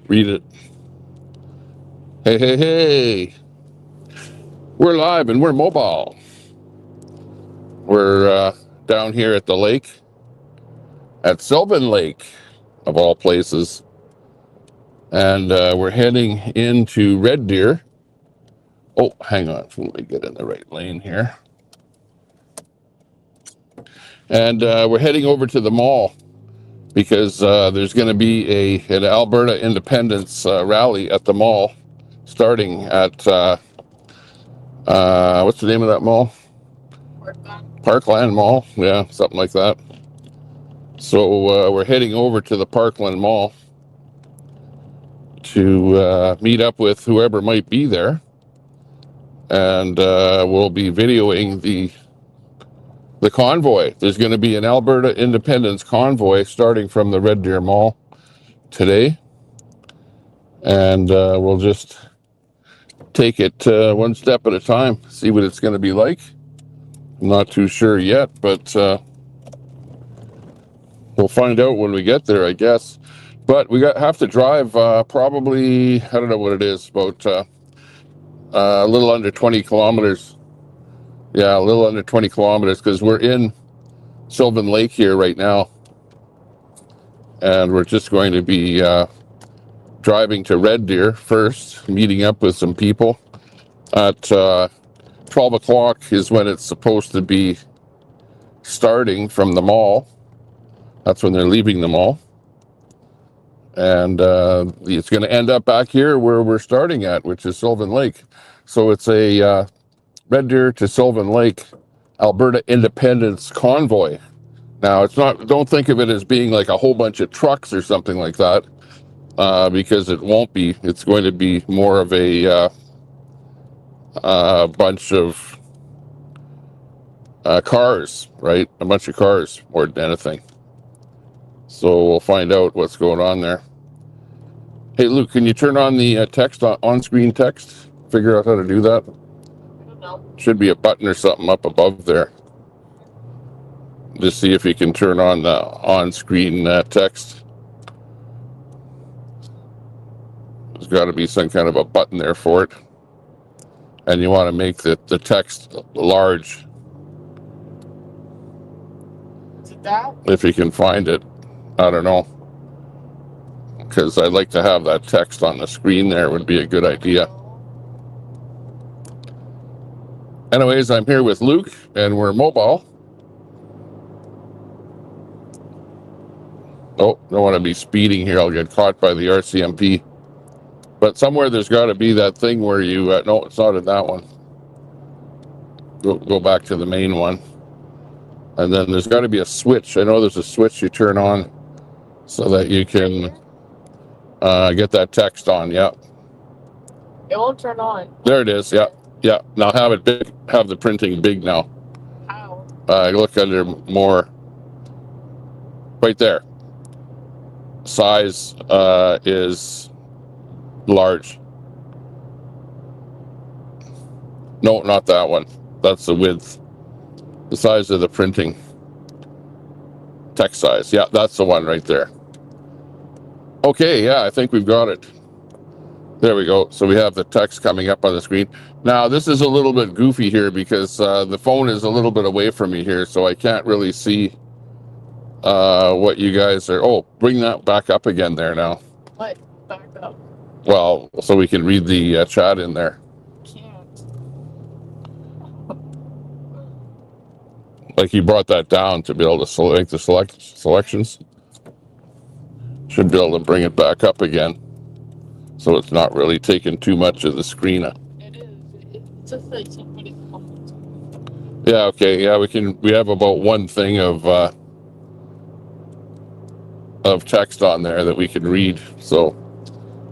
Read it. Hey, hey, hey. We're live and we're mobile. We're down here at the lake, at Sylvan Lake, of all places. And we're heading into Red Deer. Oh, hang on. Let me get in the right lane here. And we're heading over to the mall because there's going to be an Alberta Independence rally at the mall starting at, what's the name of that mall? Parkland Mall. Yeah, something like that. So we're heading over to the Parkland Mall to meet up with whoever might be there. And we'll be videoing the convoy. There's going to be an Alberta Independence convoy starting from the Red Deer Mall today. And we'll just take it one step at a time, see what it's going to be like. I'm not too sure yet, but we'll find out when we get there, I guess. But we have to drive probably, I don't know what it is, about a little under 20 kilometers. Yeah, a little under 20 kilometers because we're in Sylvan Lake here right now. And we're just going to be driving to Red Deer first, meeting up with some people. At 12 o'clock is when it's supposed to be starting from the mall. That's when they're leaving the mall. And it's going to end up back here where we're starting at, which is Sylvan Lake. So it's a Red Deer to Sylvan Lake Alberta Independence convoy. Now, it's not, don't think of it as being like a whole bunch of trucks or something like that, because it won't be. It's going to be more of a bunch of cars, right? A bunch of cars more than anything. So we'll find out what's going on there. Hey, Luke, can you turn on the text, on-screen text? Figure out how to do that? I don't know. Should be a button or something up above there. Just see if you can turn on the on-screen text. There's got to be some kind of a button there for it. And you want to make the text large. Is it that? If you can find it. I don't know. Because I'd like to have that text on the screen there would be a good idea. Anyways, I'm here with Luke, and we're mobile. Oh, don't want to be speeding here. I'll get caught by the RCMP. But somewhere there's got to be that thing where you... no, it's not in that one. Go back to the main one. And then there's got to be a switch. I know there's a switch you turn on so that you can get that text on. Yeah. It won't turn on. There it is. Yeah. Yeah. Now have it big. Have the printing big now. How? Look under more. Right there. Size is large. No, not that one. That's the width. The size of the printing. Text size. Yeah, that's the one right there. Okay, yeah, I think we've got it. There we go. So we have the text coming up on the screen. Now, this is a little bit goofy here because the phone is a little bit away from me here, so I can't really see what you guys are... Oh, bring that back up again there now. What? Back up. Well, so we can read the chat in there. Can't. Like you brought that down to be able to make the selections. Should be able to bring it back up again. So it's not really taking too much of the screen. It is. It's just like somebody comments. Yeah, okay. Yeah, we have about one thing of text on there that we can read. So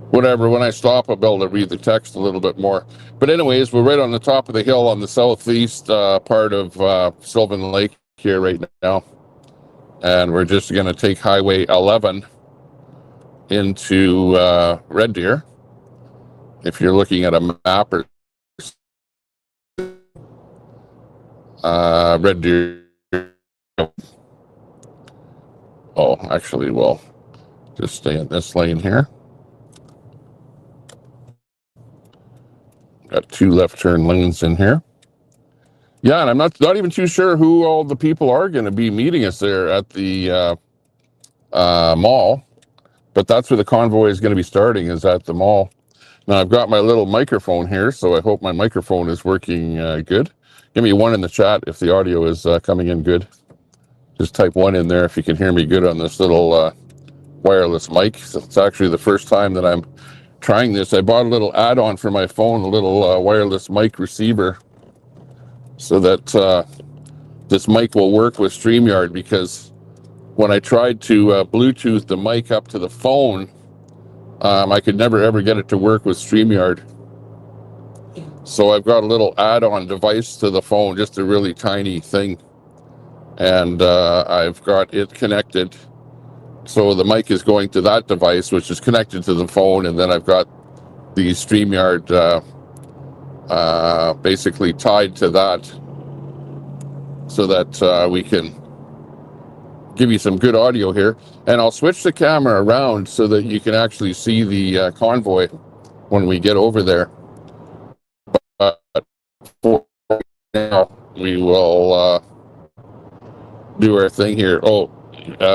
whatever, when I stop, I'll be able to read the text a little bit more. But anyways, we're right on the top of the hill on the southeast part of Sylvan Lake here right now. And we're just going to take Highway 11 into Red Deer. If you're looking at a map or Red Deer. Oh, actually, we'll just stay in this lane here. 2 left turn lanes in here. Yeah, and I'm not even too sure who all the people are going to be meeting us there at the mall, but that's where the convoy is going to be starting, is at the mall. Now I've got my little microphone here, so I hope my microphone is working good. Give me 1 in the chat if the audio is coming in good. Just type 1 in there if you can hear me good on this little wireless mic. So it's actually the first time that I'm trying this. I bought a little add-on for my phone, a little wireless mic receiver, so that this mic will work with StreamYard, because when I tried to Bluetooth the mic up to the phone, I could never ever get it to work with StreamYard. So I've got a little add-on device to the phone, just a really tiny thing, and I've got it connected. So the mic is going to that device, which is connected to the phone, and then I've got the StreamYard basically tied to that, so that we can give you some good audio here. And I'll switch the camera around so that you can actually see the convoy when we get over there. But for now, we will do our thing here. Oh,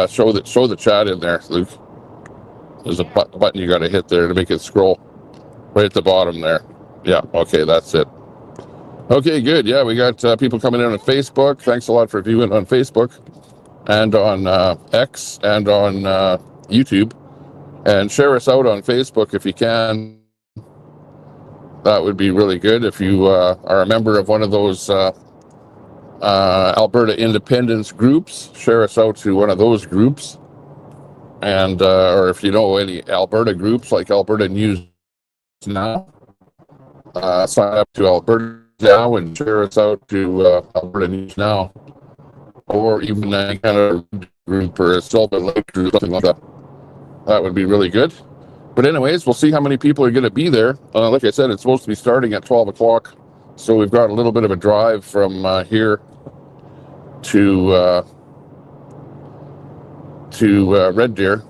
show the chat in there, Luke. There's a button you got to hit there to make it scroll. Right at the bottom there. Yeah, okay, that's it. Okay, good. Yeah, we got people coming in on Facebook. Thanks a lot for viewing on Facebook and on X and on YouTube. And share us out on Facebook if you can. That would be really good. If you are a member of one of those Alberta independence groups, share us out to one of those groups. And or if you know any Alberta groups like Alberta News Now, sign up to Alberta Now and share us out to Alberta News Now, or even any kind of group or a Sylvan Lake group, something like that. That would be really good. But anyways, we'll see how many people are going to be there. Like I said, it's supposed to be starting at 12 o'clock. So we've got a little bit of a drive from here to Red Deer.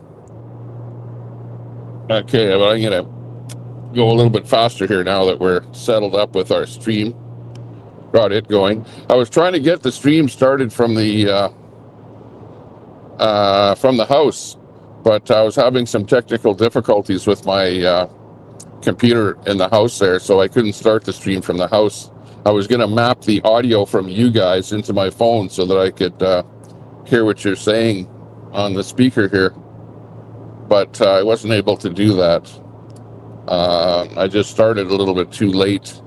Okay, but I'm going to go a little bit faster here now that we're settled up with our stream. Got it going. I was trying to get the stream started from the house, but I was having some technical difficulties with my computer in the house there, so I couldn't start the stream from the house. I was going to map the audio from you guys into my phone so that I could hear what you're saying on the speaker here, but I wasn't able to do that. I just started a little bit too late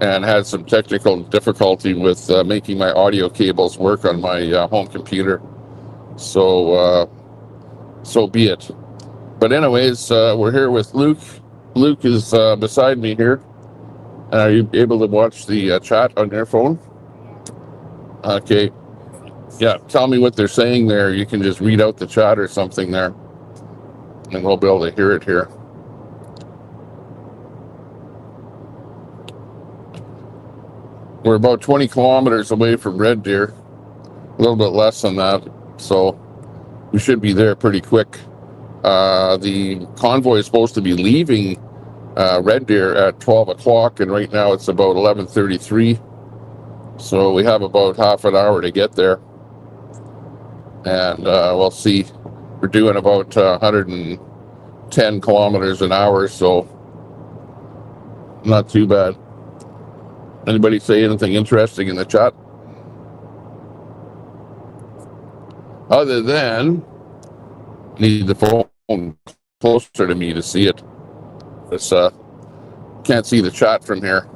and had some technical difficulty with making my audio cables work on my home computer. So be it. But anyways, we're here with Luke. Luke is beside me here. Are you able to watch the chat on your phone? Okay. Yeah, tell me what they're saying there. You can just read out the chat or something there, and we'll be able to hear it here. We're about 20 kilometers away from Red Deer, a little bit less than that, so we should be there pretty quick. The convoy is supposed to be leaving Red Deer at 12 o'clock, and right now it's about 11:33, so we have about half an hour to get there, and we'll see. We're doing about 110 kilometers an hour, so not too bad. Anybody say anything interesting in the chat? Other than, need the phone closer to me to see it. It's can't see the chat from here.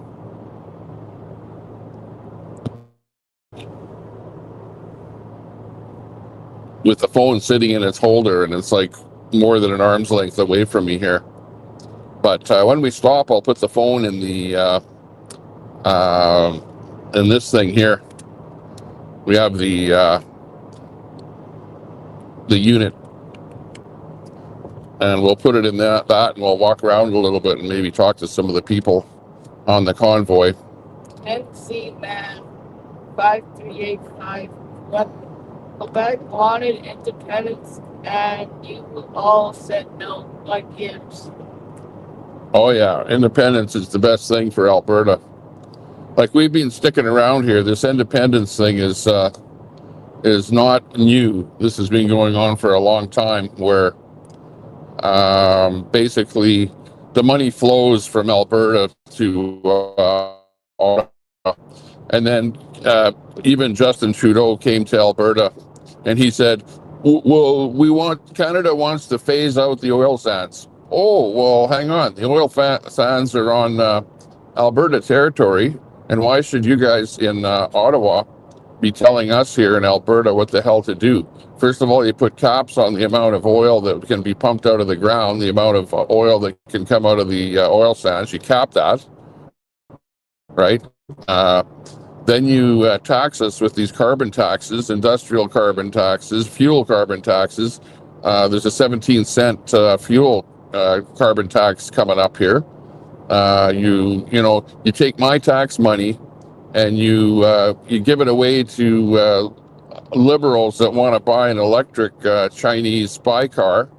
With the phone sitting in its holder, and it's like more than an arm's length away from me here. But when we stop, I'll put the phone in the in this thing here. We have the unit, and we'll put it in that, and we'll walk around a little bit and maybe talk to some of the people on the convoy. NC Man 5385. Quebec wanted independence, and you all said no, like gives. Oh yeah, independence is the best thing for Alberta. Like, we've been sticking around here. This independence thing is not new. This has been going on for a long time, where basically the money flows from Alberta to Ottawa. And then even Justin Trudeau came to Alberta, and he said, well, Canada wants to phase out the oil sands. Oh, well, hang on. The oil sands are on Alberta territory, and why should you guys in Ottawa be telling us here in Alberta what the hell to do? First of all, you put caps on the amount of oil that can be pumped out of the ground, the amount of oil that can come out of the oil sands. You cap that, right? Then you tax us with these carbon taxes, industrial carbon taxes, fuel carbon taxes. There's a 17-cent fuel carbon tax coming up here. You take my tax money and you give it away to liberals that want to buy an electric Chinese spy car,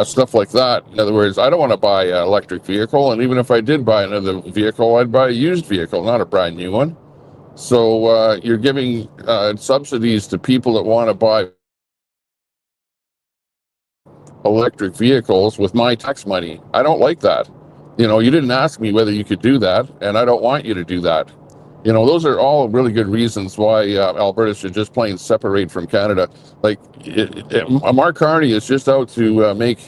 stuff like that. In other words, I don't want to buy an electric vehicle, and even if I did buy another vehicle, I'd buy a used vehicle, not a brand new one. So you're giving subsidies to people that want to buy electric vehicles with my tax money. I don't like that. You didn't ask me whether you could do that, and I don't want you to do that. Those are all really good reasons why Alberta should just plain separate from Canada. Like, Mark Carney is just out to make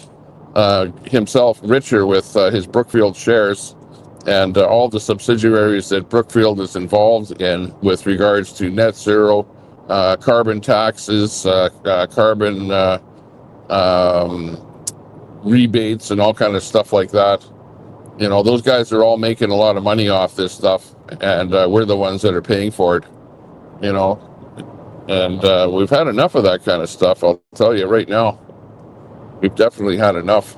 himself richer with his Brookfield shares and all the subsidiaries that Brookfield is involved in with regards to net zero, carbon taxes, carbon rebates, and all kind of stuff like that. Those guys are all making a lot of money off this stuff, and we're the ones that are paying for it. And we've had enough of that kind of stuff. I'll tell you right now, we've definitely had enough.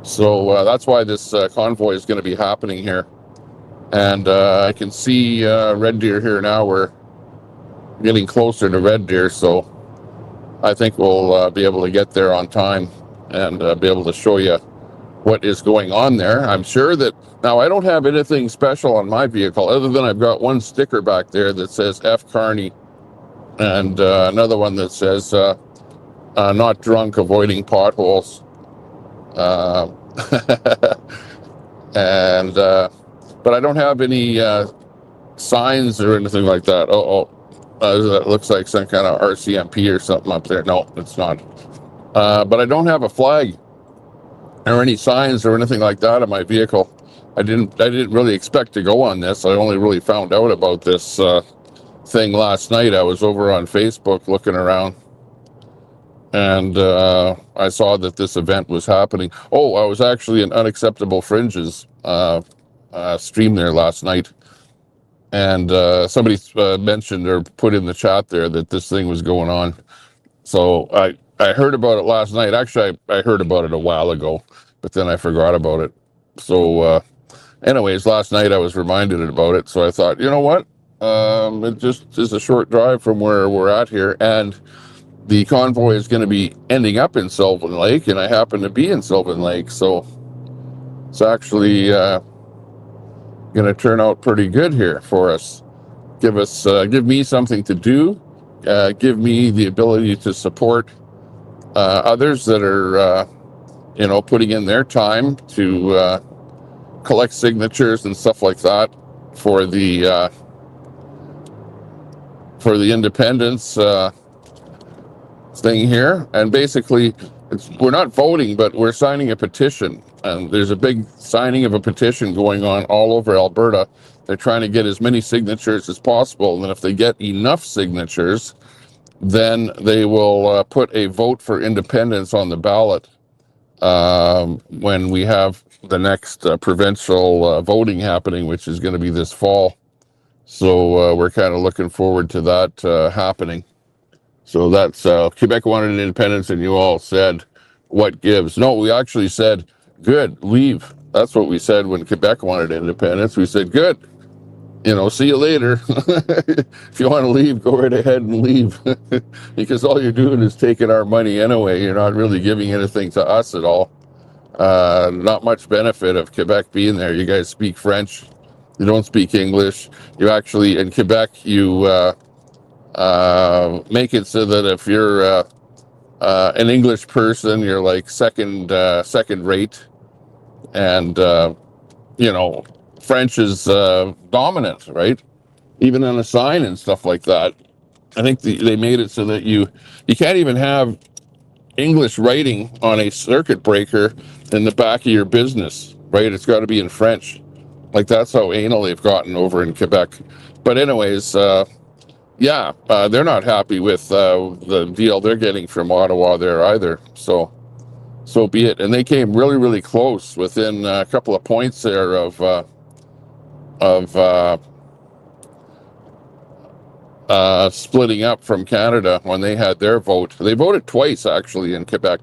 So that's why this convoy is going to be happening here. And I can see Red Deer here now. We're getting closer to Red Deer, so I think we'll be able to get there on time and be able to show you what is going on there. I'm sure that now I don't have anything special on my vehicle other than I've got one sticker back there that says F. Carney, and another one that says not drunk, avoiding potholes. And but I don't have any signs or anything like that. That looks like some kind of RCMP or something up there. No, it's not. But I don't have a flag or any signs or anything like that on my vehicle. I didn't really expect to go on this. I only really found out about this thing last night. I was over on Facebook looking around, and I saw that this event was happening. Oh, I was actually in Unacceptable Fringes stream there last night, and somebody mentioned or put in the chat there that this thing was going on. So I heard about it last night. Actually, I heard about it a while ago, but then I forgot about it. So anyways, last night I was reminded about it, so I thought, you know what? It just is a short drive from where we're at here, and the convoy is going to be ending up in Sylvan Lake, and I happen to be in Sylvan Lake, so it's actually going to turn out pretty good here for us. Give me something to do, give me the ability to support others that are putting in their time to collect signatures and stuff like that for the independence thing here. And basically, we're not voting, but we're signing a petition, and there's a big signing of a petition going on all over Alberta. They're trying to get as many signatures as possible, and if they get enough signatures, then they will put a vote for independence on the ballot when we have the next provincial voting happening, which is going to be this fall. So we're kind of looking forward to that happening. So that's Quebec wanted independence, and you all said, what gives? No, we actually said, good, leave. That's what we said when Quebec wanted independence. We said, good, see you later. If you want to leave, go right ahead and leave. Because all you're doing is taking our money anyway. You're not really giving anything to us at all. Not much benefit of Quebec being there. You guys speak French. You don't speak English. You actually, in Quebec, you make it so that if you're an English person, you're like second rate, and you know, French is dominant, right? Even on a sign and stuff like that. I think they made it so that you can't even have English writing on a circuit breaker in the back of your business, right? It's got to be in French. Like, that's how anal they've gotten over in Quebec. But anyways, they're not happy with the deal they're getting from Ottawa there either. So be it. And they came really, really close, within a couple of points there of splitting up from Canada when they had their vote. They voted twice, actually, in Quebec.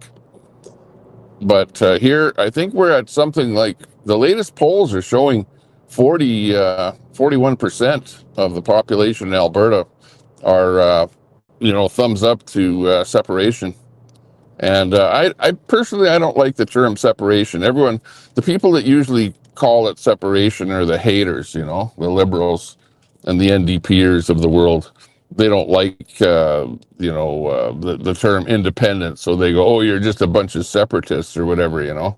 But here, I think we're at something like, the latest polls are showing 41% of the population in Alberta are, thumbs up to separation. And I personally, I don't like the term separation. The people that usually call it separation are the haters, the liberals and the NDPers of the world. They don't like, the term independent. So they go, oh, you're just a bunch of separatists or whatever, Yeah,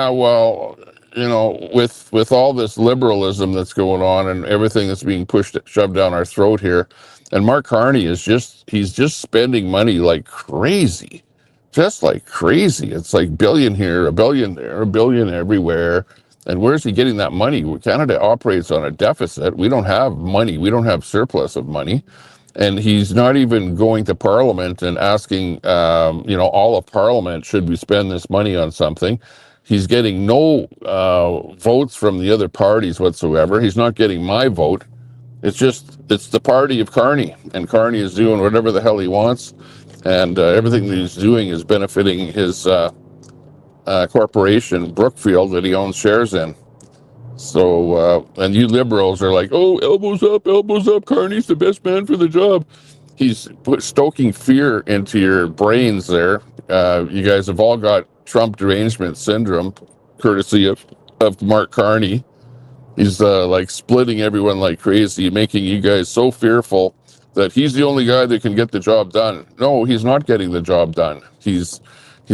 well, with all this liberalism that's going on and everything that's being shoved down our throat here, and Mark Carney he's just spending money like crazy, just like crazy. It's like billion here, a billion there, a billion everywhere. And where's he getting that money? Canada operates on a deficit. We don't have money. We don't have surplus of money. And he's not even going to Parliament and asking, all of Parliament, should we spend this money on something? He's getting no votes from the other parties whatsoever. He's not getting my vote. It's the party of Carney, and Carney is doing whatever the hell he wants, and everything that he's doing is benefiting his corporation, Brookfield, that he owns shares in. So, and you liberals are like, oh, elbows up, Carney's the best man for the job. He's stoking fear into your brains there. You guys have all got Trump derangement syndrome, courtesy of Mark Carney. He's like splitting everyone like crazy, making you guys so fearful that he's the only guy that can get the job done. No, he's not getting the job done. He's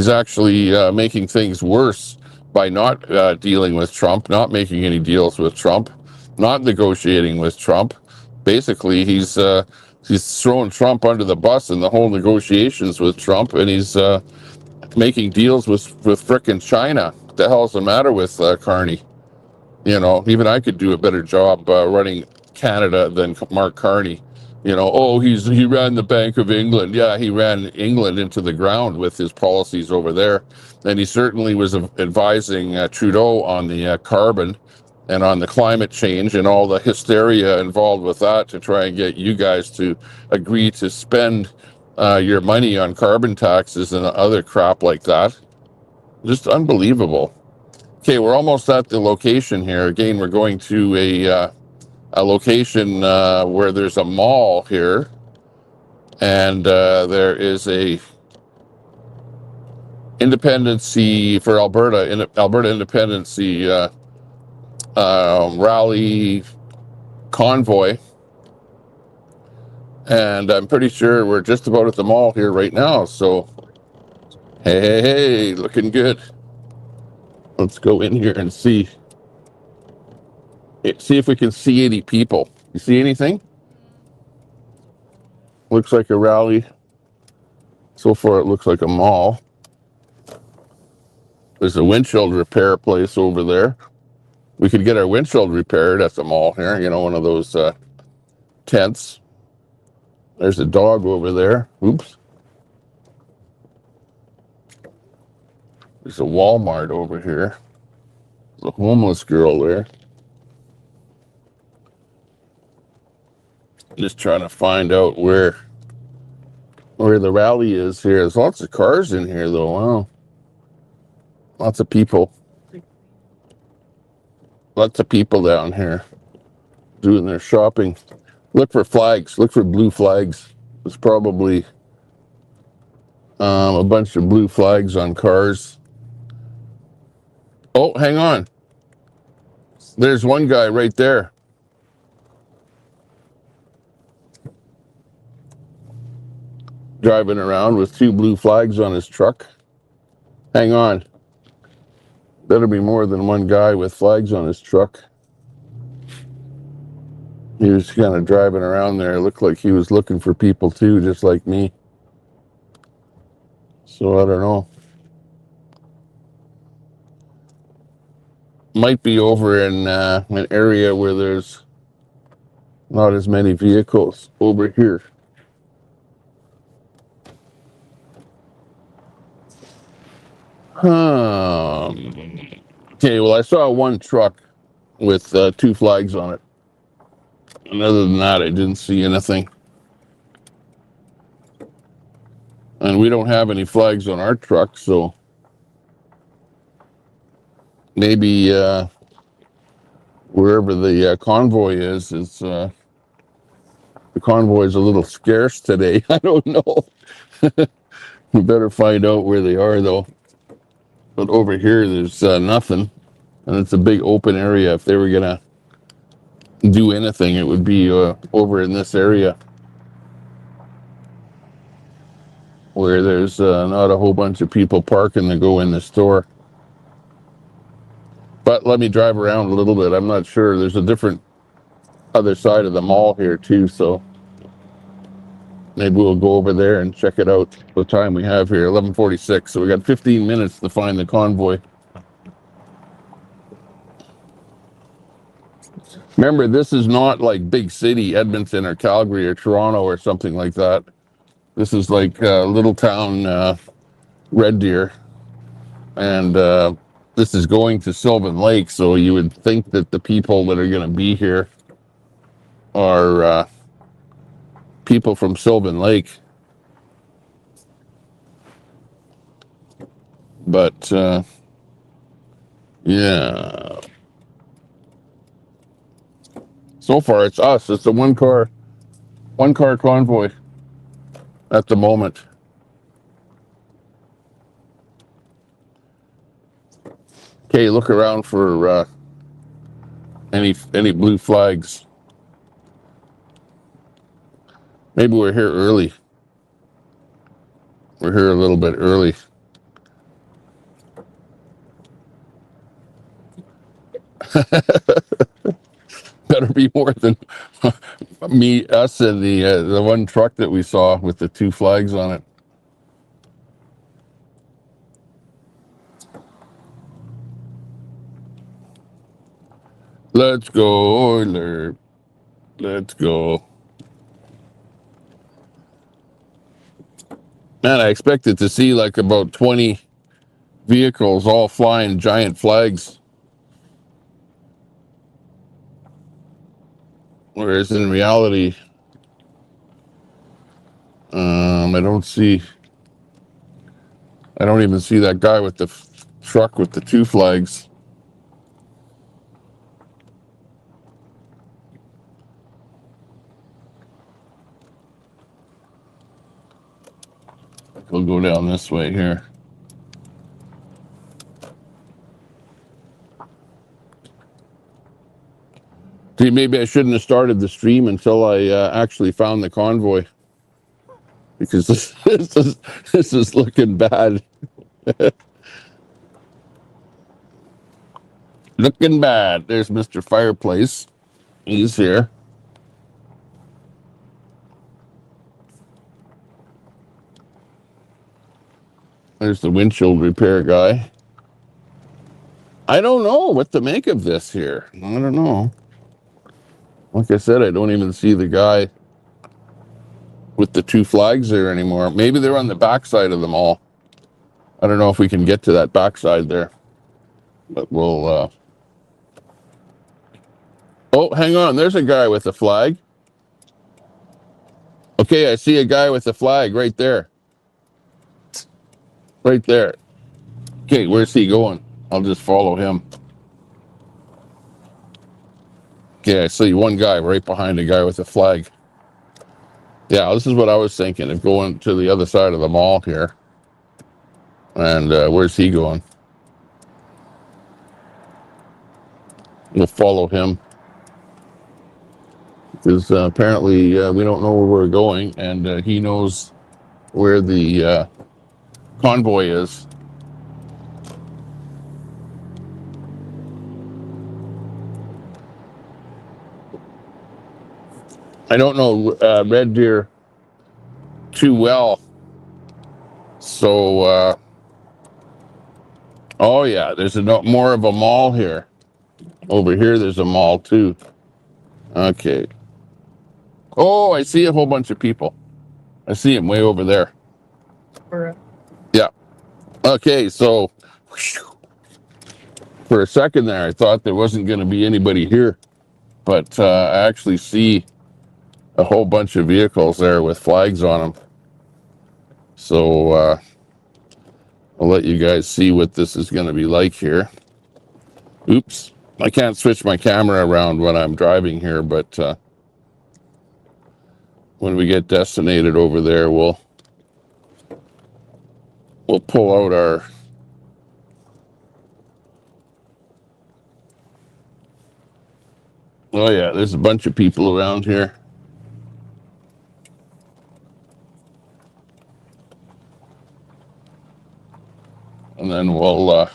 actually making things worse by not dealing with Trump, not making any deals with Trump, not negotiating with Trump. Basically, he's throwing Trump under the bus in the whole negotiations with Trump, and he's making deals with frickin' China. What the hell's the matter with Carney? Even I could do a better job running Canada than Mark Carney. He ran the Bank of England. Yeah, he ran England into the ground with his policies over there. And he certainly was advising Trudeau on the carbon and on the climate change and all the hysteria involved with that to try and get you guys to agree to spend your money on carbon taxes and other crap like that. Just unbelievable. Okay, we're almost at the location here. Again, we're going to a location where there's a mall here, and there is a independency for Alberta, Alberta independency rally convoy, and I'm pretty sure we're just about at the mall here right now. So, hey, looking good. Let's go in here and see if we can see any people. You see anything? Looks like a rally. So far, it looks like a mall. There's a windshield repair place over there. We could get our windshield repaired at the mall here. One of those tents. There's a dog over there. Oops. There's a Walmart over here. There's a homeless girl there. Just trying to find out where the rally is here. There's lots of cars in here, though. Wow. Lots of people. Lots of people down here doing their shopping. Look for flags. Look for blue flags. It's probably A bunch of blue flags on cars. Oh, hang on. There's one guy right there. Driving around with 2 blue flags on his truck. Hang on. Better be more than one guy with flags on his truck. He was kind of driving around there. It looked like he was looking for people too, just like me. So I don't know. Might be over in an area where there's not as many vehicles over here. Okay, well, I saw one truck with 2 flags on it. And other than that, I didn't see anything. And we don't have any flags on our truck, so maybe wherever the convoy is the convoy is a little scarce today. I don't know. We better find out where they are, though. But over here, there's nothing. And it's a big open area. If they were going to do anything, it would be over in this area where there's not a whole bunch of people parking to go in the store. But let me drive around a little bit. I'm not sure. There's a different other side of the mall here, too, so maybe we'll go over there and check it out. What time we have here? 11:46. So we got 15 minutes to find the convoy. Remember, this is not like big city, Edmonton or Calgary or Toronto or something like that. This is like little town Red Deer. And this is going to Sylvan Lake, so you would think that the people that are going to be here are people from Sylvan Lake. But yeah, so far it's us. It's a one car convoy at the moment. Okay, look around for any blue flags. Maybe we're here early. We're here a little bit early. Better be more than us, and the one truck that we saw with the 2 flags on it. Let's go, Oiler. Let's go. Man, I expected to see like about 20 vehicles all flying giant flags. Whereas in reality, I don't even see that guy with the truck with the 2 flags. We'll go down this way here. See, maybe I shouldn't have started the stream until I actually found the convoy, because this is looking bad. Looking bad. There's Mr. Fireplace. He's here. There's the windshield repair guy. I don't know what to make of this here. I don't know. Like I said, I don't even see the guy with the 2 flags there anymore. Maybe they're on the backside of the mall. I don't know if we can get to that backside there. But we'll... Oh, hang on. There's a guy with a flag. Okay, I see a guy with a flag right there. Right there. Okay, where's he going? I'll just follow him. Okay, I see one guy right behind the guy with the flag. Yeah, this is what I was thinking, of going to the other side of the mall here. And where's he going? We'll follow him. Because apparently we don't know where we're going, and he knows where the convoy is. I don't know Red Deer too well, so oh yeah, there's more of a mall here. Over here there's a mall too. Okay. Oh, I see a whole bunch of people. I see him way over there. Yeah. Okay, so for a second there I thought there wasn't going to be anybody here, but I actually see a whole bunch of vehicles there with flags on them. So I'll let you guys see what this is going to be like here. Oops, I can't switch my camera around when I'm driving here, but when we get destinated over there, we'll pull out our oh yeah, there's a bunch of people around here. And then we'll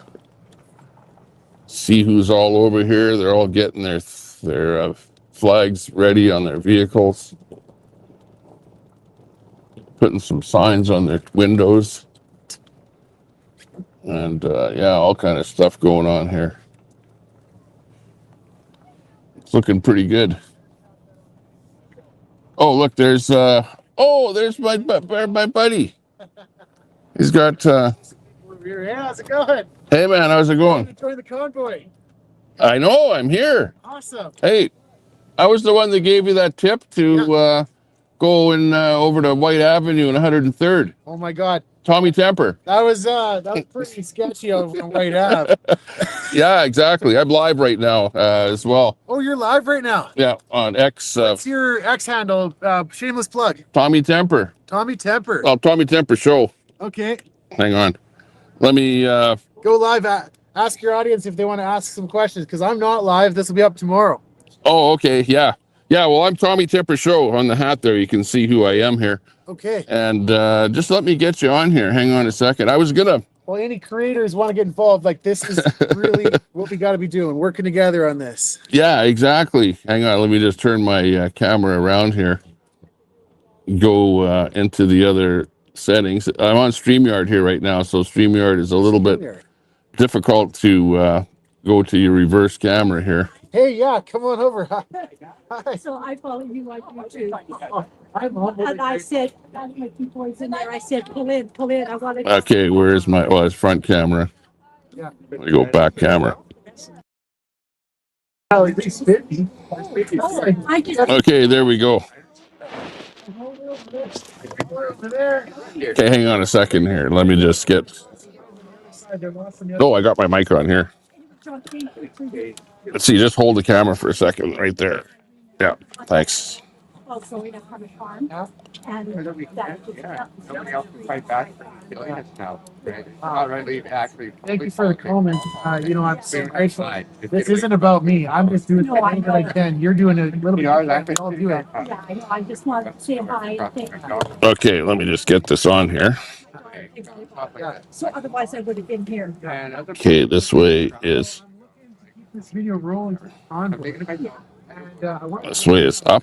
see who's all over here. They're all getting their flags ready on their vehicles, putting some signs on their windows, and yeah, all kind of stuff going on here. It's looking pretty good. Oh, look, there's there's my buddy. He's got Hey, how's it going? hey man, how's it going? Join the convoy. I know, I'm here. Awesome. Hey, I was the one that gave you that tip to go over to White Avenue and 103rd. Oh my God, Tommy Temper. that was pretty sketchy over on White Ave. Yeah, exactly. I'm live right now as well. Oh, you're live right now. Yeah, on X. What's your X handle? Shameless plug. Tommy Temper. Tommy Temper. Oh, Tommy Temper Show. Okay. Hang on. Let me go live. Ask your audience if they want to ask some questions, because I'm not live. This will be up tomorrow. Oh, okay. Yeah. Yeah, well, I'm Tommy Temper Show. On the hat there, you can see who I am here. Okay. And just let me get you on here. Hang on a second. I was gonna. Well, any creators want to get involved, like this is really what we got to be doing, working together on this. Yeah, exactly. Hang on. Let me just turn my camera around here. Go into the other settings. I'm on StreamYard here right now, so StreamYard is a little bit difficult to go to your reverse camera here. Hey, yeah, come on over. Hi. So I follow you on YouTube. I'm And I said, my two boys in there, I said, pull in. I wanted to. Okay, where's my, well, it's front camera. Yeah. Let me go back camera. At least 50. Okay, there we go. Okay, hang on a second here. Let me just get. Oh, I got my mic on here. Let's see, just hold the camera for a second right there. Yeah, thanks. Also in a farm. And Nobody else can fight back. Thank you for the comment. I'm so grateful. This isn't about me. I'm just doing everything that I can. You're doing a little bit. I'll do it. yeah, I know. I just wanted to say hi. And thank you. Okay, let me just get this on here. So otherwise I would have been here. Okay, this way is. This video rolling on. This way is up.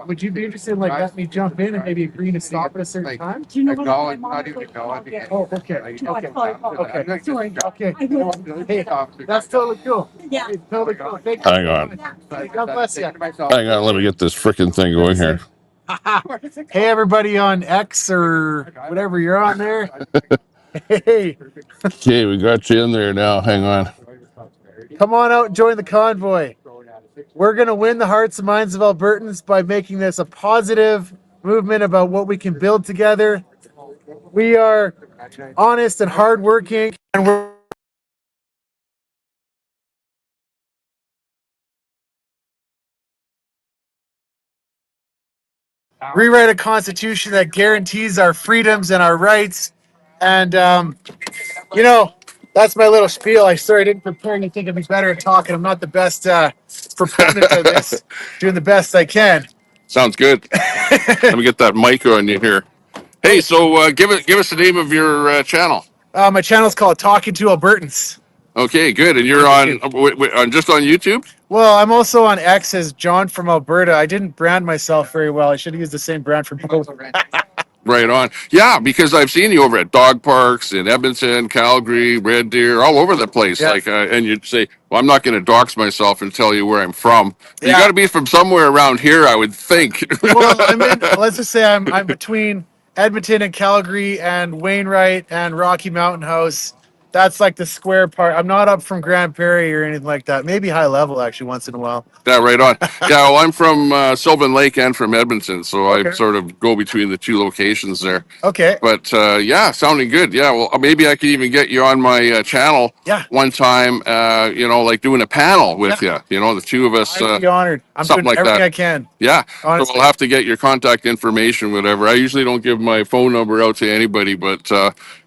Would you be interested in let me jump in and maybe agree to stop at a certain time? Do you know what I'm not even know. Oh, okay. Okay. Sorry. Okay. Hey, that's totally cool. Yeah. It's totally cool. Thank you. Hang on. God bless you. Hang on, let me get this freaking thing going here. Hey, everybody on X or whatever you're on there. Hey. Okay, we got you in there now. Hang on. Come on out and join the convoy. We're going to win the hearts and minds of Albertans by making this a positive movement about what we can build together. We are honest and hardworking, and we're rewrite a constitution that guarantees our freedoms and our rights. And you know, that's my little spiel. I sorry I didn't prepare. You think I'd be better at talking? I'm not the best proponent of this. Doing the best I can. Sounds good. Let me get that mic on you here. Hey, so give us the name of your channel. My channel's called Talking to Albertans. Okay, good. And you're on just on YouTube? Well, I'm also on X as John from Alberta. I didn't brand myself very well. I should have used the same brand for both. Right on. Yeah, because I've seen you over at dog parks in Edmonton, Calgary, Red Deer, all over the place. Yeah. Like, and you'd say, "Well, I'm not going to dox myself and tell you where I'm from." You Yeah. got to be from somewhere around here, I would think. Well, I'm in. Let's just say I'm between Edmonton and Calgary and Wainwright and Rocky Mountain House. That's like the square part. I'm not up from Grand Prairie or anything like that. Maybe high level actually once in a while. Yeah, right on. Yeah, well, I'm from Sylvan Lake and from Edmonton, so Okay. I sort of go between the two locations there. Okay. But yeah, sounding good. Yeah, well, maybe I could even get you on my channel Yeah. one time. You know, like doing a panel with you. You know, the two of us. I'd be honored. I'm something doing like everything that. I can. Yeah. Honestly. So we'll have to get your contact information, whatever. I usually don't give my phone number out to anybody, but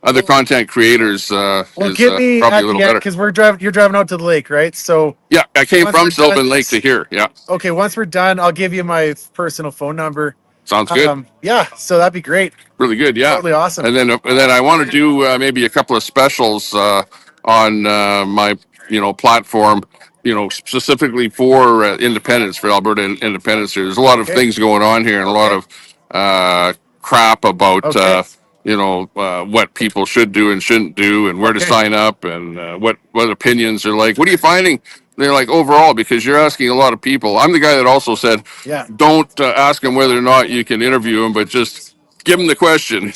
other content creators Well, is get me probably at a little the end better. because we're driving. You're driving out to the lake, right? So Yeah, I came once from we're Sylvan done- Lake to here. Yeah, Okay, once we're done, I'll give you my personal phone number. sounds good. Yeah, so that'd be great. Really good. Yeah, Totally awesome. And then I want to do maybe a couple of specials on my platform. You know, specifically for independence, for Alberta independence. There's a lot of things going on here, and a lot of crap about what people should do and shouldn't do, and where to sign up, and what opinions are like. What are you finding? They're like overall, because you're asking a lot of people. I'm the guy that also said, Yeah. don't ask them whether or not you can interview them, but just give them the question.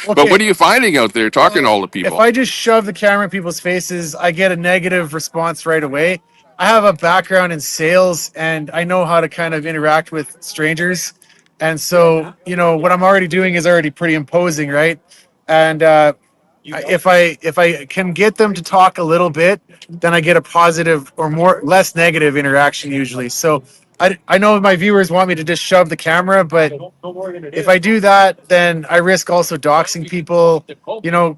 But what are you finding out there talking to all the people? If I just shove the camera in people's faces, I get a negative response right away. I have a background in sales and I know how to kind of interact with strangers. And so, what I'm already doing is already pretty imposing, right? And if I can get them to talk a little bit, then I get a positive or less negative interaction usually. So I know my viewers want me to just shove the camera, but if I do that, then I risk also doxing people.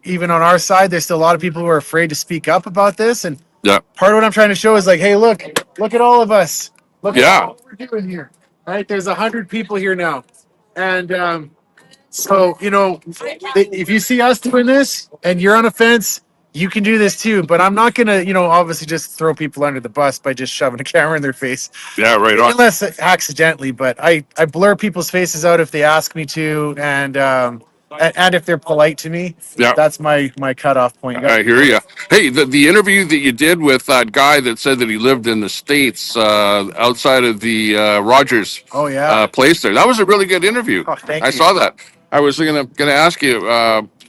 Even on our side, there's still a lot of people who are afraid to speak up about this. And part of what I'm trying to show is like, hey, look at all of us. Look at what we're doing here. Right? There's 100 people here now. And so, if you see us doing this and you're on a fence, you can do this too. But I'm not going to, obviously just throw people under the bus by just shoving a camera in their face. Yeah, right on. Unless accidentally, but I blur people's faces out if they ask me to, and if they're polite to me. Yeah. That's my cutoff point. I hear you. Hey, the interview that you did with that guy that said that he lived in the States outside of the Rogers place there, that was a really good interview. Oh, thank I you. saw that. I was gonna ask you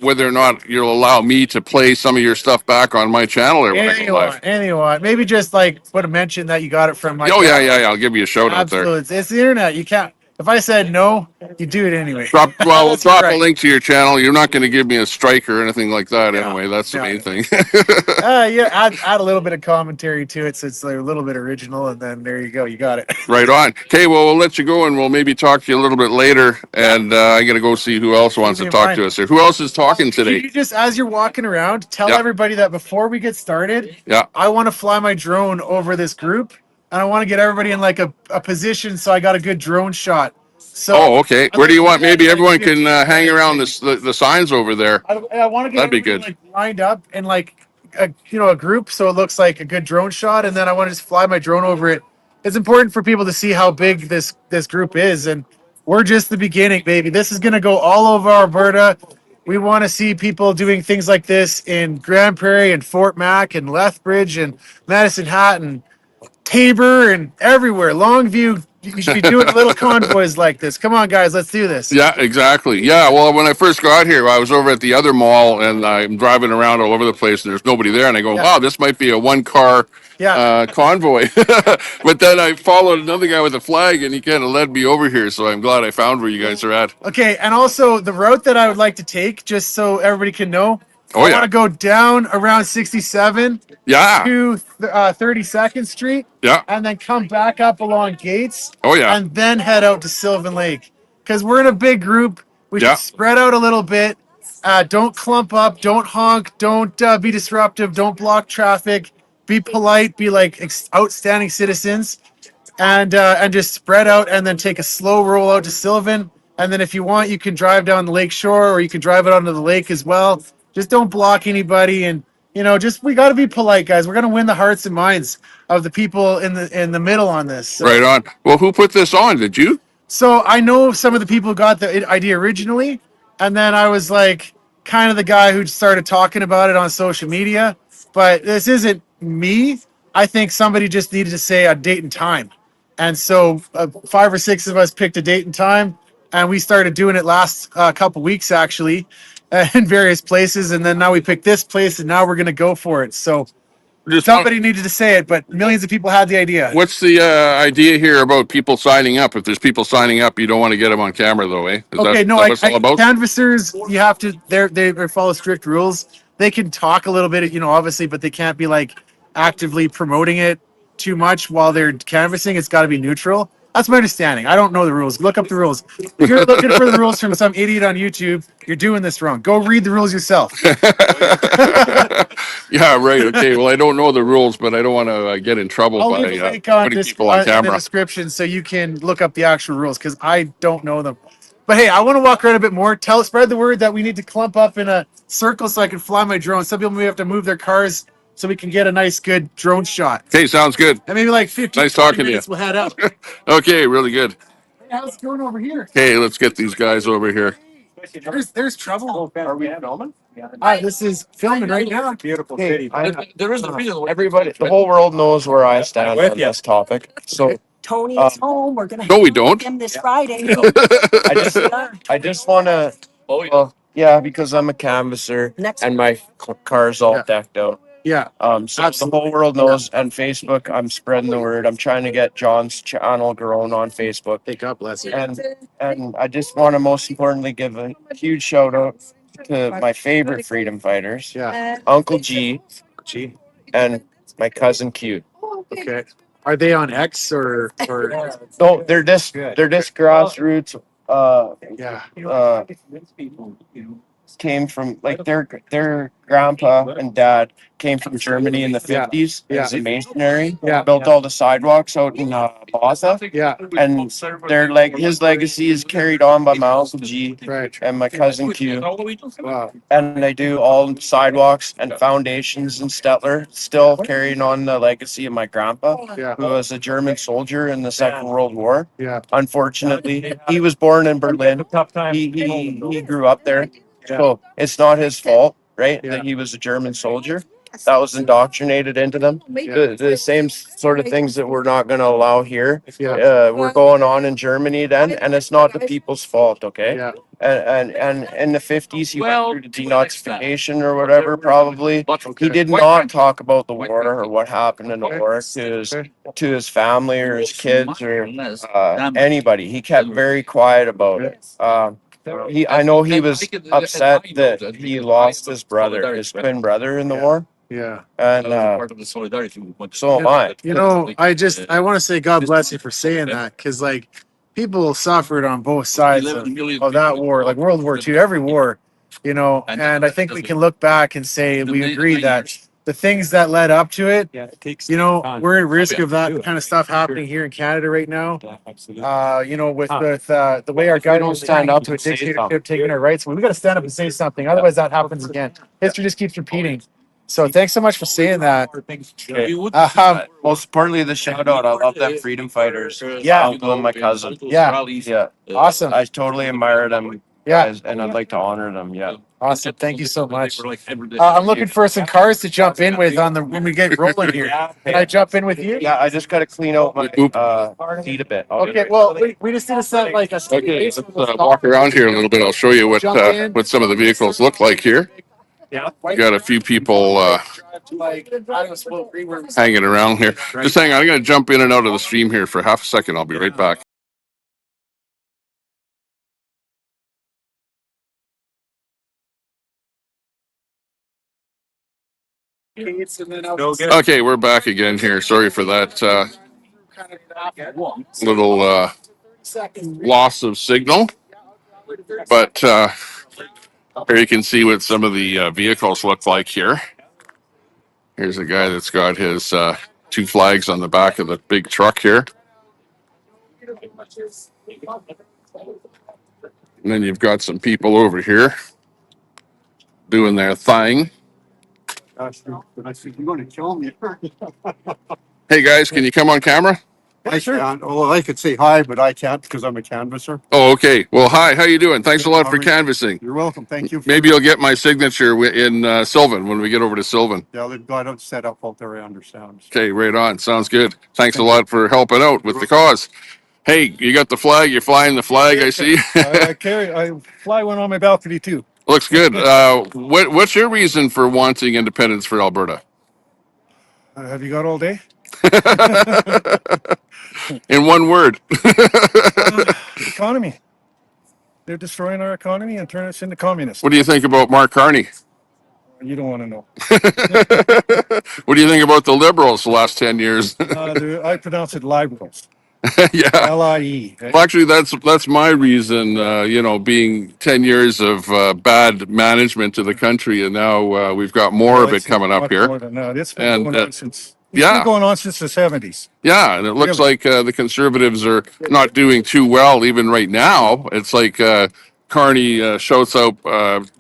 whether or not you'll allow me to play some of your stuff back on my channel or when I go live. Anything you want. Maybe just like put a mention that you got it from my. Oh yeah. I'll give you a shout out there. Absolutely. It's the internet. You can't. If I said no, you do it anyway. We'll drop a link to your channel. You're not going to give me a strike or anything like that anyway. That's the main thing. Yeah, add a little bit of commentary to it so it's a little bit original, and then there you go. You got it. Right on. Okay, well, we'll let you go, and we'll maybe talk to you a little bit later. And I got to go see who else wants to talk to us here. Who else is talking today? You just, as you're walking around, tell everybody that before we get started, I want to fly my drone over this group, and I want to get everybody in like a position so I got a good drone shot. So, okay. Where do you want? Maybe everyone can hang around the signs over there. I want to get that'd be good. Like lined up in like a group so it looks like a good drone shot, and then I want to just fly my drone over it. It's important for people to see how big this group is, and we're just the beginning, baby. This is gonna go all over Alberta. We want to see people doing things like this in Grand Prairie and Fort Mac and Lethbridge and Medicine Hat and Tabor and everywhere. Longview. You should be doing little convoys like this. Come on, guys, let's do this. Yeah, exactly. Yeah, well, when I first got here, I was over at the other mall, and I'm driving around all over the place, and there's nobody there. And I go, wow, this might be a one-car convoy. But then I followed another guy with a flag, and he kind of led me over here. So I'm glad I found where you guys are at. Okay, and also the route that I would like to take, just so everybody can know, I want to go down around 67 to 32nd Street, and then come back up along Gates, and then head out to Sylvan Lake. because we're in a big group. We should spread out a little bit. Don't clump up. Don't honk. Don't be disruptive. Don't block traffic. Be polite. Be like outstanding citizens, and just spread out, and then take a slow roll out to Sylvan. And then if you want, you can drive down the lake shore, or you can drive it onto the lake as well. Just don't block anybody, and just we got to be polite, guys. We're gonna win the hearts and minds of the people in the middle on this. So. Right on. Well, who put this on? Did you? So I know some of the people who got the idea originally, and then I was like kind of the guy who started talking about it on social media. But this isn't me. I think somebody just needed to say a date and time. And so 5 or 6 of us picked a date and time, and we started doing it last couple weeks actually in various places. And then now we picked this place, and now we're going to go for it. So somebody needed to say it, but millions of people had the idea. What's the idea here about people signing up? If there's people signing up, you don't want to get them on camera, though, eh? Canvassers, you have to. They follow strict rules. They can talk a little bit, obviously, but they can't be like actively promoting it too much while they're canvassing. It's got to be neutral. That's my understanding. I don't know the rules. Look up the rules. If you're looking for the rules from some idiot on YouTube, you're doing this wrong. Go read the rules yourself. Yeah, right. Okay. Well, I don't know the rules, but I don't want to get in trouble I'll by leave a link on putting people on in the camera. description so you can look up the actual rules, because I don't know them. But hey, I want to walk around a bit more. Spread the word that we need to clump up in a circle so I can fly my drone. Some people may have to move their cars so we can get a nice, good drone shot. Okay, sounds good. And maybe like 15 nice talking to you. We'll head out. Okay, really good. Hey, how's it going over here? Okay, let's get these guys over here. There's trouble. Are we filming? This is filming right now. Beautiful city. There is a reason. Everybody, the whole world knows where I stand on this topic. So Tony is home. We're gonna No, we don't. him this Friday. I just want to. Yeah, because I'm a canvasser and my car's all decked out. Yeah. So the whole world knows, and Facebook, I'm spreading the word. I'm trying to get John's channel grown on Facebook. Hey, God bless you. And I just want to most importantly give a huge shout out to my favorite freedom fighters. Yeah. Uncle G, and my cousin Q. Okay. Are they on X or? No, they're just grassroots. Came from like their grandpa and dad came from Germany in the 50s as a masonry. Built all the sidewalks out in Botha. And his legacy is carried on by my Uncle G and my cousin Q. Wow. And they do all sidewalks and foundations in Stettler, still carrying on the legacy of my grandpa, who was a German soldier in the Second World War. Unfortunately, he was born in Berlin. He grew up there. So it's not his fault, right? That he was a German soldier. That was indoctrinated into them. The same sort of things that we're not going to allow here. We're going on in Germany then, and it's not the people's fault, okay? And in the 50s, he went through the denazification or whatever, probably. He did not talk about the war or what happened in the war to his family or his kids or anybody. He kept very quiet about it. I know he was upset that he lost his brother, his twin brother in the war. And so am I. I want to say God bless you for saying that, because like people suffered on both sides of that war, like World War II, every war, and I think we can look back and say we agree that the things that led up to it, we're at risk of that kind of stuff happening here in Canada right now. With the way our government stand up to a dictatorship taking our rights, we got to stand up and say something. Otherwise, that happens again. History just keeps repeating. So thanks so much for saying that. Most importantly, the shout out. I love them freedom fighters. Uncle and my cousin. Awesome. I totally admire them. Guys, and I'd like to honor them. Awesome. Thank you so much. I'm looking for some cars to jump in with when we get rolling here. Can I jump in with you? Yeah, I just got to clean out my feet a bit. Okay, well, we just need to set like a... Okay, let's walk around here a little bit. I'll show you what some of the vehicles look like here. We got a few people hanging around here. Just hang on. I'm going to jump in and out of the stream here for half a second. I'll be right back. Okay, we're back again here. Sorry for that little loss of signal. But here you can see what some of the vehicles look like here. Here's a guy that's got his two flags on the back of the big truck here. And then you've got some people over here doing their thing. Gosh, you're going to kill me. Hey guys, can you come on camera? I can't. Well, I could say hi, but I can't because I'm a canvasser. Oh, okay. Well, hi. How you doing? Thanks a lot for canvassing. You're welcome. Thank you. Maybe you'll get my signature in Sylvan when we get over to Sylvan. Yeah, they've got it set up out there. I understand. Okay, right on. Sounds good. Thanks a lot for helping out with the cause. Hey, you got the flag. You're flying the flag. I see. I fly one on my balcony too. Looks good. What's your reason for wanting independence for Alberta? Have you got all day? In one word. Economy. They're destroying our economy and turning us into communists. What do you think about Mark Carney? You don't want to know. What do you think about the Liberals the last 10 years? I pronounce it liberals. Yeah. L-I-E. Well, actually, that's my reason. Being 10 years of bad management to the country, and now we've got more of it coming up here. It's been going on since. It's Yeah. been going on since the 70s. Yeah, and it looks like the Conservatives are not doing too well even right now. It's like Carney shouts out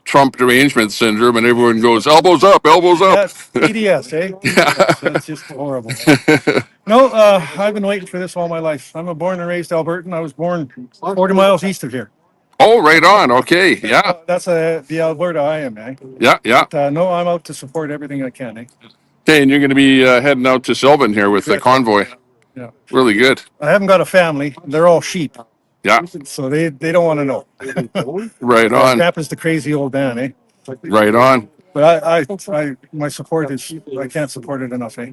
Trump derangement syndrome, and everyone goes, elbows up, elbows up. That's EDS, eh? Yeah. That's just horrible. No, I've been waiting for this all my life. I'm a born and raised Albertan. I was born 40 miles east of here. Oh, right on. Okay, yeah. That's the Alberta I am, eh? Yeah, yeah. But, no, I'm out to support everything I can, eh? Okay, and you're going to be heading out to Sylvan here with the convoy. Yeah. Really good. I haven't got a family. They're all sheep. Yeah. So they don't want to know. Right on. Grandpa's the crazy old man, eh? Right on. But I my support is, I can't support it enough, eh?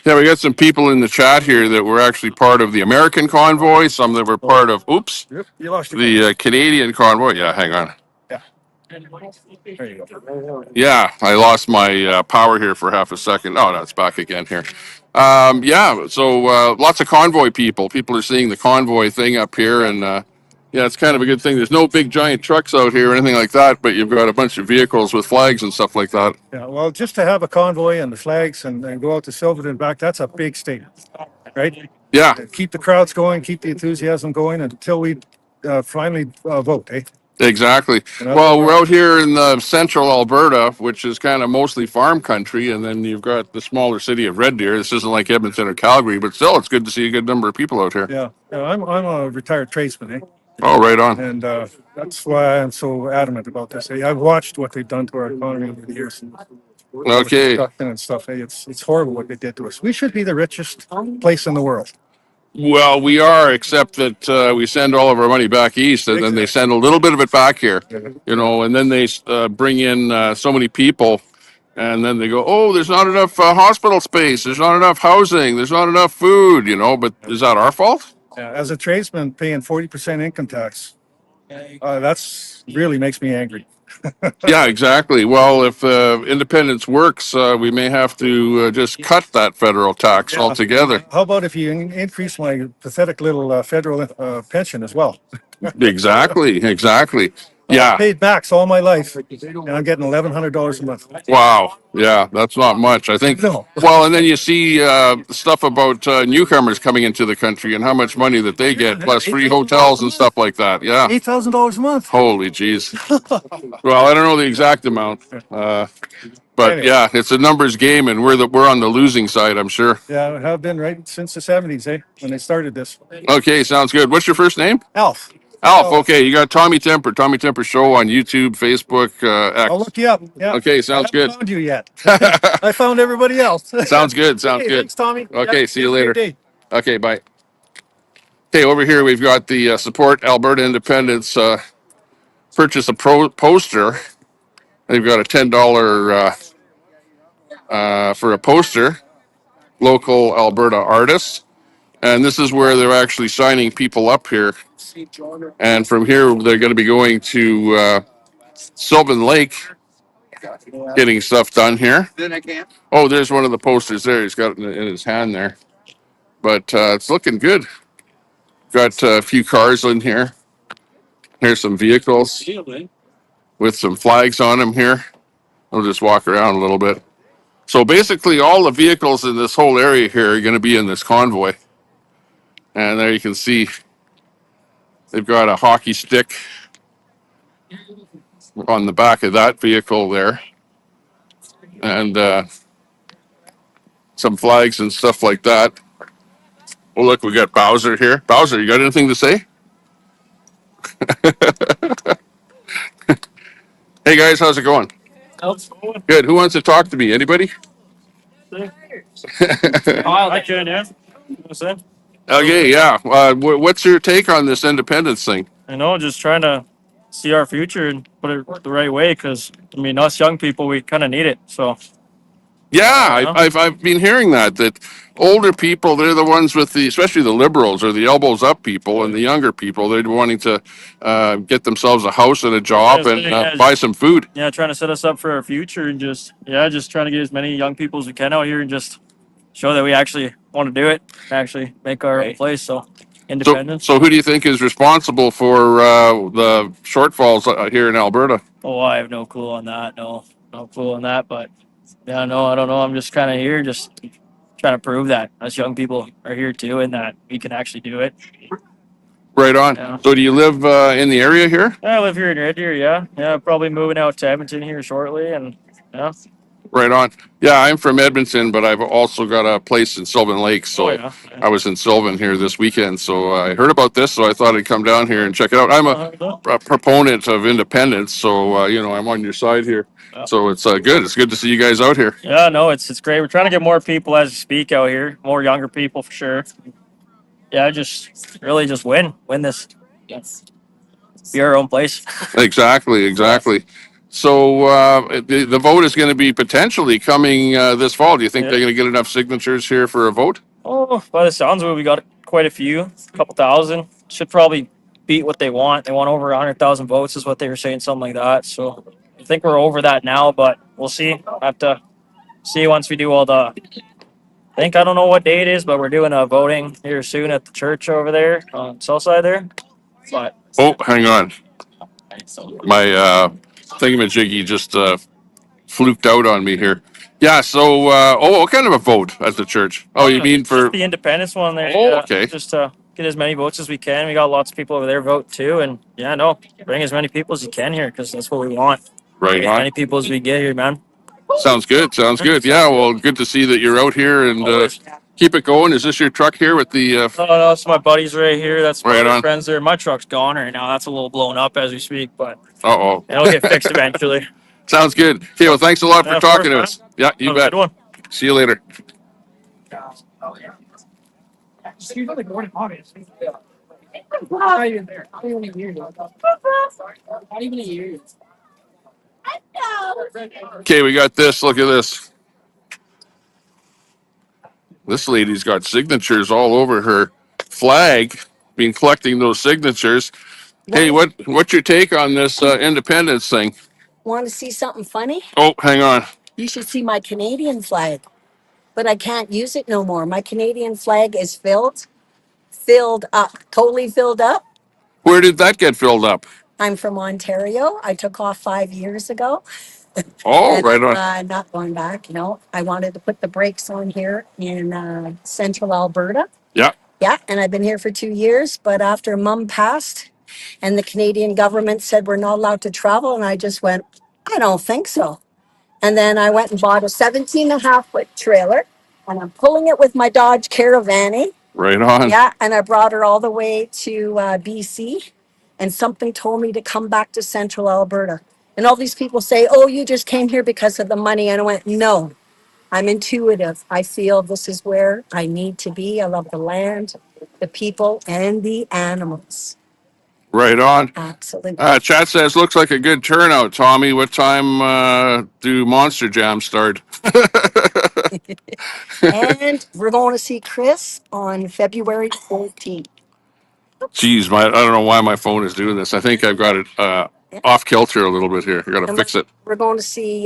Yeah, we got some people in the chat here that were actually part of the American convoy, some that were part of, You lost your the Canadian convoy. Yeah, hang on. Yeah. There you go. Yeah, I lost my power here for half a second. Oh, no, it's back again here. So lots of convoy people. People are seeing the convoy thing up here, and yeah, it's kind of a good thing. There's no big giant trucks out here or anything like that, but you've got a bunch of vehicles with flags and stuff like that. Yeah, well, just to have a convoy and the flags and go out to Sylvan and back, that's a big statement, right? Yeah, Keep the crowds going, keep the enthusiasm going until we finally vote, eh? exactly. Well, we're out here in the central Alberta, which is kind of mostly farm country, and then you've got the smaller city of Red Deer. This isn't like Edmonton or Calgary, but still, it's good to see a good number of people out here. Yeah, I'm a retired tradesman, eh? Oh, right on. And that's why I'm so adamant about this. Eh? I've watched what they've done to our economy over the years. Okay. And stuff. Eh? It's horrible what they did to us. We should be the richest place in the world. Well, we are, except that we send all of our money back east, and then they send a little bit of it back here, and then they bring in so many people, and then they go, oh, there's not enough hospital space, there's not enough housing, there's not enough food, but is that our fault? Yeah, as a tradesman paying 40% income tax, that's really makes me angry. Yeah, exactly. Well, if independence works, we may have to just cut that federal tax altogether. How about if you increase my pathetic little federal pension as well? Exactly. I paid max all my life, and I'm getting $1,100 a month. Wow. Yeah, that's not much. I think. No. Well, and then you see stuff about newcomers coming into the country and how much money that they get, plus free hotels and stuff like that. Yeah. $8,000 a month. Holy jeez. Well, I don't know the exact amount, but Anyway. yeah, it's a numbers game, and we're on the losing side, I'm sure. Yeah, I have been right since the 70s, eh? When they started this. Okay, sounds good. What's your first name? Alf. Alf. Okay, you got Tommy Temper Show on YouTube, Facebook, X. I'll look you up. Yeah. Okay, sounds good. I found you yet. I found everybody else. Sounds good. Hey, thanks, Tommy. Okay, Yeah, see you have a later. great day. Okay, bye. Okay, over here we've got the Support Alberta Independence purchase a poster. They've got a $10 for a poster, local Alberta artists. And this is where they're actually signing people up here. And from here, they're going to be going to Sylvan Lake, getting stuff done here. Oh, there's one of the posters there. He's got it in his hand there. But it's looking good. Got a few cars in here. Here's some vehicles with some flags on them here. I'll just walk around a little bit. So basically, all the vehicles in this whole area here are going to be in this convoy. And there you can see they've got a hockey stick on the back of that vehicle there. And some flags and stuff like that. Oh, look, we got Bowser here. Bowser, you got anything to say? Hey, guys, how's it going? Good. Who wants to talk to me? Anybody? I can, yeah. What's that? Okay, yeah. What's your take on this independence thing? I know, just trying to see our future and put it the right way because, I mean, us young people, we kind of need it. So, Yeah, yeah. I've been hearing that older people, they're the ones with the, especially the liberals or the elbows up people, and the younger people, they're wanting to get themselves a house and a job and buy some food. Yeah, trying to set us up for our future and just trying to get as many young people as we can out here and just show that we actually want to do it, actually make our own place. So, independence. So who do you think is responsible for the shortfalls here in Alberta? Oh, I have no clue on that. No clue on that. But yeah, no, I don't know. I'm just kind of here, just trying to prove that us young people are here too, and that we can actually do it. Right on. Yeah. So do you live in the area here? I live here in Red Deer. Yeah, probably moving out to Edmonton here shortly, and yeah. Right on. Yeah, I'm from Edmonton, but I've also got a place in Sylvan Lake. So I was in Sylvan here this weekend. So I heard about this, so I thought I'd come down here and check it out. I'm a proponent of independence, so I'm on your side here. So it's good. It's good to see you guys out here. Yeah, no, it's great. We're trying to get more people as we speak out here, more younger people for sure. Yeah, just really just win this. Yes. Be our own place. Exactly. So the vote is going to be potentially coming this fall. Do you think they're going to get enough signatures here for a vote? Oh, by the sounds of it, we got quite a few, a couple thousand. Should probably beat what they want. They want over 100,000 votes, is what they were saying, something like that. So I think we're over that now, but we'll see. I have to see once we do all the. I don't know what day it is, but we're doing a voting here soon at the church over there on south side there. But oh, hang on, my thingamajiggy just fluked out on me here. Yeah. So what kind of a vote at the church? Oh, you mean for the independence one there? Oh, yeah, okay. Just to get as many votes as we can. We got lots of people over there vote too, and bring as many people as you can here because that's what we want. Right on. As many people as we get here, man. Sounds good. Yeah, well, good to see that you're out here and keep it going. Is this your truck here with the? No, it's my buddy's right here. That's my Right on. friends there. My truck's gone right now. That's a little blown up as we speak, but it'll get fixed eventually. Sounds good. Okay, well, thanks a lot for talking to us. Yeah, you bet. Good one. See you later. Not even there. Not even a year. Not even a year. Okay, we got this. Look at this. This lady's got signatures all over her flag. Been collecting those signatures. Hey, what's your take on this independence thing? Want to see something funny? Oh, hang on. You should see my Canadian flag, but I can't use it no more. My Canadian flag is filled up, totally filled up. Where did that get filled up? I'm from Ontario. I took off 5 years ago. Oh, right on. Not going back. I wanted to put the brakes on here in central Alberta. Yeah. Yeah, and I've been here for 2 years, but after Mum passed and the Canadian government said we're not allowed to travel, and I just went, I don't think so. And then I went and bought a 17 and a half foot trailer, and I'm pulling it with my Dodge Caravan. Right on. Yeah, and I brought her all the way to BC, and something told me to come back to central Alberta. And all these people say, oh, you just came here because of the money. And I went, no, I'm intuitive. I feel this is where I need to be. I love the land, the people, and the animals. Right on. Absolutely. Chat says, looks like a good turnout, Tommy. What time do Monster Jam start? And we're going to see Chris on February 14th. Jeez, I don't know why my phone is doing this. I think I've got it off kilter a little bit here. I got to fix it. We're going to see,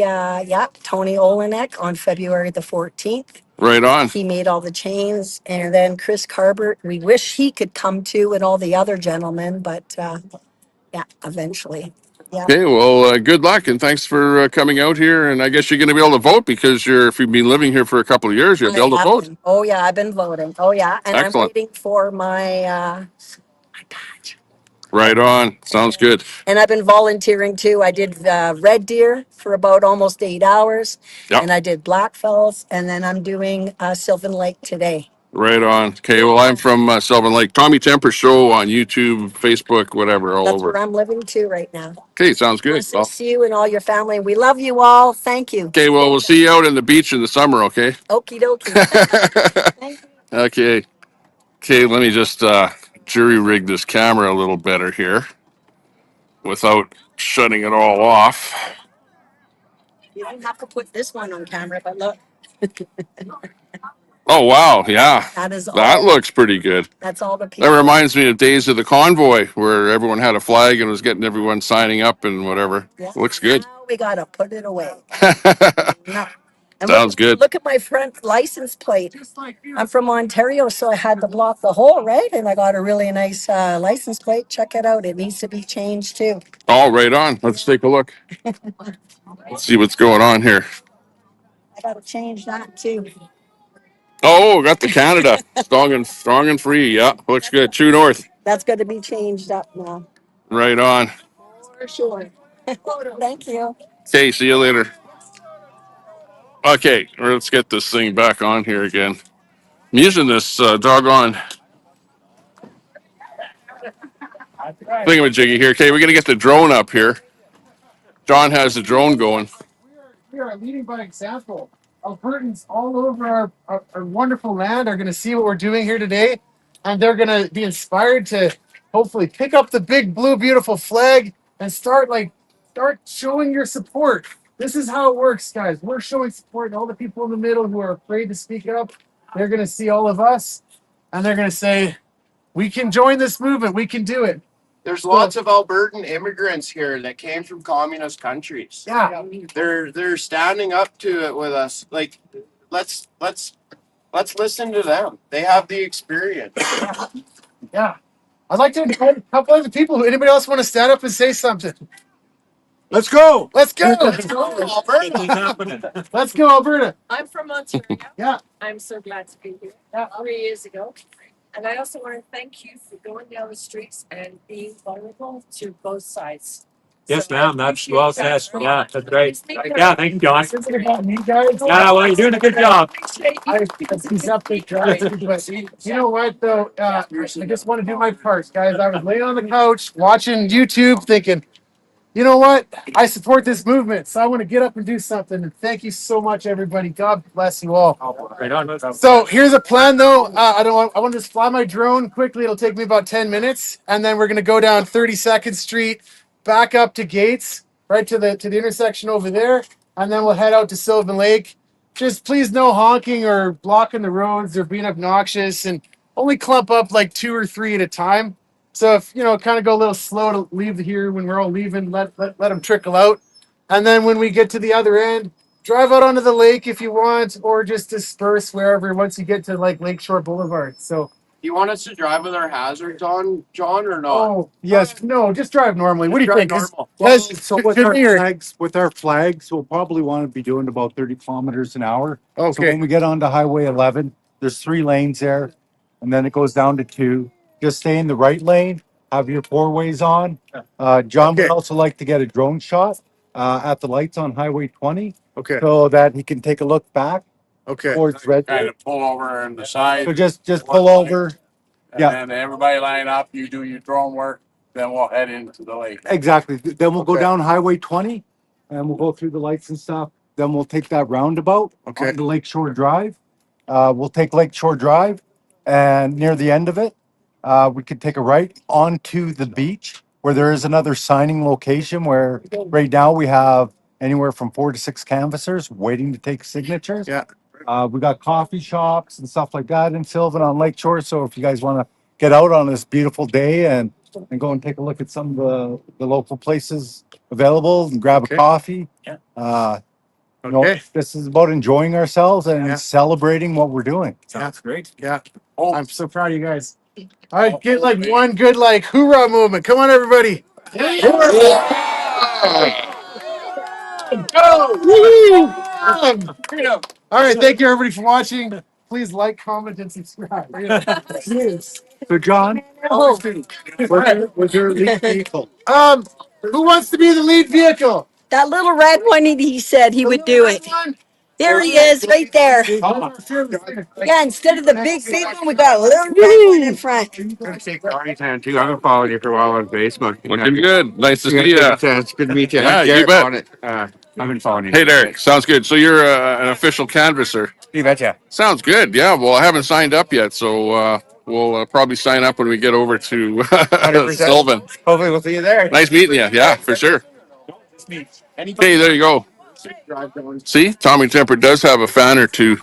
Tony Olenek on February the 14th. Right on. He made all the chains. And then Chris Carbert, we wish he could come too, and all the other gentlemen, but yeah, eventually. Yeah. Okay, well, good luck and thanks for coming out here. And I guess you're going to be able to vote because if you've been living here for a couple of years, you'll be I able to have vote. been. Oh yeah, I've been voting. Oh yeah, and I'm Excellent. waiting for my badge. Right on. Sounds good. And I've been volunteering too. I did Red Deer for about almost 8 hours, Yep. and I did Blackfells, and then I'm doing Sylvan Lake today. Right on. Okay, well, I'm from Sylvan Lake. Tommy Temper Show on YouTube, Facebook, whatever, all That's over. where I'm living too right now. Okay, sounds good. Blessings Well, to you and all your family. We love you all. Thank you. okay, well, we'll see you out in the beach in the summer, okay? Okie dokie. Thank you. Okay. Okay, let me just jury rig this camera a little better here without shutting it all off. You don't have to put this one on camera, but look, Oh, wow. Yeah. that is That all. looks pretty good. That's all the That people. reminds me of days of the Convoy where everyone had a flag and was getting everyone signing up and whatever. Yeah. Looks good. Now we gotta put it away. No. And Sounds good. look at my front license plate. I'm from Ontario, so I had to block the hole, right? And I got a really nice license plate. Check it out. It needs to be changed too. All right on. Let's take a look. Let's see what's going on here. I gotta change that too. Oh, got the Canada. strong and free. Yeah, looks good. True North. That's gonna be changed up now. Right on. For sure. Thank you. Okay, see you later. Okay, let's get this thing back on here again. I'm using this doggone thingamajiggy here. Okay, we're going to get the drone up here. John has the drone going. We are leading by example. Albertans all over our wonderful land are going to see what we're doing here today, and they're going to be inspired to hopefully pick up the big blue beautiful flag and start showing your support. This is how it works, guys. We're showing support, and all the people in the middle who are afraid to speak up, they're going to see all of us, and they're going to say, "We can join this movement. We can do it." There's lots of Albertan immigrants here that came from communist countries. Yeah. They're standing up to it with us. Like, let's listen to them. They have the experience. Yeah. I'd like to invite a couple other people. Anybody else want to stand up and say something? Let's go. Let's go. Let's go, Alberta. Let's go, Alberta. I'm from Ontario. Yeah. I'm so glad to be here. Yeah. 3 years ago. And I also want to thank you for going down the streets and being vulnerable to both sides. Yes, So I ma'am. That's appreciate well that said. very Yeah, much. that's great. It's been Yeah, thank you, John. This isn't about me, guys. Yeah, well, you're doing a good job. Appreciate you. He's up there trying, but you know what, though? I just want to do my part, guys. I was laying on the couch watching YouTube thinking, you know what? I support this movement, so I want to get up and do something. And thank you so much, everybody. God bless you all. Right on. So here's a plan, though. I want to just fly my drone quickly. It'll take me about 10 minutes, and then we're gonna go down 32nd Street, back up to Gates, right to the intersection over there, and then we'll head out to Sylvan Lake. Just please no honking or blocking the roads or being obnoxious, and only clump up like 2 or 3 at a time. So if kind of go a little slow to leave here when we're all leaving, let them trickle out, and then when we get to the other end, drive out onto the lake if you want, or just disperse wherever once you get to like Lakeshore Boulevard. So, You want us to drive with our hazards on, John, or not? oh yes, no, just drive normally. What do you Drive think? normal. Well, so with our Jimmy, or- flags, we'll probably want to be doing about 30 kilometers an hour. So Okay. when we get onto Highway 11, there's 3 lanes there, and then it goes down to 2. Just stay in the right lane. Have your 4 ways on. John Okay. would also like to get a drone shot at the lights on Highway 20, Okay. so that he can take a look back Okay. towards Red. Kind of pull over on the side. So just pull over. And yeah. then everybody line up, you do your drone work, then we'll head into the lake. Exactly. Then we'll go Okay. down Highway 20, and we'll go through the lights and stuff. Then we'll take that roundabout Okay. onto Lakeshore Drive. We'll take Lakeshore Drive, and near the end of it, we could take a right onto the beach where there is another signing location where right now we have anywhere from 4 to 6 canvassers waiting to take signatures. Yeah. We got coffee shops and stuff like that in Sylvan on Lakeshore. So if you guys want to get out on this beautiful day and go and take a look at some of the local places available and grab Okay. a coffee. Yeah. Okay. This is about enjoying ourselves and Yeah. celebrating what we're doing. Sounds great. Yeah. I'm so proud of you guys. All right, get like one good like hoorah movement. Come on, everybody. All right, thank you everybody for watching. Please like, comment, and subscribe. So, John, Oh, was your lead vehicle? Who wants to be the lead vehicle? that little red one, he said he would do it. One? There he is, right there. Yeah, instead of the big one, we got a little red one in front. I'm gonna take Barney's hand too. I've been following you for a while on Facebook. Looking good. Nice to see you. It's good to meet you. Yeah, I'm you Garrett bet. on it. I've been following you. Hey, Derek. Sounds good. So you're an official canvasser. You betcha. Sounds good. Yeah. Well, I haven't signed up yet, so we'll probably sign up when we get over to 100%. Sylvan. Hopefully we'll see you there. Nice meeting you. Yeah, for sure. Okay, there you go. See, Tommy Temper does have a fan or two.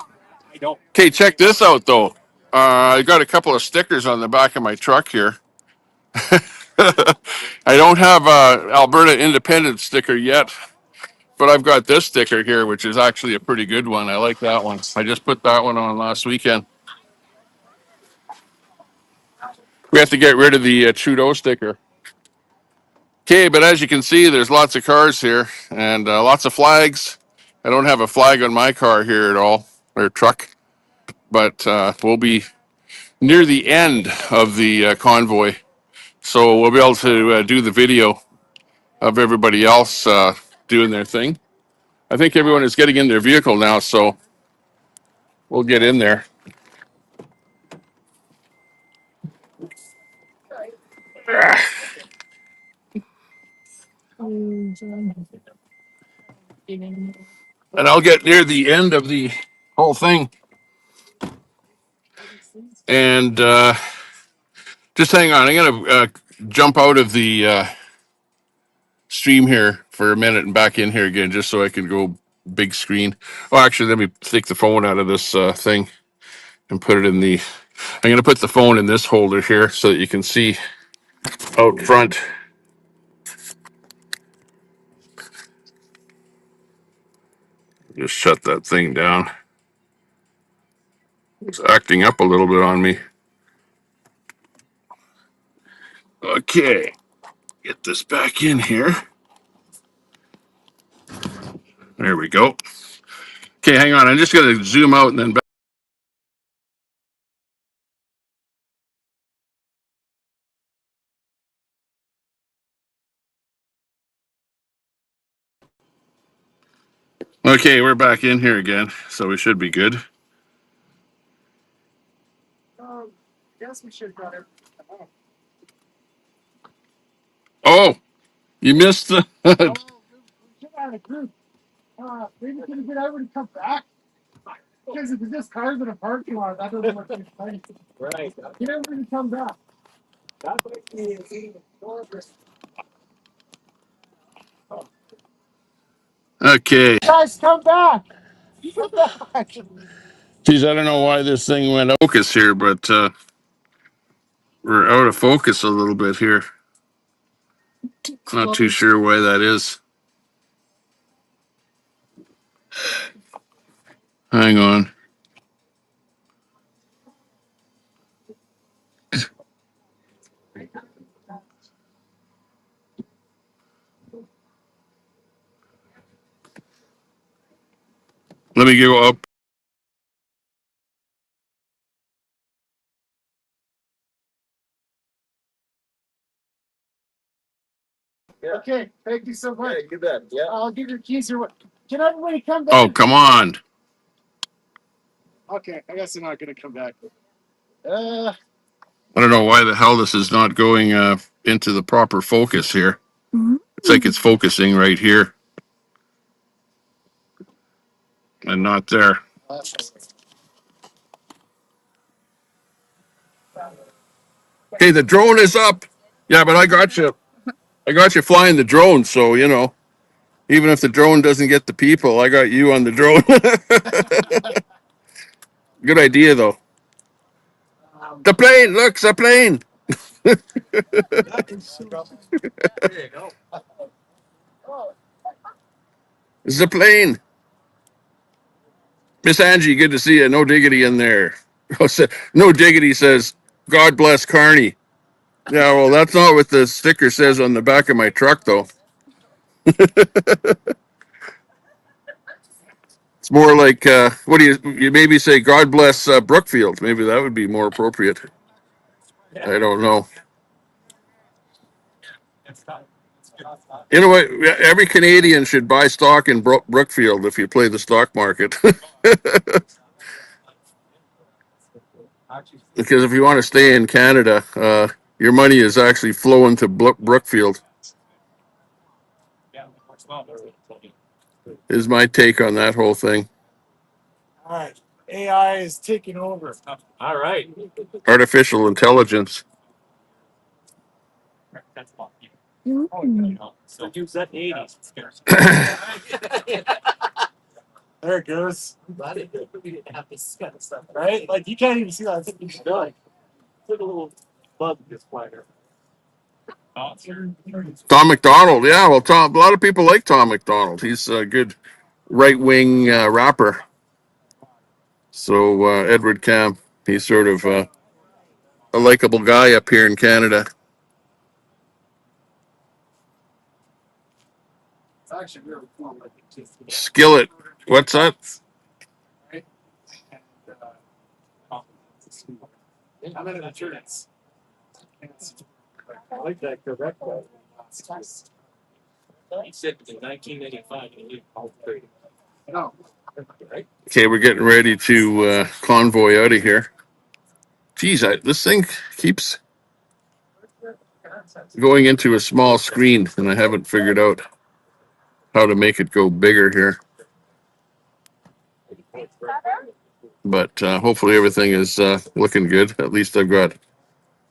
Okay, check this out though. I got a couple of stickers on the back of my truck here. I don't have a Alberta Independent sticker yet, but I've got this sticker here, which is actually a pretty good one. I like that one. I just put that one on last weekend. We have to get rid of the Trudeau sticker. Okay, but as you can see, there's lots of cars here and lots of flags. I don't have a flag on my car here at all, or truck, but we'll be near the end of the convoy. So we'll be able to do the video of everybody else doing their thing. I think everyone is getting in their vehicle now, so we'll get in there. And I'll get near the end of the whole thing. And just hang on. I'm going to jump out of the stream here for a minute and back in here again, just so I can go big screen. Oh, actually, let me take the phone out of this thing and put it in the. I'm going to put the phone in this holder here so that you can see out front. Just shut that thing down. It's acting up a little bit on me. Okay, get this back in here. There we go. Okay, hang on. I'm just going to zoom out and then back. Okay, we're back in here again, so we should be good. Yes, we should got it. Oh, you missed the. We should have a group. Maybe can we get everybody to come back? Because if it's just cars in a parking lot, that doesn't look too funny. Right. Get everybody to come back. Okay. Guys, come back. Come back. Geez, I don't know why this thing went out of focus here, but we're out of focus a little bit here. Not too sure why that is. Hang on. Let me go up. Okay, thank you so much. You bet. Yeah. I'll give your keys here. Can everybody come back? Oh, come on. Okay, I guess they're not gonna come back. I don't know why the hell this is not going into the proper focus here. It's like it's focusing right here and not there. Okay, the drone is up. Yeah, but I got you. I got you flying the drone, so you know, even if the drone doesn't get the people, I got you on the drone. Good idea, though. The plane, look, it's a plane. It's a plane. Miss Angie, good to see you. No diggity in there. No diggity says, God bless Carney. Yeah, well, that's not what the sticker says on the back of my truck, though. It's more like, what do you maybe say, God bless Brookfield? Maybe that would be more appropriate. I don't know. You know what? Every Canadian should buy stock in Brookfield if you play the stock market. Because if you want to stay in Canada, your money is actually flowing to Brookfield, is my take on that whole thing. All right. AI is taking over. All right. Artificial intelligence. So use that 80. There it goes. Right? Like you can't even see that. I think you should do it. Put a little bug displayer. Tom McDonald. Yeah, well, a lot of people like Tom McDonald. He's a good right-wing rapper. So Edward Cam, he's sort of a likable guy up here in Canada. It's actually really cool. Skillet. What's that? I'm in insurance. I like that correct. He said in 1985, No. Okay, we're getting ready to convoy out of here. Geez, this thing keeps going into a small screen, and I haven't figured out how to make it go bigger here. But hopefully everything is looking good. At least I've got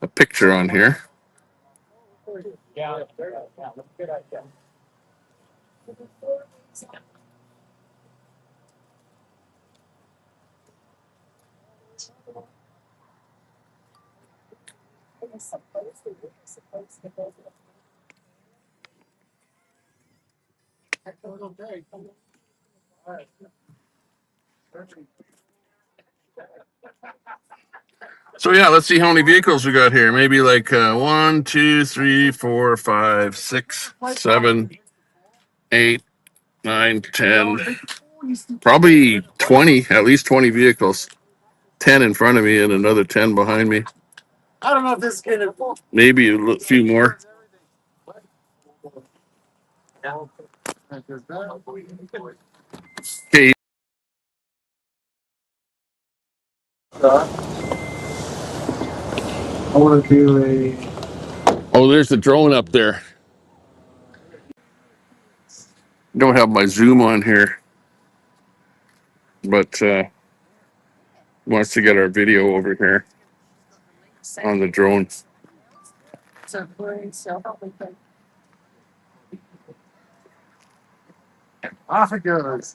a picture on here. So yeah, let's see how many vehicles we got here. Maybe like 1, 2, 3, 4, 5, 6, 7, 8, 9, 10. Probably 20, at least 20 vehicles. 10 in front of me and another 10 behind me. I don't know if this is gonna. Maybe a few more. Okay. I want to do a. Oh, there's the drone up there. Don't have my zoom on here, but wants to get our video over here on the drone. Off it goes.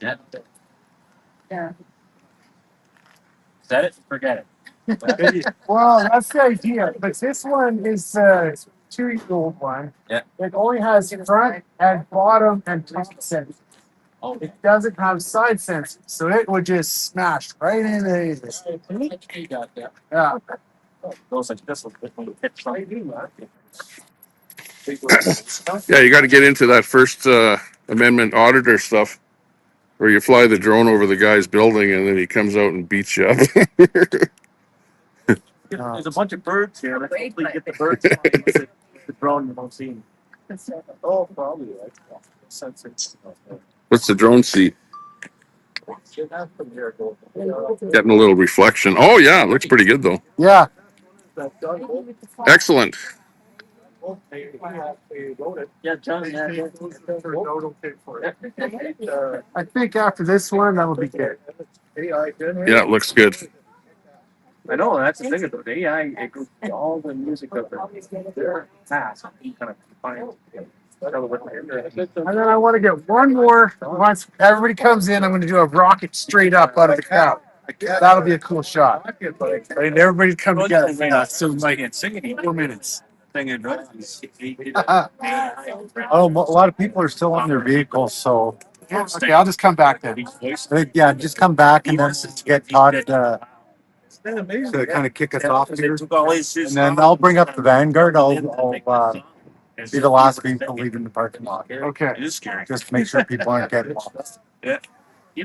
set it, forget it. Well, that's the idea. But this one is a 2-year-old one. Yeah. It only has front and bottom and top sensors. Oh, It doesn't have side sensors, so it would just smash right into this. you got that. Yeah. Goes like this one. Yeah, you got to get into that First Amendment auditor stuff where you fly the drone over the guy's building and then he comes out and beats you up. There's a bunch of birds here. Let's hopefully get the birds flying with the drone you won't see them. Oh, probably. What's the drone see? Getting a little reflection. Oh, yeah, looks pretty good, though. Yeah. Excellent. Yeah, John. I think after this one, that'll be good. Yeah, it looks good. I know that's the thing about AI. It goes all the music of their past. Kind of defines. And then I want to get one more. Once everybody comes in, I'm going to do a rocket straight up out of the crowd. That'll be a cool shot. And everybody come together. So like 4 minutes. Oh, a lot of people are still on their vehicles, so Okay, I'll just come back then. Yeah, just come back and then get Todd to kind of kick us off here. And then I'll bring up the Vanguard. I'll be the last people leaving the parking lot. Okay. Just make sure people aren't getting lost. You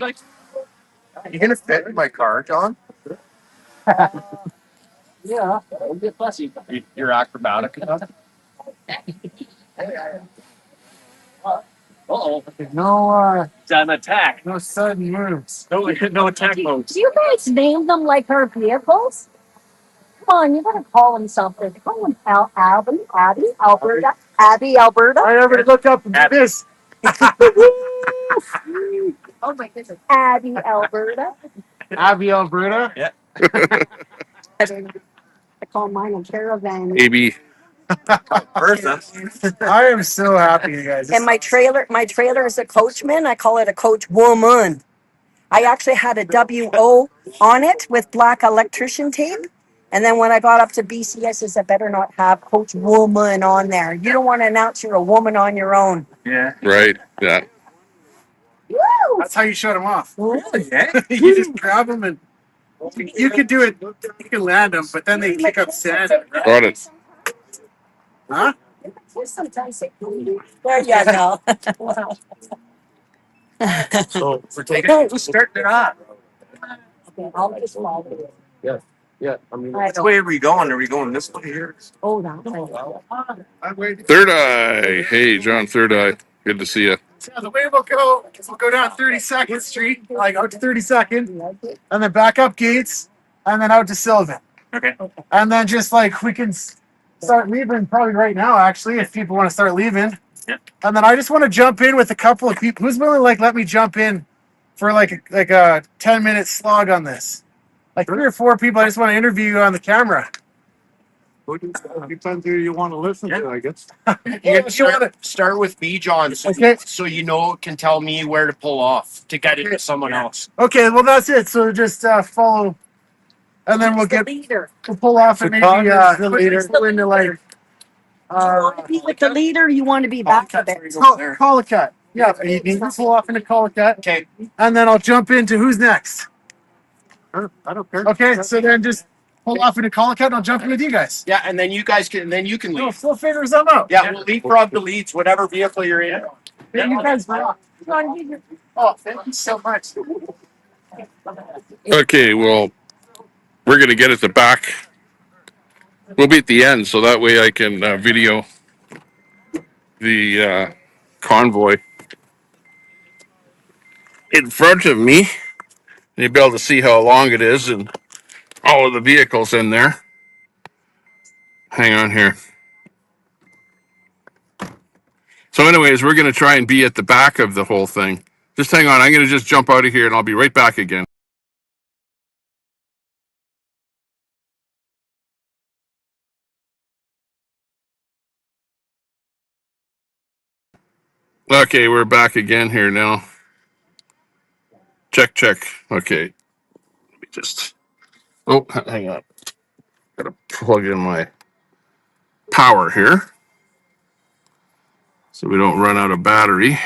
gonna fit in my car, John? Yeah. You're acrobatic enough. No, It's an attack. no sudden moves. No attack mode. Do you guys name them like her vehicles? Come on, you gotta call them something. Call them Abby, Alberta, Abby, Alberta. I never looked up and do this. Oh my goodness, Abby, Alberta. Abby, Alberta. Yeah. I call mine a caravan. AB. Bertha. I am so happy, you guys. And my trailer is a coachman. I call it a coach woman. I actually had a WO on it with black electrician tape. And then when I got up to BC, I says, I better not have coach woman on there. You don't want to announce you're a woman on your own. Yeah. Right. Yeah. Woo! That's how you shut them off. Really? Yeah. You just grab them and you can do it. You can land them, but then they kick up sand. Got it. Huh? Sometimes they there you go. Wow. So we're taking. Who's starting it off? Okay, I'll just follow it. Yeah, I mean, I Which don't- way are we going? Are we going this way here? Oh, that way. I'm waiting. Third Eye. Hey, John, Third Eye. Good to see you. So the way we'll go down 32nd Street, like out to 32nd, and then back up Gates, and then out to Sylvan. Okay. And then just like we can start leaving probably right now, actually, if people want to start leaving. Yeah. And then I just want to jump in with a couple of people. Who's willing to like let me jump in for like a 10-minute slog on this? Like 3 or 4 people I just want to interview you on the camera. Depends who you want to listen to, I guess. you can start with me, John, so, Okay. so you know can tell me where to pull off to get into someone else. Okay, well that's it. So just follow, and then we'll The leader. pull off and maybe the leader. go into like You want to be with the leader, or you want to be back of it? call a cut. Yeah, you need to pull off into call a cut, Okay. and then I'll jump into who's next. I don't care. Okay, so then just pull off into call a cut, and I'll jump in with you guys. Yeah, and then you guys can We'll leave. figure something out. Yeah, we'll leapfrog the leads, whatever vehicle you're in. Yeah, you guys rock. Oh, thank you so much. Okay, well, we're going to get at the back. We'll be at the end, so that way I can video the convoy in front of me. And you'll be able to see how long it is and all of the vehicles in there. Hang on here. So anyways, we're going to try and be at the back of the whole thing. Just hang on. I'm going to just jump out of here and I'll be right back again. Okay, we're back again here now. Check, check. Okay. Let me just... Oh, hang on. Got to plug in my power here so we don't run out of battery.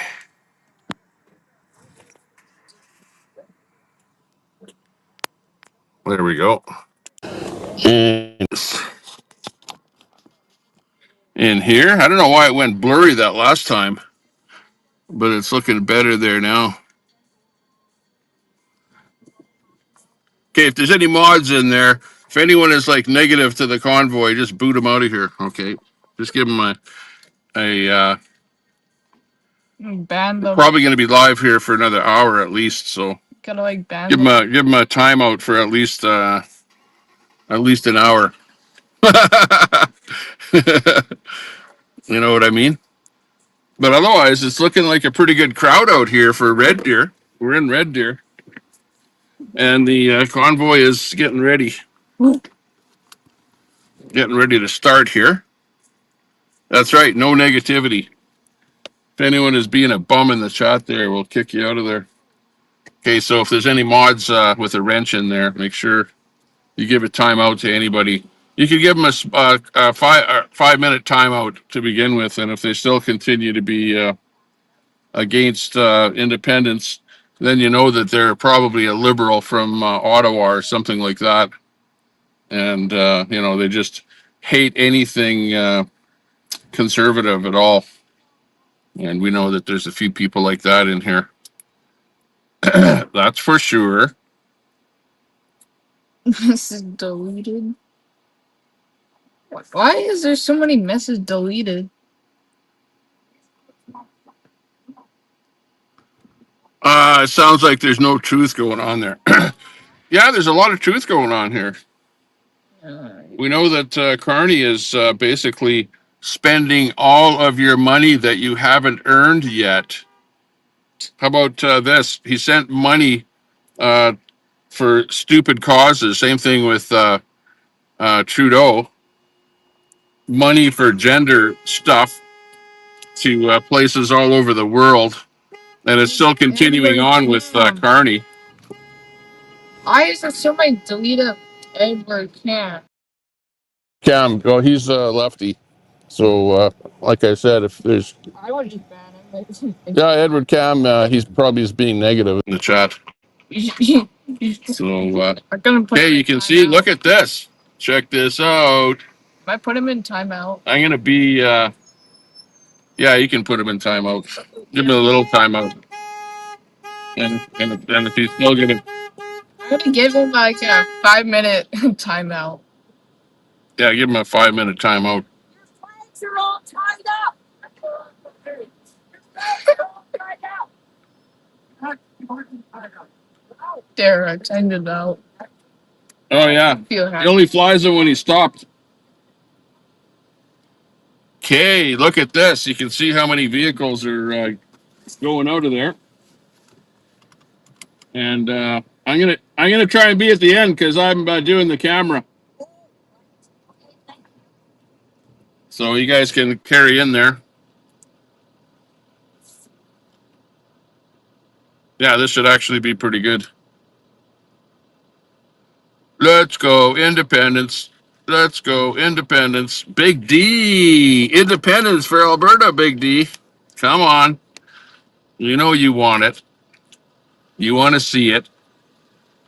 There we go. And in here, I don't know why it went blurry that last time, but it's looking better there now. Okay, if there's any mods in there, if anyone is like negative to the convoy, just boot them out of here. Okay, just give them a Ban them. probably going to be live here for another hour at least. So Gotta like ban give them. them a timeout for at least an hour. You know what I mean? But otherwise, it's looking like a pretty good crowd out here for Red Deer. We're in Red Deer, and the convoy is getting ready to start here. That's right, no negativity. If anyone is being a bum in the chat there, we'll kick you out of there. Okay, so if there's any mods with a wrench in there, make sure you give a timeout to anybody. You could give them a 5-minute timeout to begin with, and if they still continue to be against independence, then you know that they're probably a liberal from Ottawa or something like that. And, they just hate anything conservative at all. And we know that there's a few people like that in here. That's for sure. This is deleted. Why is there so many messages deleted? It sounds like there's no truth going on there. Yeah, there's a lot of truth going on here. We know that Carney is basically spending all of your money that you haven't earned yet. How about this? He sent money for stupid causes. Same thing with Trudeau. Money for gender stuff to places all over the world. And it's still continuing on with Carney. Why is there so many deleted Edward Cam? Cam, oh, he's a lefty. So, like I said, if there's. I would just ban him. Yeah, Edward Cam, he's probably just being negative in the chat. So, hey, you can see, look at this. Check this out. If I put him in timeout. I'm going to be, yeah, you can put him in timeout. Give him a little timeout. And if he's still going to. I'm going to give him like a 5-minute timeout. Yeah, give him a 5-minute timeout. You're all tied up. There, I timed it out. Oh, yeah. He only flies it when he stopped. Okay, look at this. You can see how many vehicles are going out of there. And I'm gonna try and be at the end because I'm doing the camera. So you guys can carry in there. Yeah, this should actually be pretty good. Let's go, independence. Let's go, independence. Big D. Independence for Alberta, Big D. Come on. You know you want it. You want to see it.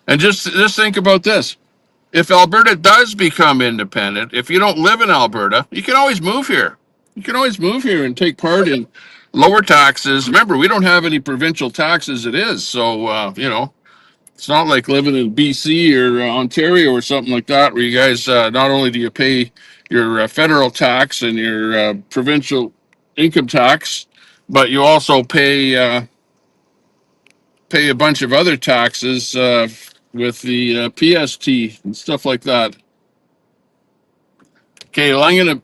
And just think about this. If Alberta does become independent, if you don't live in Alberta, you can always move here. You can always move here and take part in lower taxes. Remember, we don't have any provincial taxes. It is so it's not like living in BC or Ontario or something like that, where you guys not only do you pay your federal tax and your provincial income tax, but you also pay a bunch of other taxes with the PST and stuff like that. Okay, well, I'm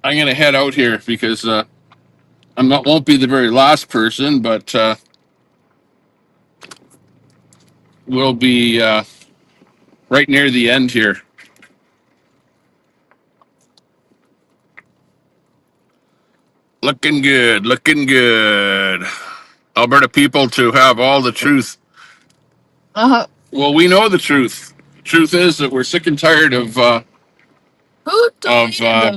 gonna head out here because won't be the very last person, but we'll be right near the end here. Looking good, looking good. Alberta people to have all the truth. Well, we know the truth. The truth is that we're sick and tired of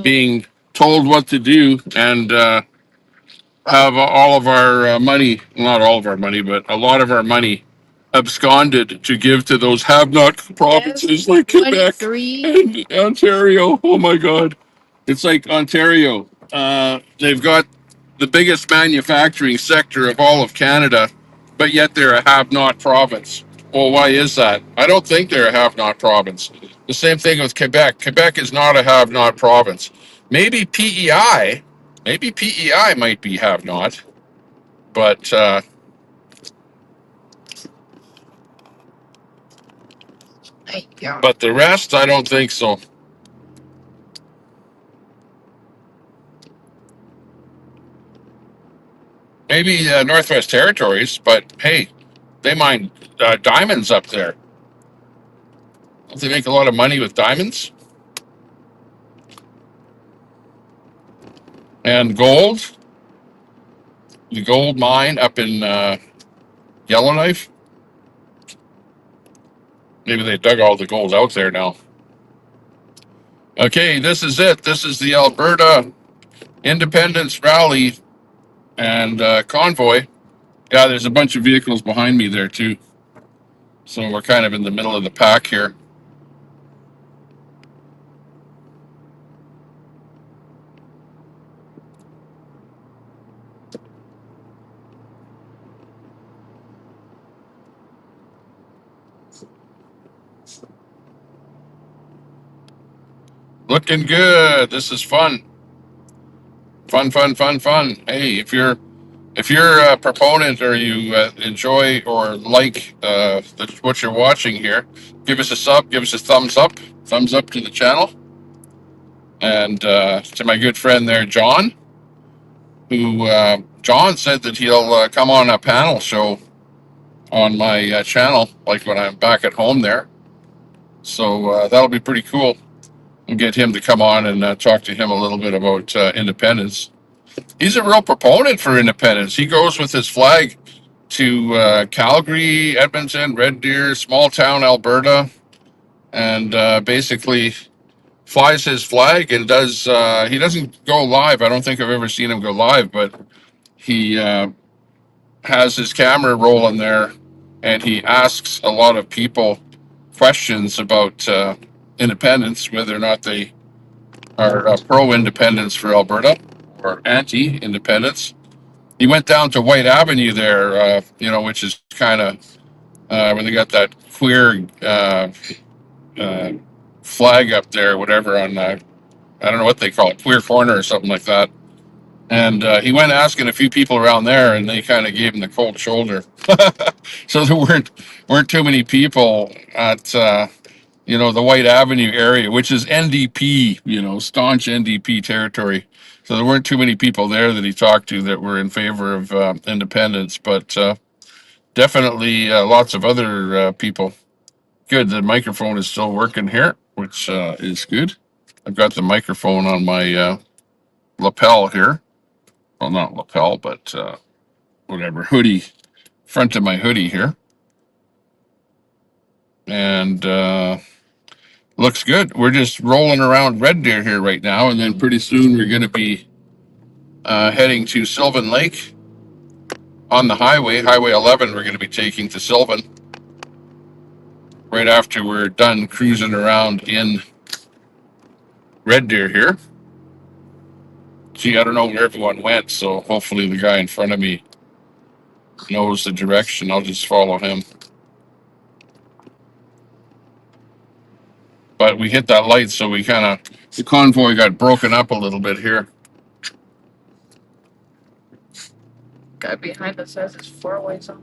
being told what to do and have all of our money, not all of our money, but a lot of our money absconded to give to those have-not provinces like Quebec and Ontario. Oh my God. It's like Ontario. They've got the biggest manufacturing sector of all of Canada, but yet they're a have-not province. Well, why is that? I don't think they're a have-not province. The same thing with Quebec. Quebec is not a have-not province. Maybe PEI might be have-not, but the rest, I don't think so. Maybe Northwest Territories, but hey, they mine diamonds up there. Don't they make a lot of money with diamonds? And gold? The gold mine up in Yellowknife? Maybe they dug all the gold out there now. Okay, this is it. This is the Alberta Independence Rally and Convoy. Yeah, there's a bunch of vehicles behind me there too. So we're kind of in the middle of the pack here. Looking good. This is fun. Fun, fun, fun, fun. Hey, if you're a proponent or you enjoy or like what you're watching here, give us a sub, give us a thumbs up to the channel, and to my good friend there, John, who John said that he'll come on a panel show on my channel, like when I'm back at home there. So that'll be pretty cool. We'll get him to come on and talk to him a little bit about independence. He's a real proponent for independence. He goes with his flag to Calgary, Edmonton, Red Deer, small town Alberta, and basically flies his flag and does. He doesn't go live. I don't think I've ever seen him go live, but he has his camera rolling there, and he asks a lot of people questions about independence, whether or not they are pro-independence for Alberta or anti-independence. He went down to White Avenue there, which is kind of where they got that queer uh, flag up there, whatever, on I don't know what they call it, queer corner or something like that. And he went asking a few people around there, and they kind of gave him the cold shoulder. So there weren't too many people at the White Avenue area, which is NDP, staunch NDP territory. So there weren't too many people there that he talked to that were in favor of independence, but definitely lots of other people. Good. The microphone is still working here, which is good. I've got the microphone on my lapel here. Well, not lapel, but whatever, hoodie, front of my hoodie here. And looks good. We're just rolling around Red Deer here right now, and then pretty soon we're going to be heading to Sylvan Lake on the Highway 11. We're going to be taking to Sylvan right after we're done cruising around in Red Deer here. Gee, I don't know where everyone went, so hopefully the guy in front of me knows the direction. I'll just follow him. But we hit that light, so the convoy got broken up a little bit here. Guy behind us says it's 4 ways on.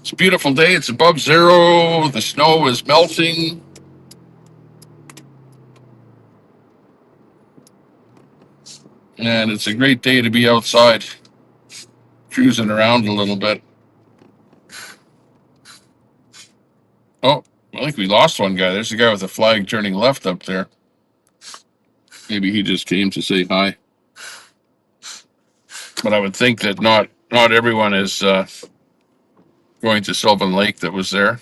It's a beautiful day. It's above zero. The snow is melting. And it's a great day to be outside, cruising around a little bit. Oh, I think we lost one guy. There's the guy with the flag turning left up there. Maybe he just came to say hi. But I would think that not everyone is going to Sylvan Lake that was there.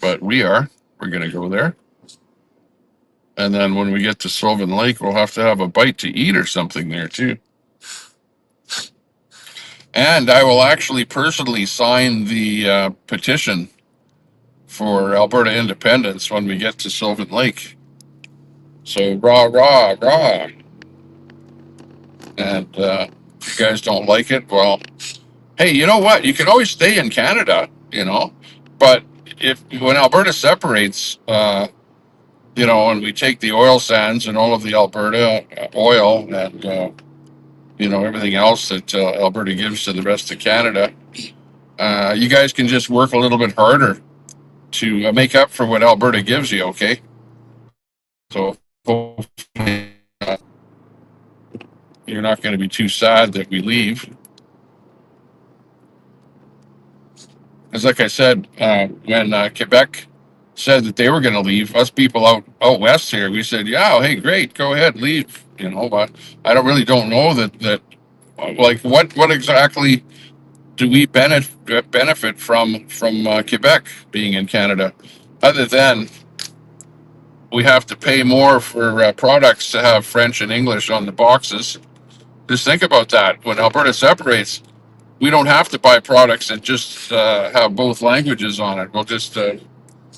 But we are. We're going to go there. And then when we get to Sylvan Lake, we'll have to have a bite to eat or something there too. And I will actually personally sign the petition for Alberta independence when we get to Sylvan Lake. So rah, rah, rah. And if you guys don't like it, well, hey, you know what? You can always stay in Canada, But when Alberta separates, and we take the oil sands and all of the Alberta oil and, everything else that Alberta gives to the rest of Canada, you guys can just work a little bit harder to make up for what Alberta gives you, okay? So hopefully you're not going to be too sad that we leave. Because like I said, when Quebec said that they were going to leave, us people out west here, we said, yeah, hey, great, go ahead, leave. But I don't know that like what exactly do we benefit from Quebec being in Canada, other than we have to pay more for products to have French and English on the boxes. Just think about that. When Alberta separates, we don't have to buy products that just have both languages on it. We'll just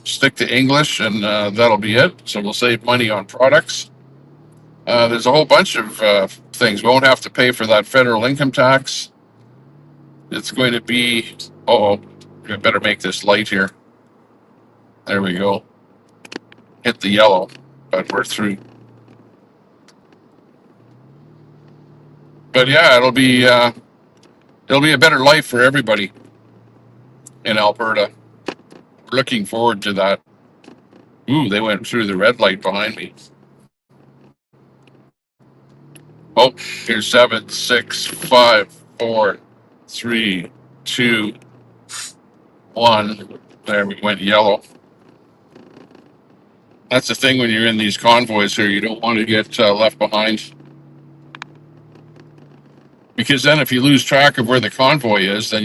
stick to English, and that'll be it. So we'll save money on products. There's a whole bunch of things. We won't have to pay for that federal income tax. It's going to be, oh, I better make this light here. There we go. Hit the yellow, but we're through. But yeah, it'll be a better life for everybody in Alberta. We're looking forward to that. Ooh, they went through the red light behind me. Oh, here's 7, 6, 5, 4, 3, 2, 1. There, we went yellow. That's the thing when you're in these convoys here. You don't want to get left behind. Because then if you lose track of where the convoy is, then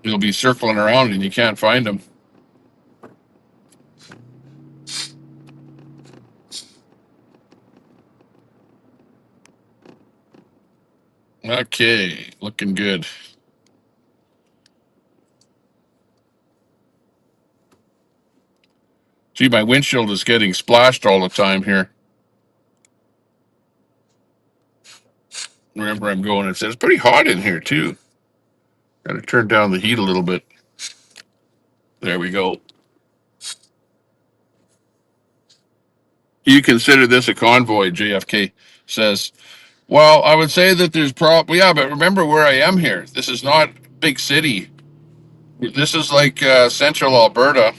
you'll be circling around and you can't find them. Okay, looking good. Gee, my windshield is getting splashed all the time here. Remember, I'm going, it says it's pretty hot in here too. Got to turn down the heat a little bit. There we go. You consider this a convoy, JFK says. Well, I would say that there's probably, yeah, but remember where I am here. This is not big city. This is like central Alberta,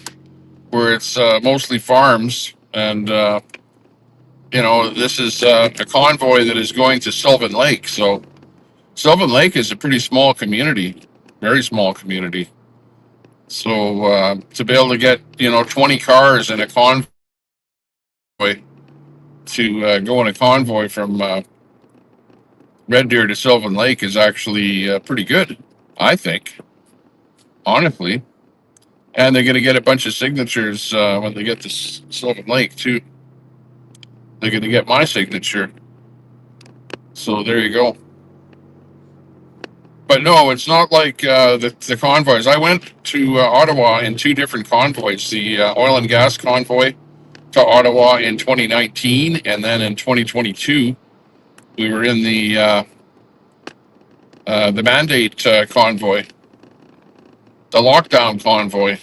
where it's mostly farms. And, this is a convoy that is going to Sylvan Lake. So Sylvan Lake is a pretty small community, very small community. So to be able to get, 20 cars in a convoy, to go in a convoy from Red Deer to Sylvan Lake is actually pretty good, I think, honestly. And they're going to get a bunch of signatures when they get to Sylvan Lake, too. They're going to get my signature. So there you go. But no, it's not like the convoys. I went to Ottawa in 2 different convoys, the oil and gas convoy to Ottawa in 2019, and then in 2022, we were in the mandate convoy, the lockdown convoy.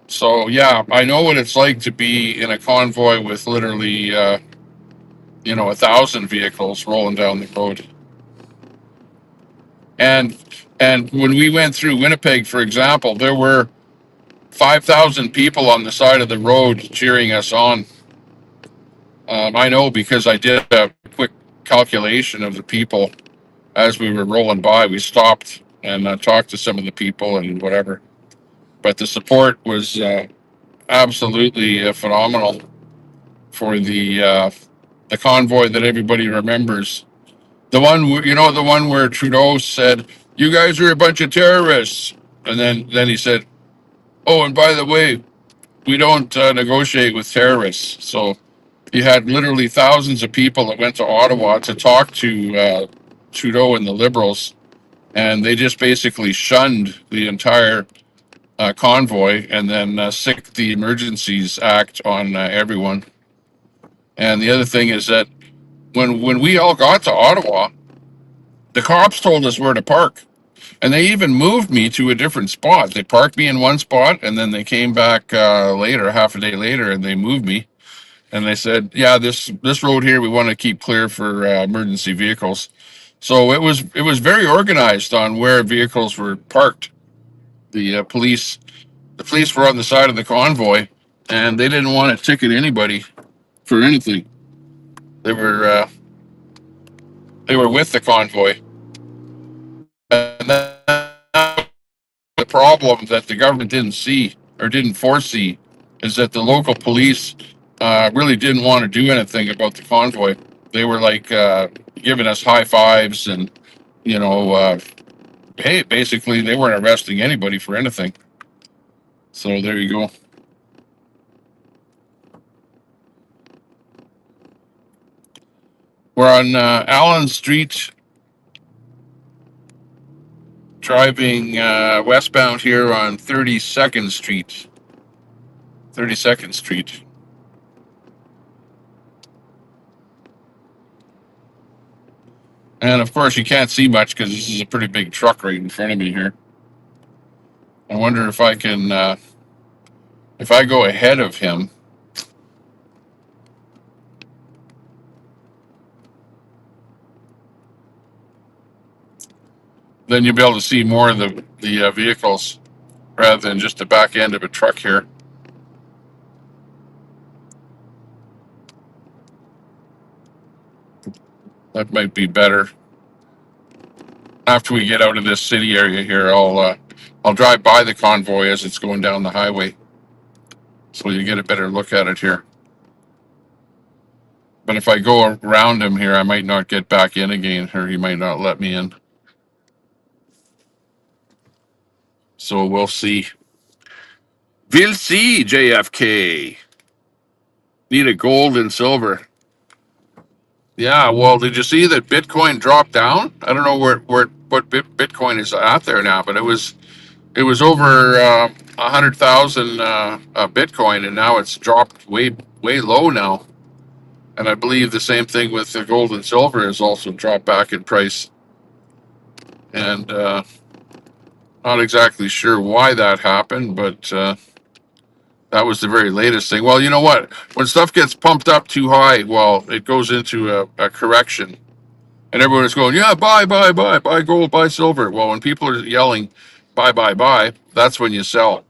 So yeah, I know what it's like to be in a convoy with literally, 1,000 vehicles rolling down the road. And when we went through Winnipeg, for example, there were 5,000 people on the side of the road cheering us on. I know because I did a quick calculation of the people as we were rolling by. We stopped and talked to some of the people and whatever. But the support was absolutely phenomenal for the convoy that everybody remembers. The one, the one where Trudeau said, "You guys are a bunch of terrorists," and then he said, "Oh, and by the way, we don't negotiate with terrorists." So you had literally thousands of people that went to Ottawa to talk to Trudeau and the Liberals, and they just basically shunned the entire convoy and then sicked the Emergencies Act on everyone. And the other thing is that when we all got to Ottawa, the cops told us where to park. And they even moved me to a different spot. They parked me in one spot, and then they came back later, half a day later, and they moved me. And they said, "Yeah, this road here, we want to keep clear for emergency vehicles." So it was very organized on where vehicles were parked. The police were on the side of the convoy, and they didn't want to ticket anybody for anything. They were with the convoy, and that the problem that the government didn't see or didn't foresee is that the local police really didn't want to do anything about the convoy. They were like giving us high fives and, hey, basically they weren't arresting anybody for anything. So there you go. on Allen Street, driving westbound here on 32nd Street. 32nd Street. And of course, you can't see much because this is a pretty big truck right in front of me here. I wonder if I can, if I go ahead of him. Then you'll be able to see more of the vehicles rather than just the back end of a truck here. That might be better. After we get out of this city area here, I'll drive by the convoy as it's going down the highway, so you get a better look at it here. But if I go around him here, I might not get back in again, or he might not let me in. So we'll see. We'll see, JFK. Need a gold and silver. Yeah, well, did you see that Bitcoin dropped down? I don't know what Bitcoin is at there now, but it was over 100,000 Bitcoin, and now it's dropped way low now. And I believe the same thing with the gold and silver has also dropped back in price. And not exactly sure why that happened, but that was the very latest thing. Well, you know what? When stuff gets pumped up too high, well, it goes into a correction. And everyone is going, yeah, buy gold, buy silver. Well, when people are yelling, buy, that's when you sell.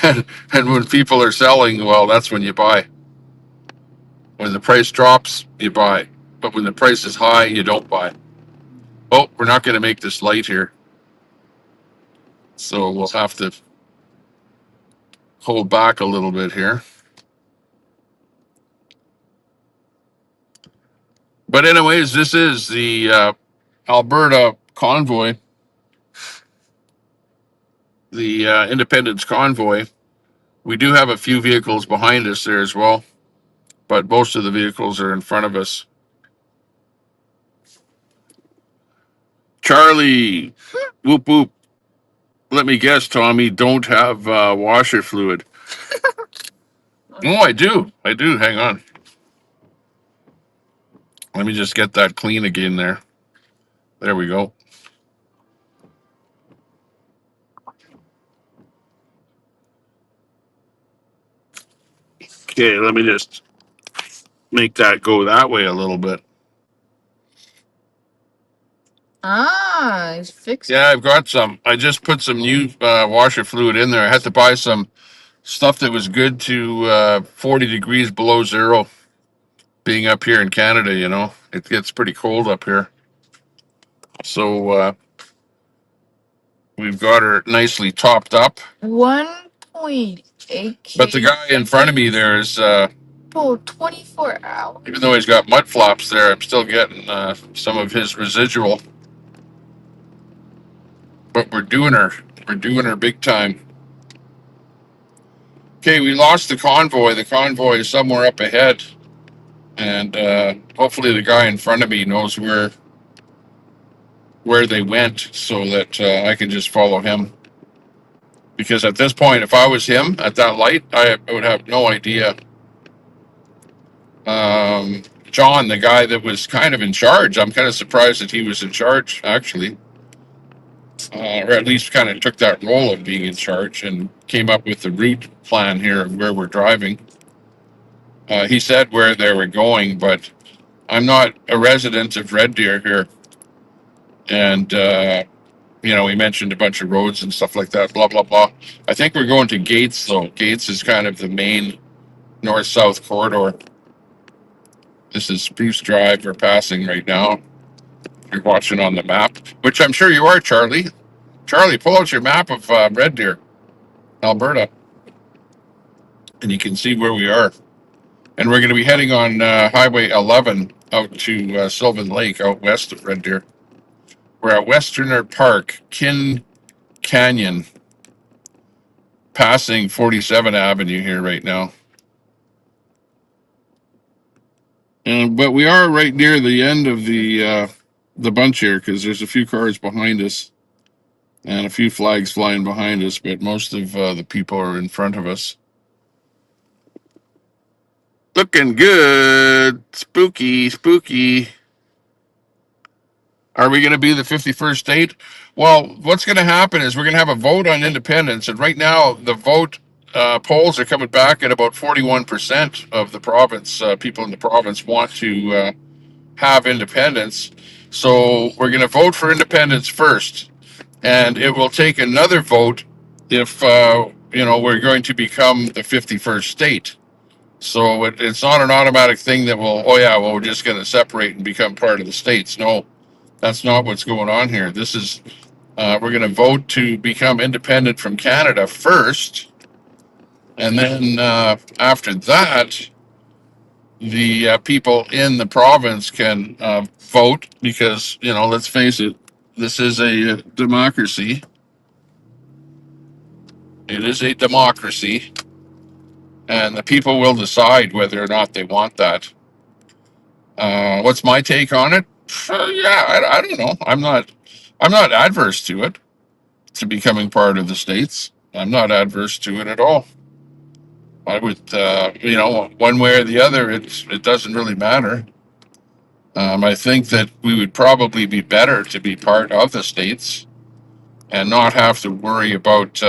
and when people are selling, well, that's when you buy. When the price drops, you buy. But when the price is high, you don't buy. Oh, we're not going to make this light here. So we'll have to hold back a little bit here. But anyways, this is the Alberta Convoy, the Independence Convoy. We do have a few vehicles behind us there as well, but most of the vehicles are in front of us. Charlie, whoop whoop. Let me guess, Tommy, don't have washer fluid. Oh, I do. Hang on. Let me just get that clean again there. There we go. Okay, let me just make that go that way a little bit. Ah, he's fixing. Yeah, I've got some. I just put some new washer fluid in there. I had to buy some stuff that was good to 40 degrees below zero. Being up here in Canada, you know, it gets pretty cold up here. So we've got her nicely topped up. 1.8. But the guy in front of me there is, 24 hours. even though he's got mud flops there, I'm still getting some of his residual. But we're doing her. We're doing her big time. Okay, we lost the convoy. The convoy is somewhere up ahead. And hopefully the guy in front of me knows where they went so that I can just follow him. Because at this point, if I was him at that light, I would have no idea. John, the guy that was kind of in charge, I'm kind of surprised that he was in charge, actually. Or at least kind of took that role of being in charge and came up with the route plan here of where we're driving. He said where they were going, but I'm not a resident of Red Deer here. And, you know, he mentioned a bunch of roads and stuff like that, blah, blah, blah. I think we're going to Gates, though. Gates is kind of the main north-south corridor. This is Spruce Drive we're passing right now. You're watching on the map, which I'm sure you are, Charlie. Charlie, pull out your map of Red Deer, Alberta, and you can see where we are. And we're going to be heading on Highway 11 out to Sylvan Lake, out west of Red Deer. We're at Westerner Park, Kin Canyon, passing 47 Avenue here right now. But we are right near the end of the bunch here because there's a few cars behind us and a few flags flying behind us, but most of the people are in front of us. Looking good. Spooky, spooky. Are we going to be the 51st state? Well, what's going to happen is we're going to have a vote on independence. And right now, the vote polls are coming back at about 41% of the province. People in the province want to have independence. So we're going to vote for independence first. And it will take another vote if, we're going to become the 51st state. So it's not an automatic thing that will, we're just going to separate and become part of the states. No, that's not what's going on here. This is, we're going to vote to become independent from Canada first. And then after that, the people in the province can vote because, let's face it, this is a democracy. It is a democracy. And the people will decide whether or not they want that. What's my take on it? I don't know. I'm not adverse to it, to becoming part of the states. I'm not adverse to it at all. I would, one way or the other, it doesn't really matter. I think that we would probably be better to be part of the states and not have to worry about,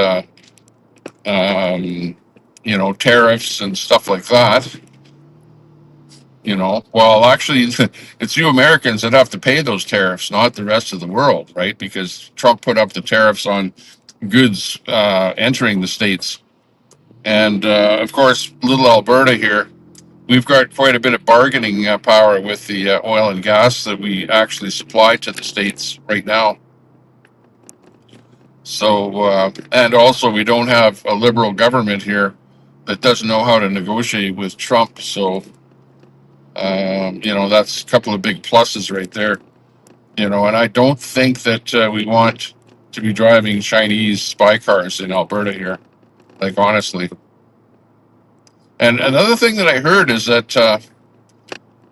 tariffs and stuff like that. Well, actually, it's you Americans that have to pay those tariffs, not the rest of the world, right? Because Trump put up the tariffs on goods entering the states. And of course, little Alberta here, we've got quite a bit of bargaining power with the oil and gas that we actually supply to the states right now. So, and also, we don't have a liberal government here that doesn't know how to negotiate with Trump. So, that's a couple of big pluses right there. And I don't think that we want to be driving Chinese spy cars in Alberta here, like honestly. And another thing that I heard is that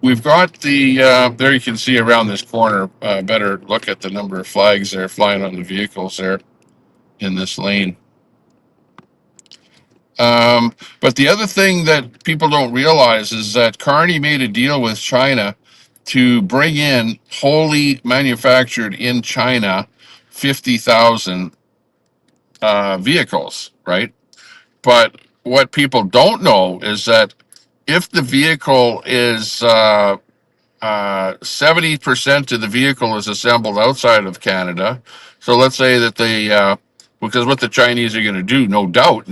we've got there you can see around this corner, better look at the number of flags there flying on the vehicles there in this lane. But the other thing that people don't realize is that Carney made a deal with China to bring in wholly manufactured in China 50,000 vehicles, right? But what people don't know is that if the vehicle is 70% of the vehicle is assembled outside of Canada. So let's say that because what the Chinese are going to do, no doubt,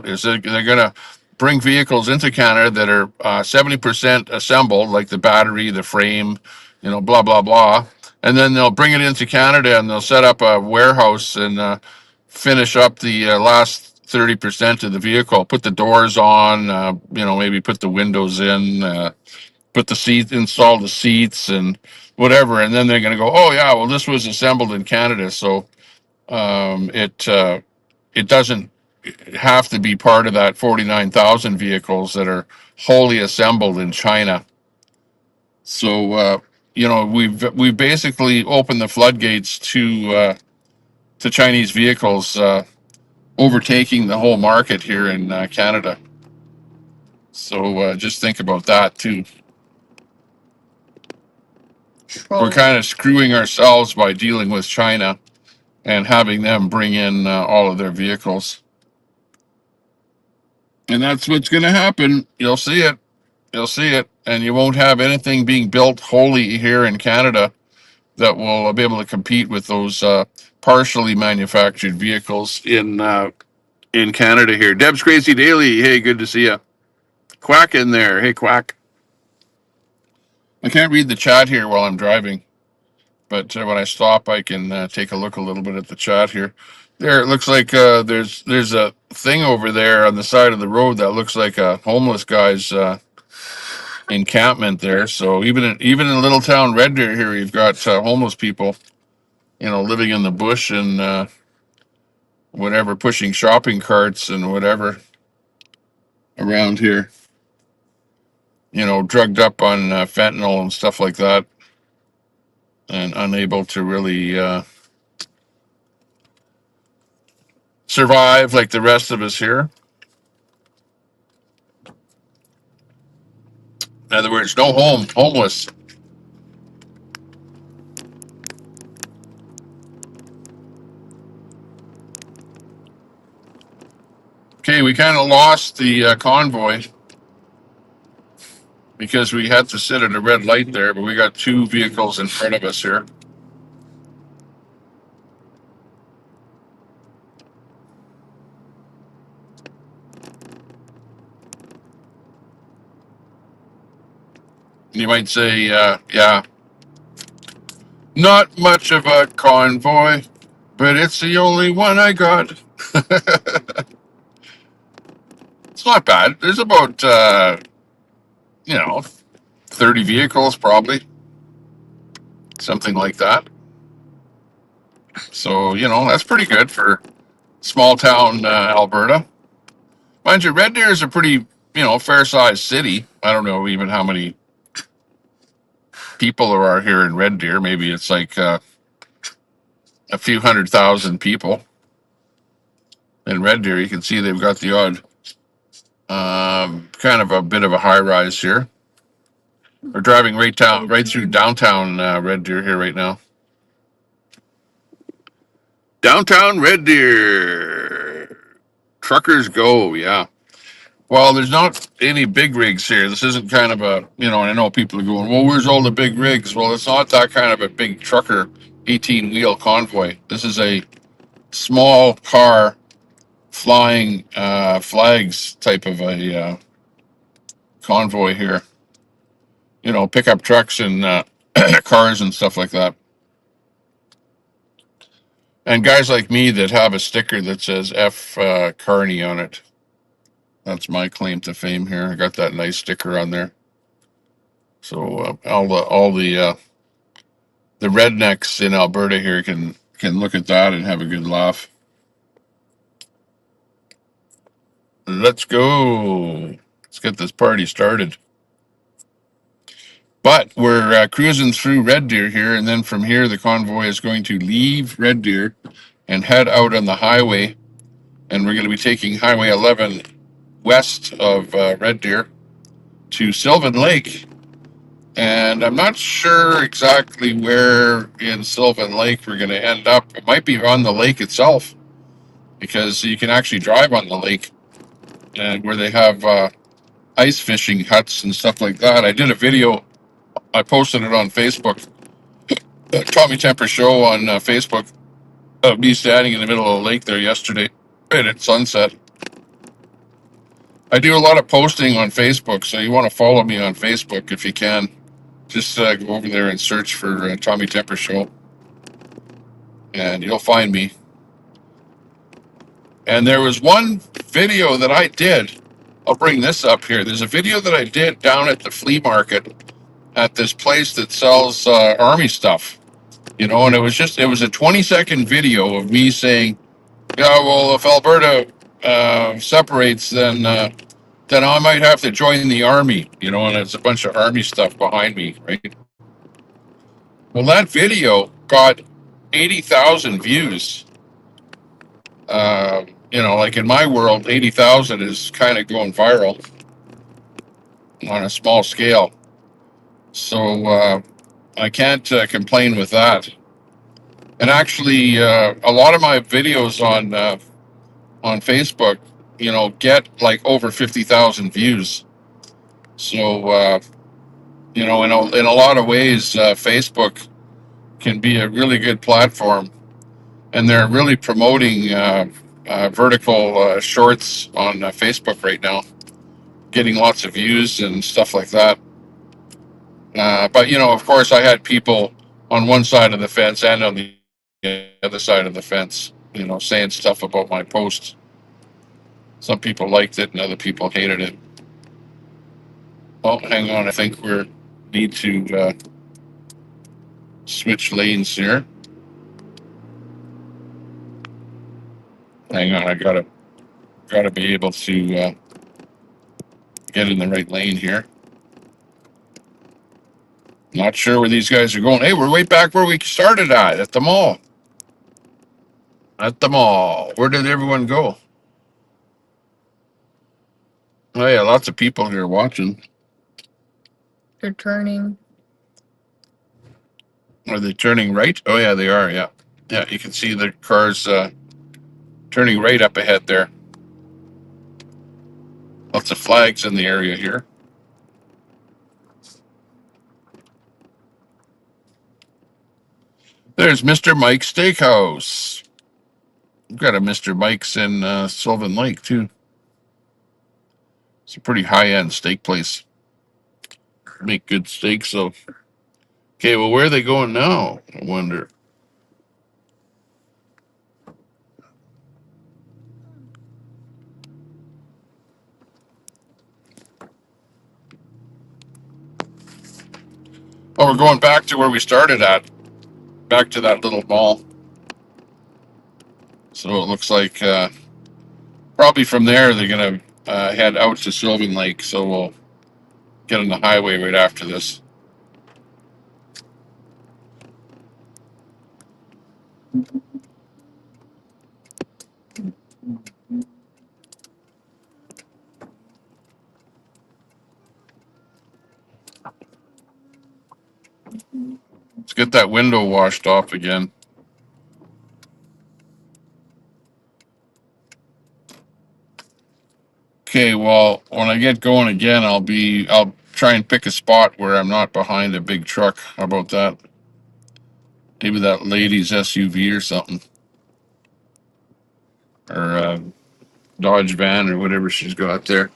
is they're going to bring vehicles into Canada that are 70% assembled, like the battery, the frame, blah, blah, blah. And then they'll bring it into Canada and they'll set up a warehouse and finish up the last 30% of the vehicle, put the doors on, maybe put the windows in, put the seats, install the seats and whatever, and then they're going to go, oh yeah, well this was assembled in Canada, so it doesn't have to be part of that 49,000 vehicles that are wholly assembled in China. So we've basically opened the floodgates to Chinese vehicles overtaking the whole market here in Canada. So just think about that too. We're kind of screwing ourselves by dealing with China and having them bring in all of their vehicles. And that's what's going to happen. You'll see it. You'll see it. And you won't have anything being built wholly here in Canada that will be able to compete with those partially manufactured vehicles in Canada here. Deb's Crazy Daily. Hey, good to see you. Quack in there. Hey, Quack. I can't read the chat here while I'm driving. But when I stop, I can take a look a little bit at the chat here. There, it looks like there's a thing over there on the side of the road that looks like a homeless guy's encampment there. So even in little town Red Deer here, you've got homeless people, living in the bush and whatever, pushing shopping carts and whatever around here. drugged up on fentanyl and stuff like that, and unable to really survive like the rest of us here. In other words, no home, homeless. Okay, we kind of lost the convoy because we had to sit at a red light there, but we got two vehicles in front of us here. You might say, yeah, not much of a convoy, but it's the only one I got. It's not bad. There's about, 30 vehicles probably, something like that. So, that's pretty good for small town Alberta. Mind you, Red Deer is a pretty, fair sized city. I don't know even how many people there are here in Red Deer. Maybe it's like a few 100,000 people in Red Deer. You can see they've got the odd kind of a bit of a high rise here. We're driving right through downtown Red Deer here right now. Downtown Red Deer. Truckers go, yeah. Well, there's not any big rigs here. This isn't kind of a, and I know people are going, well, where's all the big rigs? Well, it's not that kind of a big trucker 18-wheel convoy. This is a small car flying flags type of a convoy here. Pickup trucks and cars and stuff like that. And guys like me that have a sticker that says F Carney on it. That's my claim to fame here. I got that nice sticker on there. So all the rednecks in Alberta here can look at that and have a good laugh. Let's go. Let's get this party started. But we're cruising through Red Deer here, and then from here the convoy is going to leave Red Deer and head out on the highway, and we're going to be taking Highway 11 west of Red Deer to Sylvan Lake. And I'm not sure exactly where in Sylvan Lake we're going to end up. It might be on the lake itself, because you can actually drive on the lake, and where they have ice fishing huts and stuff like that. I did a video. I posted it on Facebook. Tommy Temper Show on Facebook of me standing in the middle of the lake there yesterday, right at sunset. I do a lot of posting on Facebook, so you want to follow me on Facebook if you can. Just go over there and search for Tommy Temper Show, and you'll find me. And there was one video that I did. I'll bring this up here. There's a video that I did down at the flea market at this place that sells army stuff, and it was a 20-second video of me saying, yeah, well, if Alberta separates, then I might have to join the army, and it's a bunch of army stuff behind me, right? Well, that video got 80,000 views. Like in my world, 80,000 is kind of going viral on a small scale. So I can't complain with that. And actually, a lot of my videos on Facebook, get like over 50,000 views. So in a lot of ways, Facebook can be a really good platform, and they're really promoting vertical shorts on Facebook right now, getting lots of views and stuff like that. But of course, I had people on one side of the fence and on the other side of the fence, saying stuff about my post. Some people liked it and other people hated it. Oh, hang on. I think we need to switch lanes here. Hang on. I gotta be able to get in the right lane here. Not sure where these guys are going. Hey, we're right back where we started at the mall. At the mall. Where did everyone go? Oh yeah, lots of people here watching. They're turning. Are they turning right? Oh yeah, they are. Yeah, yeah. You can see the cars turning right up ahead there. Lots of flags in the area here. There's Mr. Mike's Steakhouse. We've got a Mr. Mike's in Sylvan Lake too. It's a pretty high-end steak place. Make good steak. So, okay, well, where are they going now? I wonder. Oh, we're going back to where we started at. Back to that little mall. So it looks like probably from there they're gonna head out to Sylvan Lake. So we'll get on the highway right after this. Let's get that window washed off again. Okay, well, when I get going again, I'll try and pick a spot where I'm not behind a big truck. How about that? Maybe that lady's SUV or something, or Dodge van or whatever she's got there.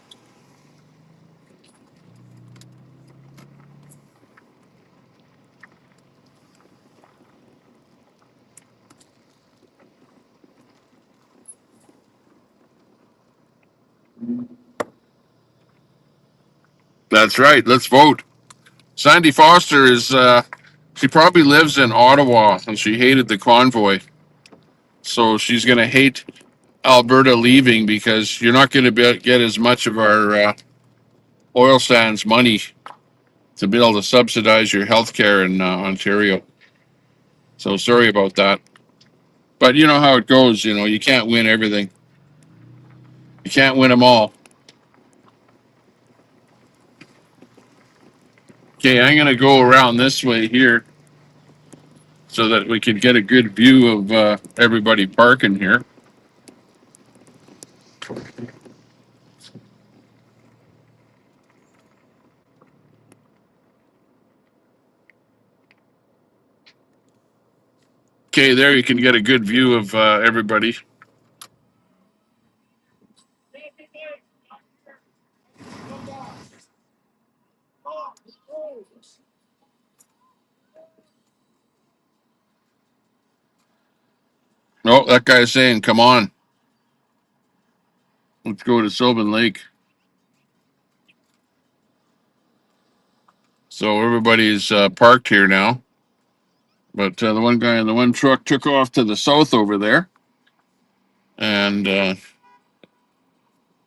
That's right. Let's vote. Sandy Foster is. She probably lives in Ottawa, and she hated the convoy, so she's going to hate Alberta leaving because you're not going to get as much of our oil sands money to be able to subsidize your health care in Ontario. So sorry about that. But you know how it goes. You know, you can't win everything. You can't win them all. Okay, I'm going to go around this way here so that we can get a good view of everybody parking here. Okay, there you can get a good view of everybody. Oh, that guy's saying, come on, let's go to Sylvan Lake. So everybody's parked here now. But the one guy in the one truck took off to the south over there. And I'm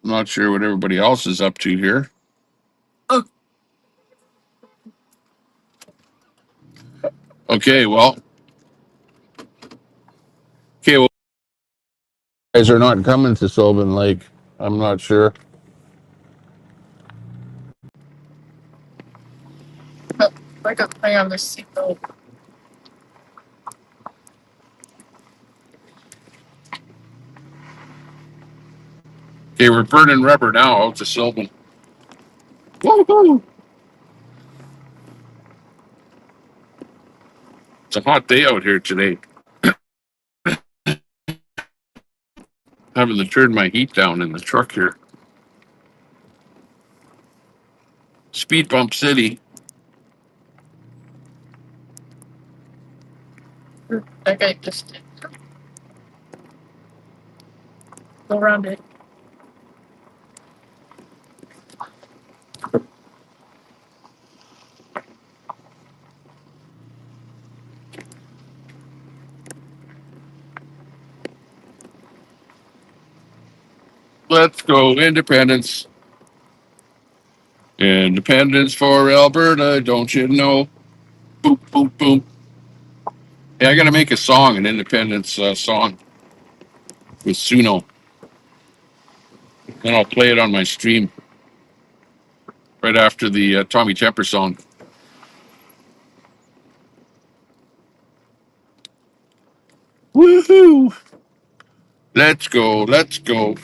not sure what everybody else is up to here. Okay, well, guys are not coming to Sylvan Lake. I'm not sure. Like a play on the seatbelt. Okay, we're burning rubber now out to Sylvan. Woo-hoo. It's a hot day out here today. Having to turn my heat down in the truck here. Speed Bump City. That guy just did. Go around it. Let's go, Independence. Independence for Alberta, don't you know? boom, boom, boom. Hey, I got to make a song, an Independence song with Suno. Then I'll play it on my stream right after the Tommy Temper song. Woohoo! Let's go, let's go.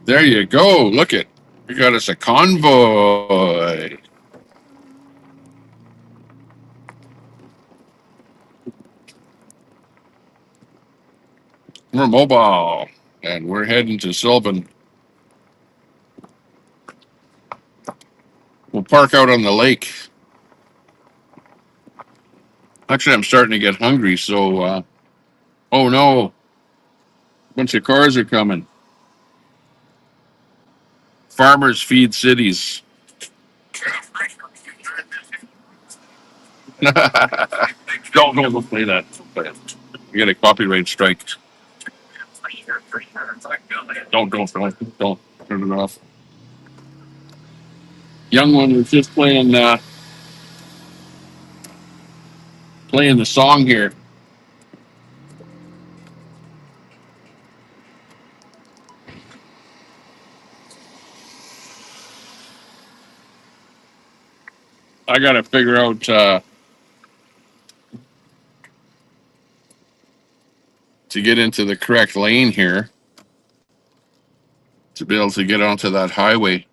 There you go. Look it. We got us a convoy. We're mobile, and we're heading to Sylvan. We'll park out on the lake. Actually, I'm starting to get hungry, so, oh no, a bunch of cars are coming. Farmers feed cities. Don't play that. You get a copyright strike. Don't turn it off. Young one was just playing the song here. I got to figure out to get into the correct lane here to be able to get onto that highway.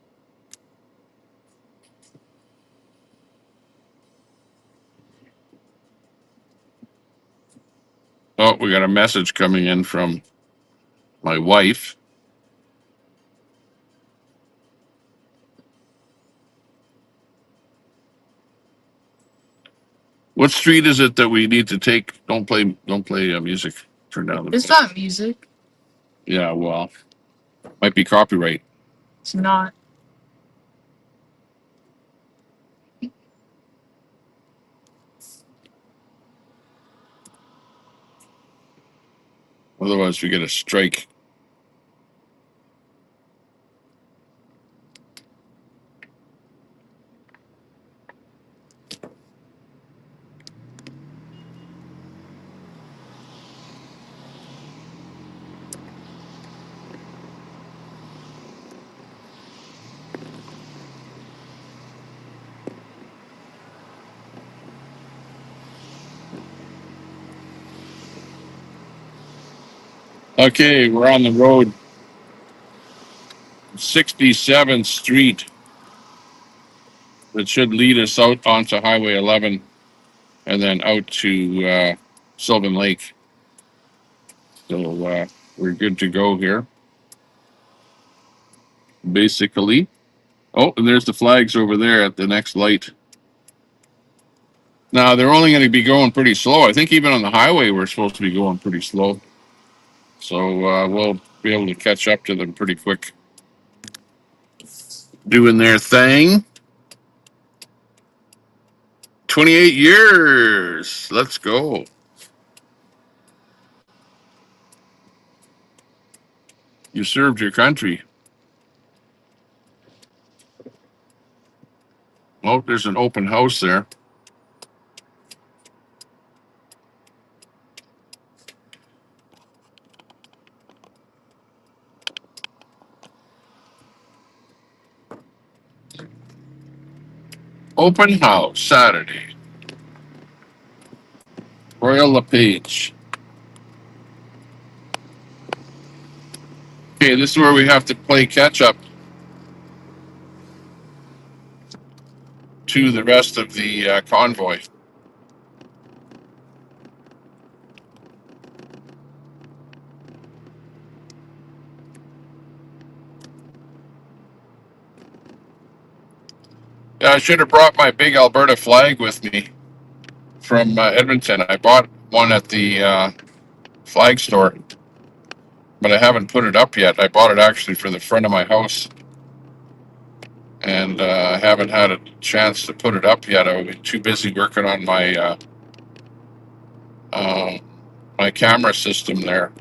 Oh, we got a message coming in from my wife. What street is it that we need to take? Don't play music. Turn down the. It's not music. Yeah, well, might be copyright. It's not. Otherwise, we get a strike. Okay, we're on the road. 67th Street. That should lead us out onto Highway 11 and then out to Sylvan Lake. So we're good to go here. Basically. Oh, and there's the flags over there at the next light. Now, they're only going to be going pretty slow. I think even on the highway, we're supposed to be going pretty slow. So we'll be able to catch up to them pretty quick. Doing their thing. 28 years. Let's go. You served your country. Oh, there's an open house there. Open house Saturday. Royal LePage. Okay, this is where we have to play catch up to the rest of the convoy. Yeah, I should have brought my big Alberta flag with me from Edmonton. I bought one at the flag store, but I haven't put it up yet. I bought it actually for the front of my house, and I haven't had a chance to put it up yet. I've been too busy working on my camera system there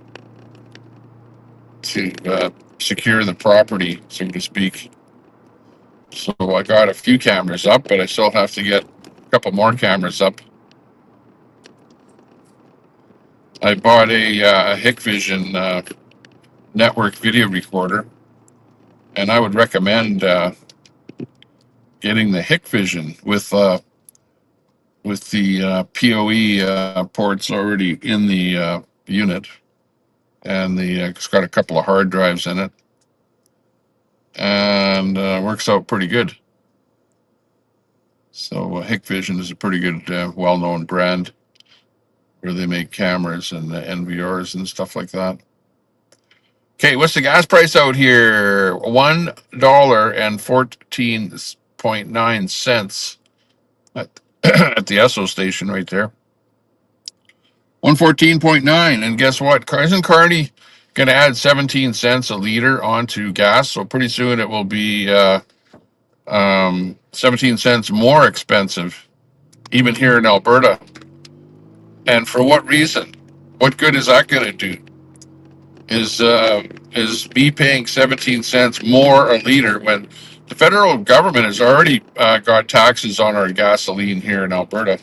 to secure the property, so to speak. So I got a few cameras up, but I still have to get couple more cameras up. I bought a Hikvision network video recorder, and I would recommend getting the Hikvision with the PoE ports already in the unit, and it's got a couple of hard drives in it, and works out pretty good. So Hikvision is a pretty good, well-known brand where they make cameras and NVRs and stuff like that. Okay, what's the gas price out here? $1.14.9 at, at the Esso station right there. 114.9. And guess what? Isn't Carney going to add 17 cents a liter onto gas? So pretty soon it will be 17 cents more expensive, even here in Alberta. And for what reason? What good is that going to do? Is me paying 17 cents more a liter when the federal government has already got taxes on our gasoline here in Alberta?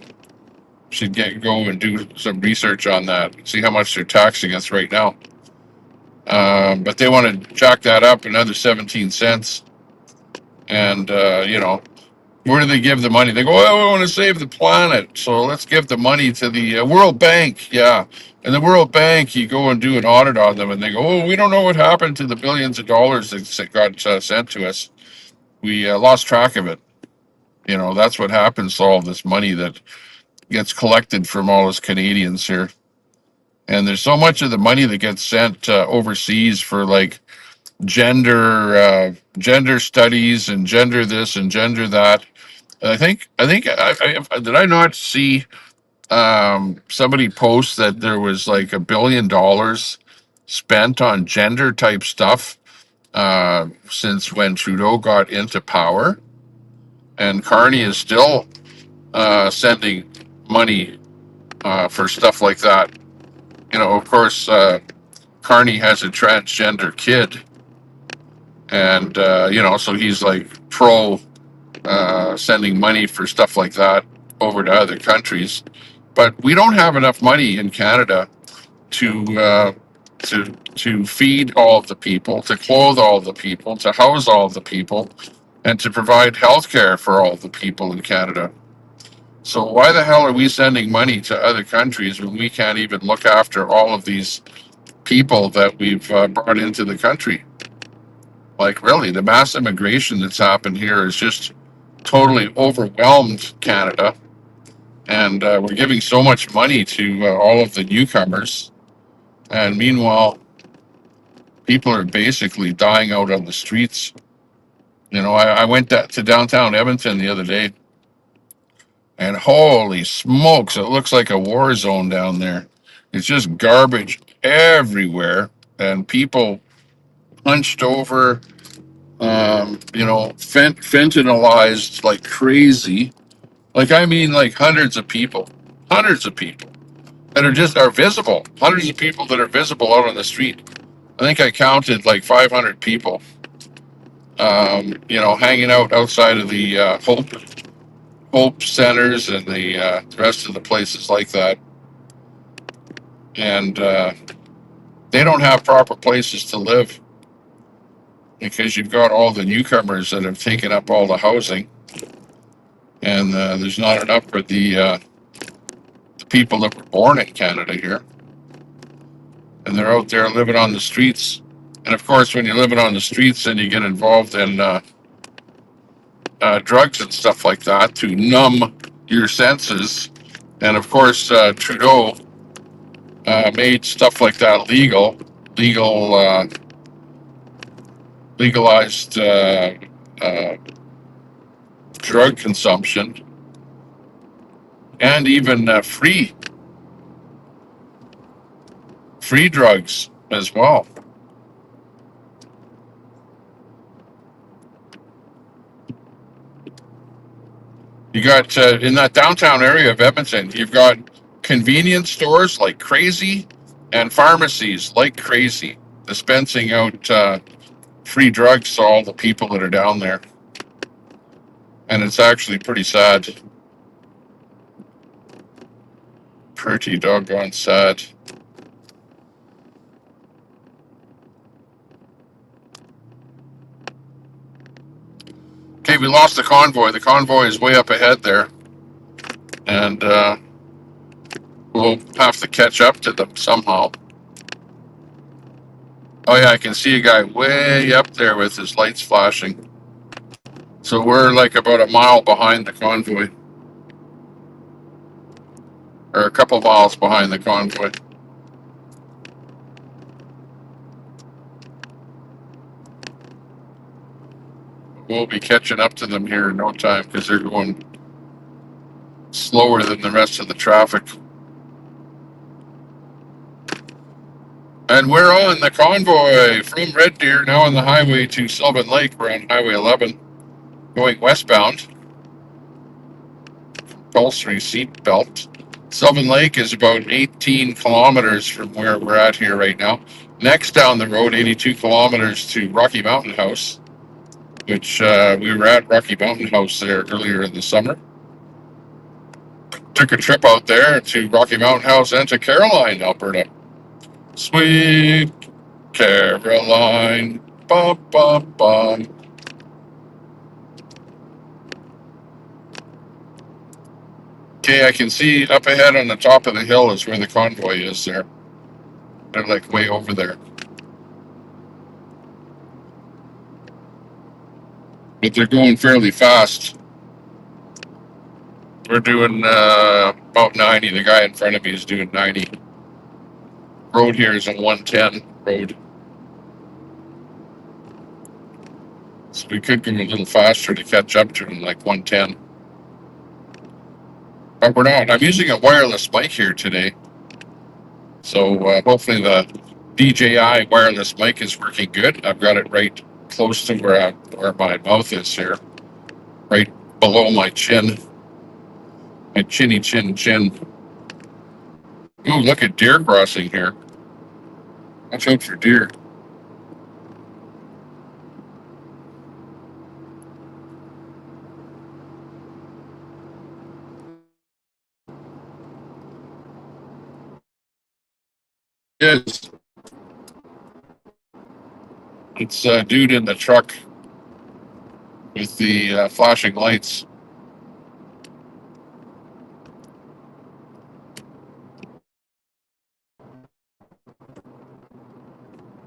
Should go and do some research on that, see how much they're taxing us right now. But they want to jack that up another 17 cents. And, where do they give the money? They go, well, we want to save the planet, so let's give the money to the World Bank. Yeah. And the World Bank, you go and do an audit on them, and they go, oh, we don't know what happened to the billions of dollars that got sent to us. We lost track of it. That's what happens to all this money that gets collected from all us Canadians here. And there's so much of the money that gets sent overseas for like gender studies and gender this and gender that. I think did I not see somebody post that there was like $1 billion spent on gender type stuff since when Trudeau got into power, and Carney is still sending money for stuff like that. Of course, Carney has a transgender kid, and so he's like pro sending money for stuff like that over to other countries. But we don't have enough money in Canada to feed all of the people, to clothe all of the people, to house all of the people, and to provide health care for all of the people in Canada. So why the hell are we sending money to other countries when we can't even look after all of these people that we've brought into the country? Like, really, the mass immigration that's happened here is just totally overwhelmed Canada. And we're giving so much money to all of the newcomers. And meanwhile, people are basically dying out on the streets. I went to downtown Edmonton the other day, and holy smokes, it looks like a war zone down there. It's just garbage everywhere, and people hunched over, fentanylized like crazy. Like, I mean, like hundreds of people that are visible, hundreds of people that are visible out on the street. I think I counted like 500 people, hanging out outside of the Hope centers and the rest of the places like that. And they don't have proper places to live because you've got all the newcomers that have taken up all the housing, and there's not enough for the people that were born in Canada here. And they're out there living on the streets. And of course, when you're living on the streets, then you get involved in drugs and stuff like that to numb your senses. And of course, Trudeau made stuff like that legalized drug consumption, and even free drugs as well. You got in that downtown area of Edmonton, you've got convenience stores like crazy and pharmacies like crazy, dispensing out free drugs to all the people that are down there. And it's actually pretty sad. Pretty doggone sad. Okay, we lost the convoy. The convoy is way up ahead there. And we'll have to catch up to them somehow. Oh yeah, I can see a guy way up there with his lights flashing. So we're like about a mile behind the convoy. Or a couple miles behind the convoy. We'll be catching up to them here in no time because they're going slower than the rest of the traffic. And we're on the convoy from Red Deer, now on the highway to Sylvan Lake. We're on Highway 11, going westbound. Compulsory seatbelt. Sylvan Lake is about 18 kilometers from where we're at here right now. Next down the road, 82 kilometers to Rocky Mountain House, which we were at Rocky Mountain House there earlier in the summer. Took a trip out there to Rocky Mountain House and to Caroline, Alberta. Sweet Caroline. Bum, bum, bum. Okay, I can see up ahead on the top of the hill is where the convoy is there. They're like way over there. But they're going fairly fast. We're doing about 90. The guy in front of me is doing 90. Road here is a 110 road. So we could go a little faster to catch up to him, like 110. But we're not. I'm using a wireless mic here today. So hopefully the DJI wireless mic is working good. I've got it right close to where my mouth is here. Right below my chin. My chinny chin chin. Ooh, look at deer crossing here. Watch out for deer. Yes. It's a dude in the truck with the flashing lights.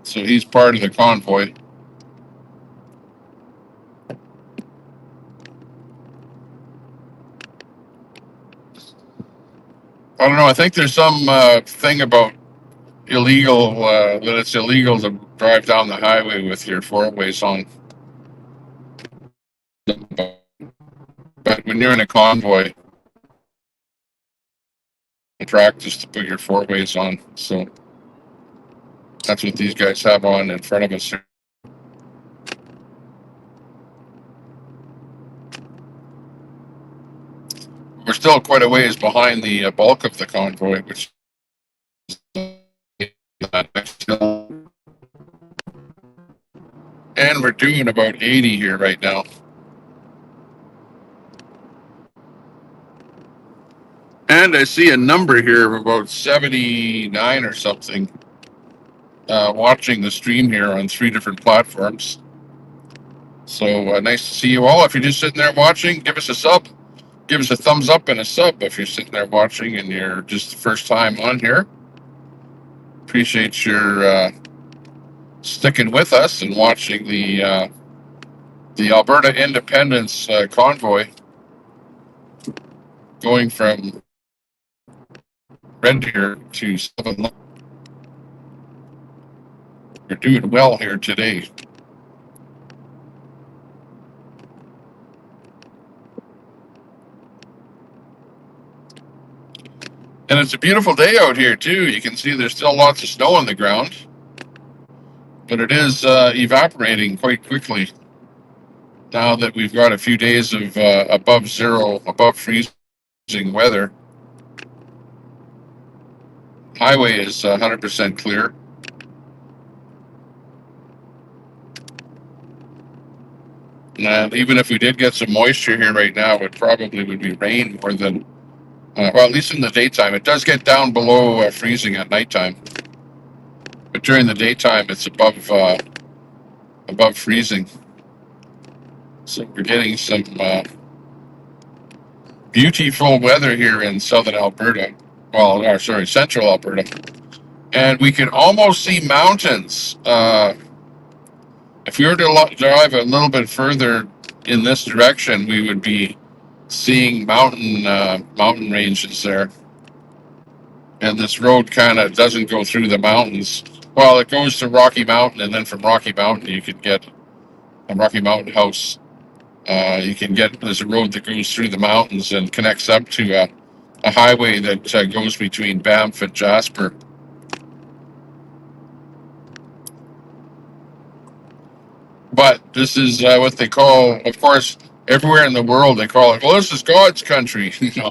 So he's part of the convoy. I don't know. I think there's some thing about illegal, that it's illegal to drive down the highway with your four ways on. But when you're in a convoy, practice to put your four ways on. So that's what these guys have on in front of us here. We're still quite a ways behind the bulk of the convoy, which is that next hill. And we're doing about 80 here right now. And I see a number here of about 79 or something watching the stream here on 3 different platforms. So nice to see you all. If you're just sitting there watching, give us a sub. Give us a thumbs up and a sub if you're sitting there watching and you're just the first time on here. Appreciate your sticking with us and watching the Alberta Independence convoy going from Red Deer to Sylvan. You're doing well here today. And it's a beautiful day out here too. You can see there's still lots of snow on the ground, but it is evaporating quite quickly now that we've got a few days of above zero, above freezing weather. Highway is 100% clear. And even if we did get some moisture here right now, it probably would be rain more than Well, at least in the daytime. It does get down below freezing at nighttime, but during the daytime it's above freezing. So we're getting some beautiful weather here in southern Alberta. Well, sorry, central Alberta, and we can almost see mountains. If we were to drive a little bit further in this direction, we would be seeing mountain ranges there. And this road kind of doesn't go through the mountains. Well, it goes to Rocky Mountain, and then from Rocky Mountain you can get a Rocky Mountain house. There's a road that goes through the mountains and connects up to a highway that goes between Banff and Jasper. But this is what they call, of course, everywhere in the world they call it. Well, this is God's country. Yeah,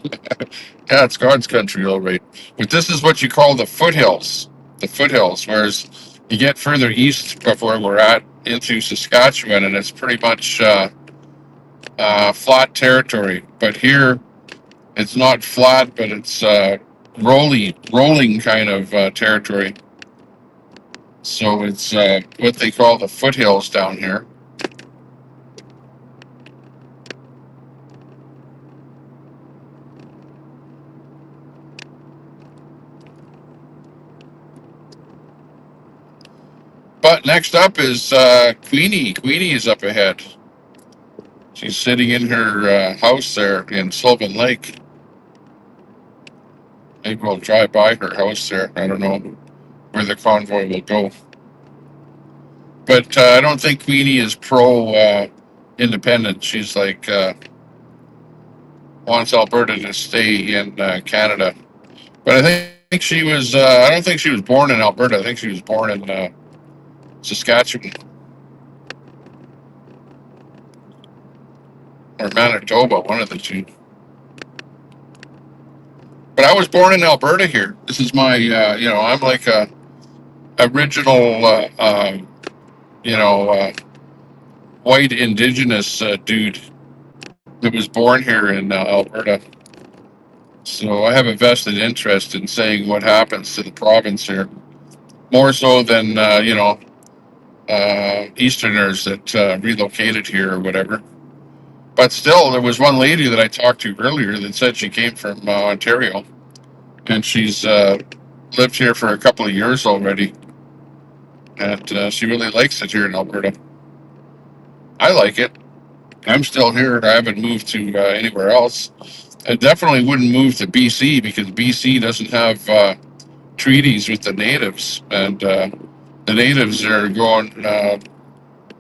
it's God's country, all right. But this is what you call the foothills. The foothills, whereas you get further east of where we're at into Saskatchewan, and it's pretty much flat territory. But here, it's not flat, but it's rolling kind of territory. So it's what they call the foothills down here. But next up is Queenie. Queenie is up ahead. She's sitting in her house there in Sylvan Lake. Maybe we'll drive by her house there. I don't know where the convoy will go. But I don't think Queenie is pro independent. She's like wants Alberta to stay in Canada. But I think she was. I don't think she was born in Alberta. I think she was born in Saskatchewan or Manitoba, one of the two. But I was born in Alberta here. This is my, I'm like a original, white indigenous dude that was born here in Alberta. So I have a vested interest in saying what happens to the province here, more so than Easterners that relocated here or whatever. But still, there was one lady that I talked to earlier that said she came from Ontario, and she's lived here for a couple of years already, and she really likes it here in Alberta. I like it. I'm still here. I haven't moved to anywhere else. I definitely wouldn't move to BC because BC doesn't have treaties with the natives, and the natives are going,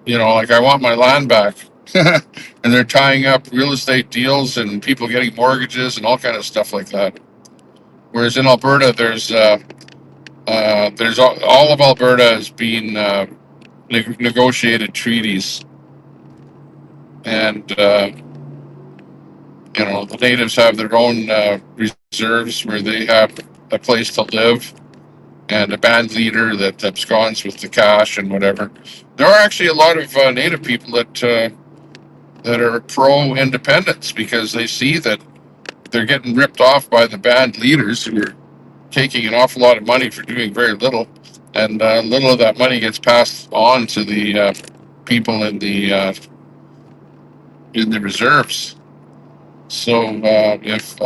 like I want my land back, and they're tying up real estate deals and people getting mortgages and all kind of stuff like that. Whereas in Alberta, there's all of Alberta has been negotiated treaties, and the natives have their own reserves where they have a place to live and a band leader that absconds with the cash and whatever. There are actually a lot of native people that are pro independence because they see that they're getting ripped off by the band leaders who are taking an awful lot of money for doing very little, and little of that money gets passed on to the people in the reserves. So if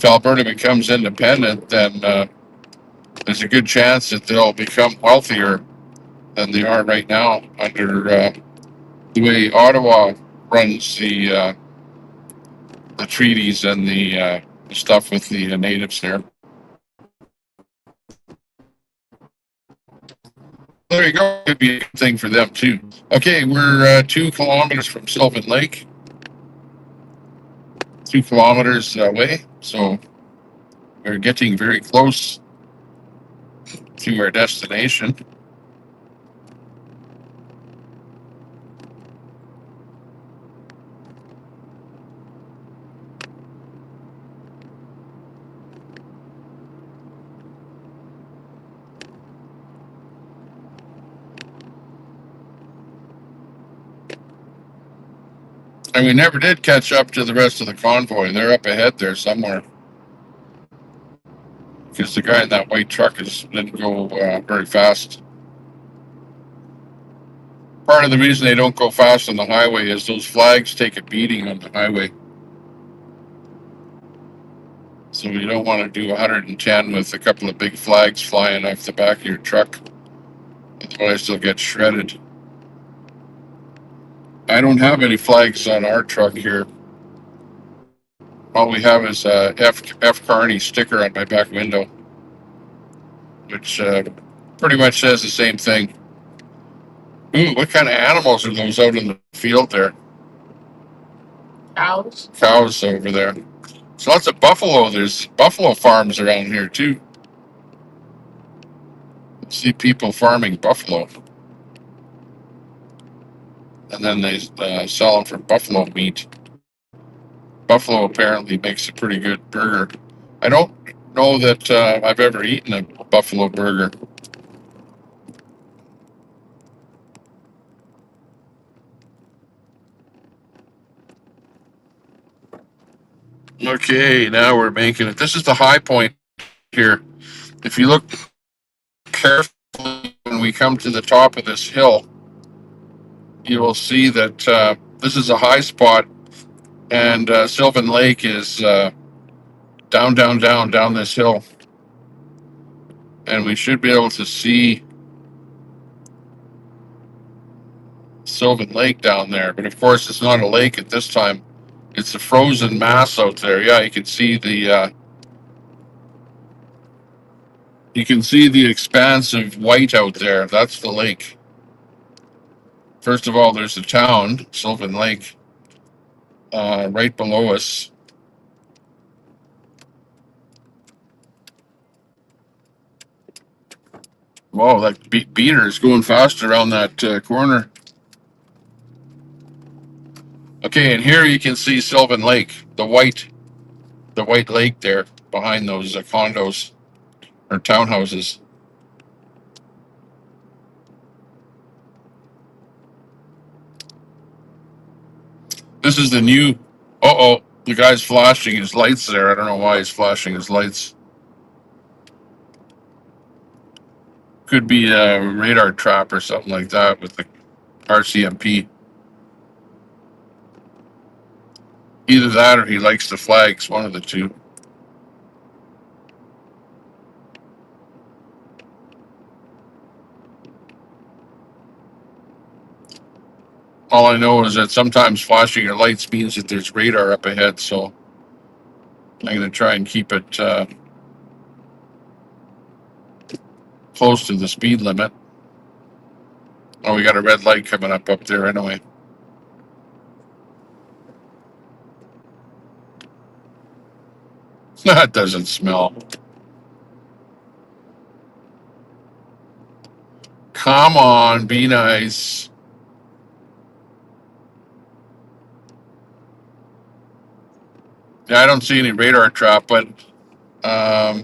Alberta becomes independent, then there's a good chance that they'll become wealthier than they are right now under the way Ottawa runs the treaties and the stuff with the natives there. There you go. Could be a good thing for them too. Okay, we're 2 kilometers from Sylvan Lake, 2 kilometers away, so we're getting very close to our destination. And we never did catch up to the rest of the convoy. They're up ahead there somewhere. Because the guy in that white truck didn't go very fast. Part of the reason they don't go fast on the highway is those flags take a beating on the highway. So you don't want to do 110 with a couple of big flags flying off the back of your truck. Otherwise, they'll get shredded. I don't have any flags on our truck here. All we have is a F Carney sticker on my back window, which pretty much says the same thing. Ooh, what kind of animals are those out in the field there? Cows. Cows over there. So lots of buffalo. There's buffalo farms around here too. See people farming buffalo, and then they sell them for buffalo meat. Buffalo apparently makes a pretty good burger. I don't know that I've ever eaten a buffalo burger. Okay, now we're making it. This is the high point here. If you look carefully when we come to the top of this hill, you will see that this is a high spot, and Sylvan Lake is down this hill. And we should be able to see Sylvan Lake down there. But of course, it's not a lake at this time. It's a frozen mass out there. Yeah, you can see the expanse of white out there. That's the lake. First of all, there's a town, Sylvan Lake, right below us. Whoa, that beater is going fast around that corner. Okay, and here you can see Sylvan Lake, the white lake there behind those condos or townhouses. This is the new. Uh-oh, the guy's flashing his lights there. I don't know why he's flashing his lights. Could be a radar trap or something like that with the RCMP. Either that or he likes the flags, one of the two. All I know is that sometimes flashing your lights means that there's radar up ahead, so I'm going to try and keep it close to the speed limit. Oh, we got a red light coming up there anyway. That doesn't smell. Come on, be nice. Yeah, I don't see any radar trap, but I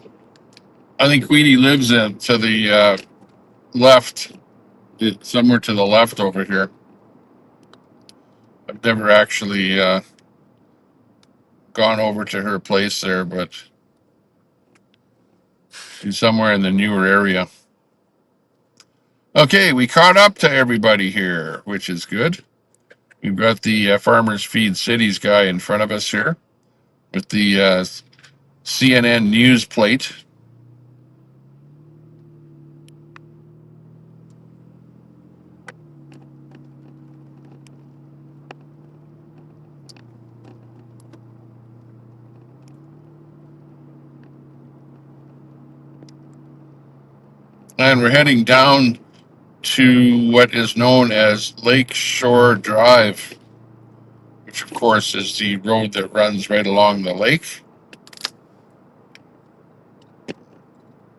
think Queenie lives to the left, somewhere to the left over here. I've never actually gone over to her place there, but she's somewhere in the newer area. Okay, we caught up to everybody here, which is good. We've got the Farmers Feed Cities guy in front of us here with the CNN news plate. And we're heading down to what is known as Lake Shore Drive, which of course is the road that runs right along the lake.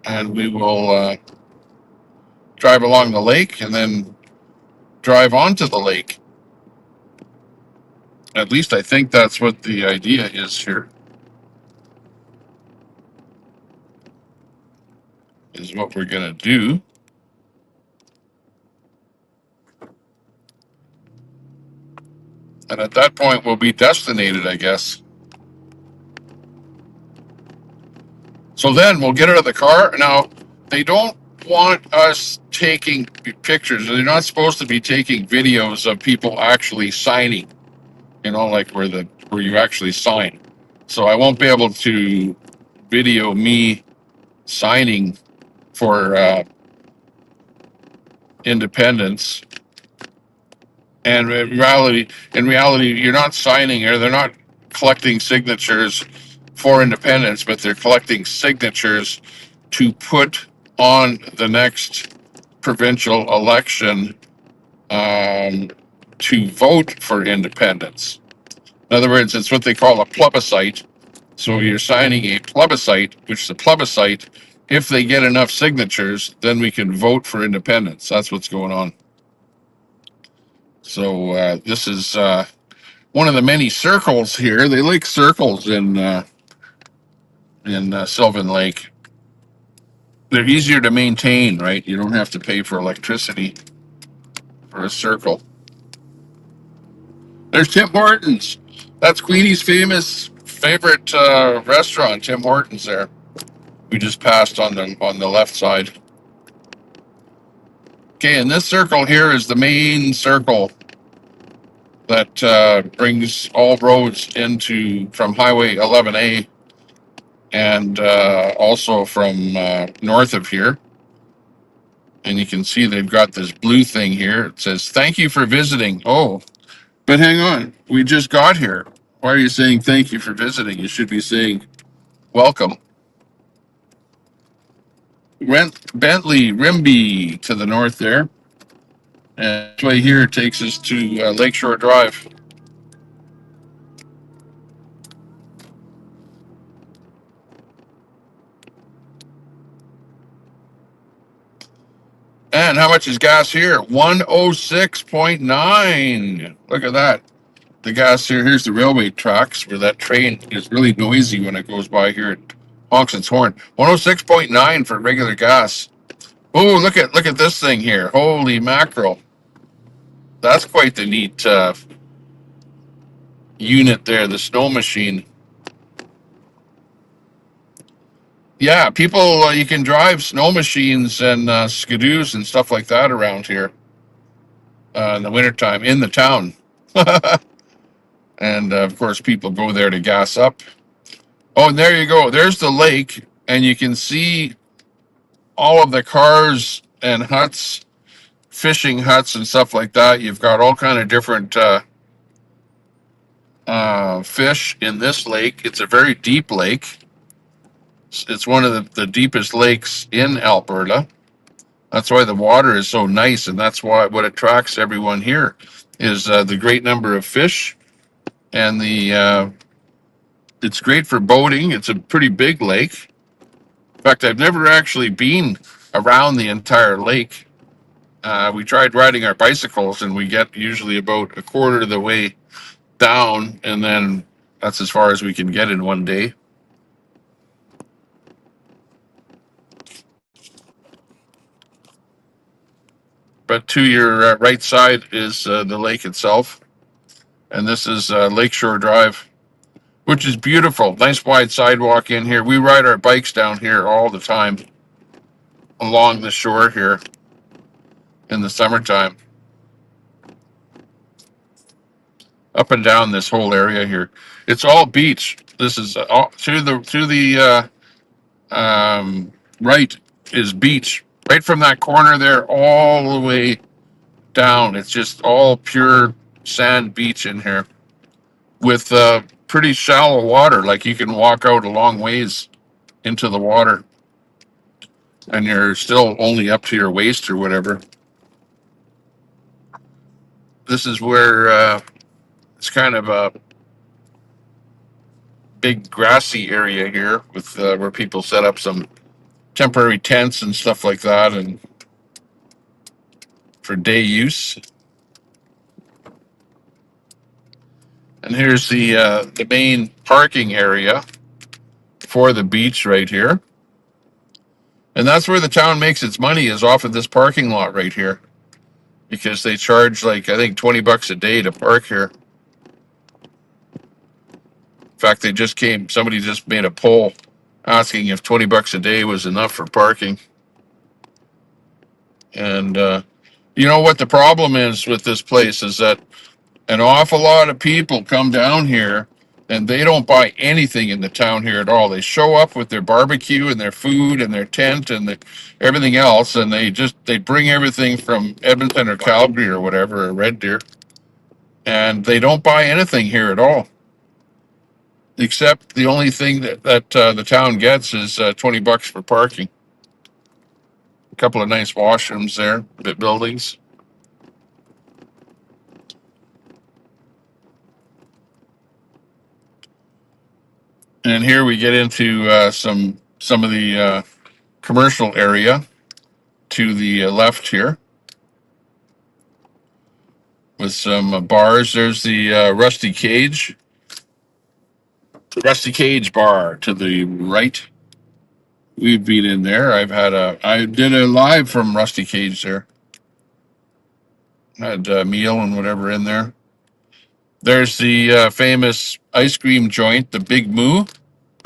And we will drive along the lake and then drive onto the lake. At least I think that's what the idea is here. Is what we're going to do. And at that point, we'll be destinated, I guess. So then we'll get out of the car. Now, they don't want us taking pictures. They're not supposed to be taking videos of people actually signing, like where you actually sign. So I won't be able to video me signing for independence. And in reality, you're not signing, or they're not collecting signatures for independence, but they're collecting signatures to put on the next provincial election, um, to vote for independence. In other words, it's what they call a plebiscite. So you're signing a plebiscite, which is a plebiscite. If they get enough signatures, then we can vote for independence. That's what's going on. So this is one of the many circles here. They like circles in Sylvan Lake. They're easier to maintain, right? You don't have to pay for electricity for a circle. There's Tim Hortons. That's Queenie's favorite restaurant, Tim Hortons. There, we just passed on the left side. Okay, and this circle here is the main circle that brings all roads from Highway 11A, and also from north of here. And you can see they've got this blue thing here. It says, "Thank you for visiting." Oh, but hang on. We just got here. Why are you saying thank you for visiting? You should be saying welcome. Bentley Rimby to the north there. And this way here takes us to Lakeshore Drive. And how much is gas here? 106.9. Look at that. The gas here, here's the railway tracks where that train is really noisy when it goes by here. It honks its horn. 106.9 for regular gas. Oh, look at this thing here. Holy mackerel. That's quite the neat unit there, the snow machine. Yeah, people, you can drive snow machines and skidoos and stuff like that around here in the wintertime in the town. And of course, people go there to gas up. Oh, and there you go. There's the lake, and you can see all of the cars and huts, fishing huts and stuff like that. You've got all kind of different fish in this lake. It's a very deep lake. It's one of the deepest lakes in Alberta. That's why the water is so nice, and that's why what attracts everyone here is the great number of fish, and it's great for boating. It's a pretty big lake. In fact, I've never actually been around the entire lake. We tried riding our bicycles, and we get usually about a quarter of the way down, and then that's as far as we can get in one day. But to your right side is the lake itself, and this is Lakeshore Drive, which is beautiful. Nice wide sidewalk in here. We ride our bikes down here all the time along the shore here in the summertime. Up and down this whole area here. It's all beach. This is all to the right is beach. Right from that corner there all the way down. It's just all pure sand beach in here with pretty shallow water. Like you can walk out a long ways into the water and you're still only up to your waist or whatever. This is where it's kind of a big grassy area here with where people set up some temporary tents and stuff like that, and for day use. And here's the main parking area for the beach right here. And that's where the town makes its money, is off of this parking lot right here, because they charge like I think $20 a day to park here. fact, somebody just made a poll asking if $20 a day was enough for parking. And you know what the problem is with this place is that an awful lot of people come down here and they don't buy anything in the town here at all. They show up with their barbecue and their food and their tent and everything else, and they bring everything from Edmonton or Calgary or whatever, or Red Deer, and they don't buy anything here at all. Except the only thing that the town gets is $20 for parking. A couple of nice washrooms there, buildings. And here we get into some of the commercial area to the left here with some bars. There's the Rusty Cage bar to the right. We've been in there. I did a live from Rusty Cage there. Had a meal and whatever in there. There's the famous ice cream joint, the Big Moo,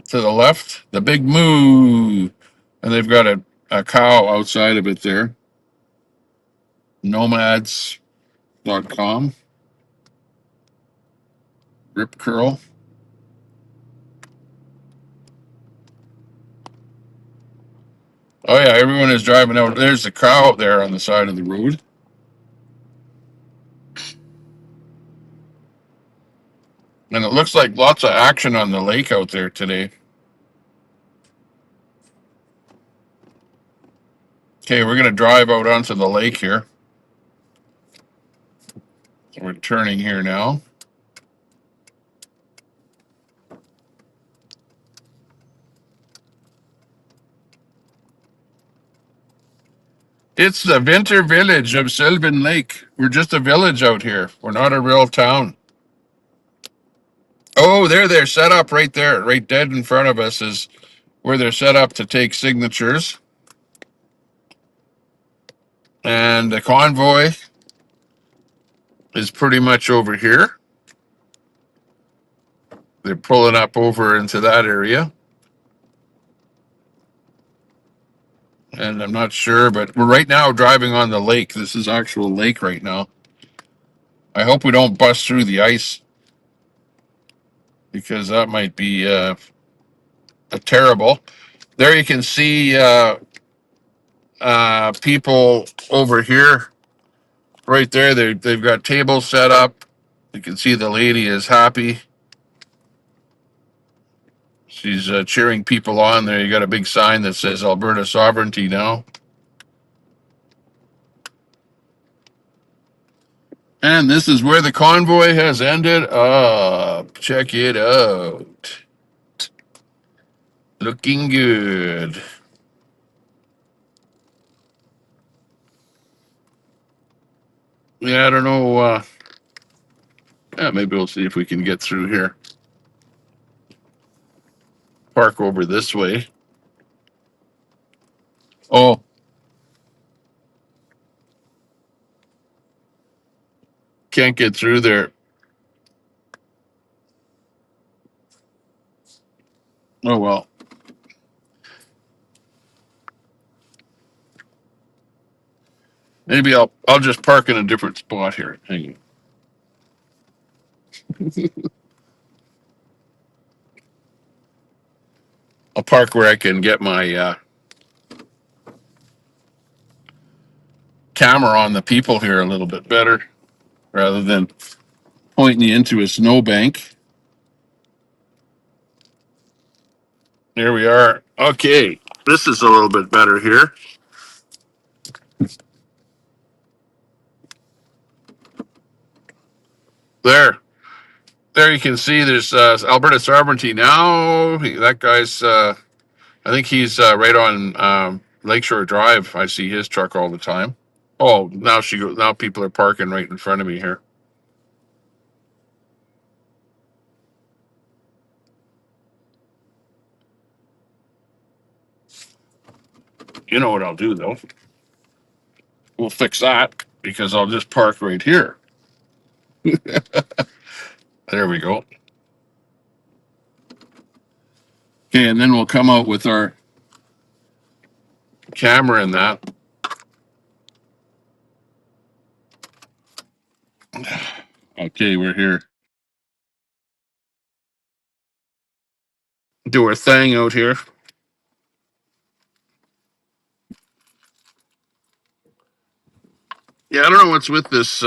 to the left. The Big Moo. And they've got a cow outside of it there. Nomads.com. Rip Curl. Oh, yeah, everyone is driving out. There's the cow out there on the side of the road. And it looks like lots of action on the lake out there today. Okay, we're going to drive out onto the lake here. We're turning here now. It's the winter village of Sylvan Lake. We're just a village out here. We're not a real town. Oh, they're set up right there. Right dead in front of us is where they're set up to take signatures. And the convoy is pretty much over here. They're pulling up over into that area. And I'm not sure, but we're right now driving on the lake. This is actual lake right now. I hope we don't bust through the ice, because that might be a terrible. There you can see people over here. Right there, they've got tables set up. You can see the lady is happy. She's cheering people on there. You got a big sign that says Alberta sovereignty now. And this is where the convoy has ended up. Check it out. Looking good. Yeah, I don't know. Yeah, maybe we'll see if we can get through here. Park over this way. Oh. Can't get through there. Oh, well. Maybe I'll just park in a different spot here. Hang on. I'll park where I can get my camera on the people here a little bit better, rather than pointing you into a snowbank. There we are. Okay, this is a little bit better here. There you can see there's Alberta sovereignty now. That guy's, I think he's right on Lakeshore Drive. I see his truck all the time. Oh, now people are parking right in front of me here. You know what I'll do though? We'll fix that, because I'll just park right here. There we go. Okay, and then we'll come out with our camera and that. Okay, we're here. Do our thing out here. Yeah, I don't know what's with this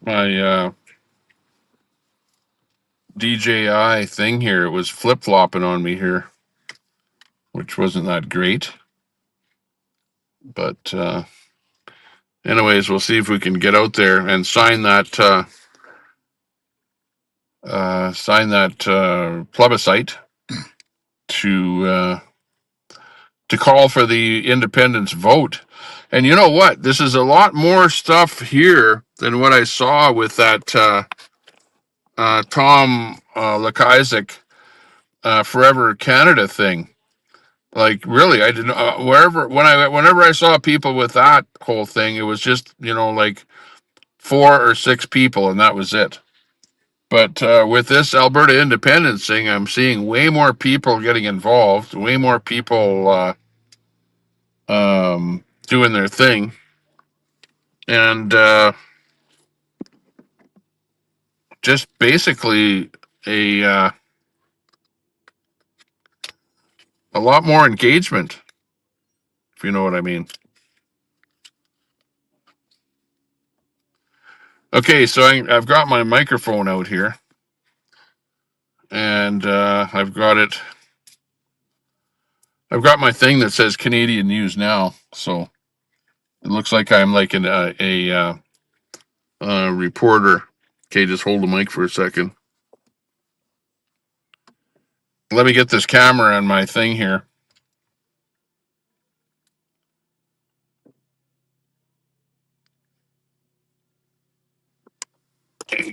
my DJI thing here. It was flip flopping on me here, which wasn't that great. But anyways, we'll see if we can get out there and sign that plebiscite to call for the independence vote. And you know what? This is a lot more stuff here than what I saw with that Tom Lakisik Forever Canada thing. Like really, I didn't. Whenever I saw people with that whole thing, it was just like 4 or 6 people, and that was it. But with this Alberta independence thing, I'm seeing way more people getting involved, way more people doing their thing, and just basically a uh, a lot more engagement, if you know what I mean. Okay, so I've got my microphone out here, and I've got it. I've got my thing that says Canadian News Now, so it looks like I'm like a reporter. Okay, just hold the mic for a second. Let me get this camera on my thing here.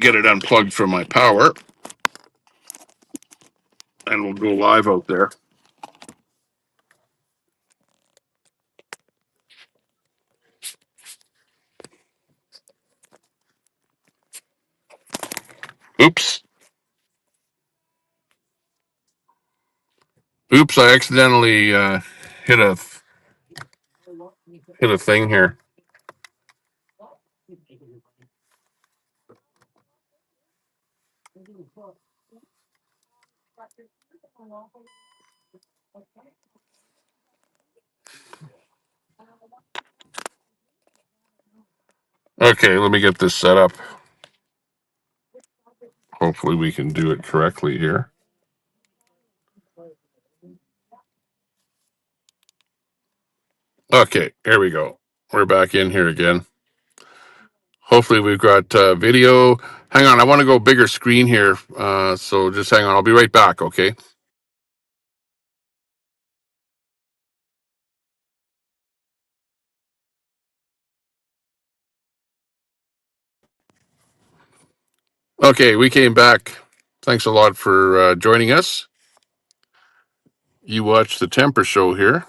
Get it unplugged from my power, and we'll go live out there. Oops. Oops, I accidentally hit a thing here. Okay, let me get this set up. Hopefully we can do it correctly here. Okay, here we go. We're back in here again. Hopefully we've got video. Hang on, I want to go bigger screen here. So just hang on. I'll be right back, okay? Okay, we came back. Thanks a lot for joining us. You watched the Temper Show here.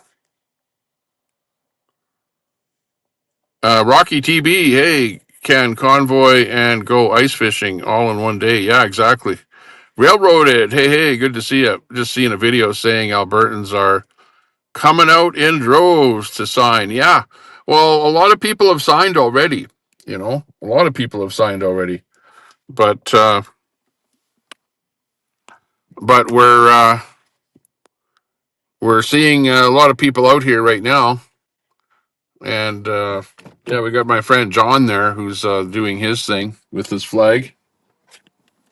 Rocky TB, hey, can Convoy and go ice fishing all in one day? Yeah, exactly. Railroaded, hey, good to see you. Just seeing a video saying Albertans are coming out in droves to sign. Yeah, well, a lot of people have signed already. A lot of people have signed already. But we're seeing a lot of people out here right now. And yeah, we got my friend John there who's doing his thing with his flag.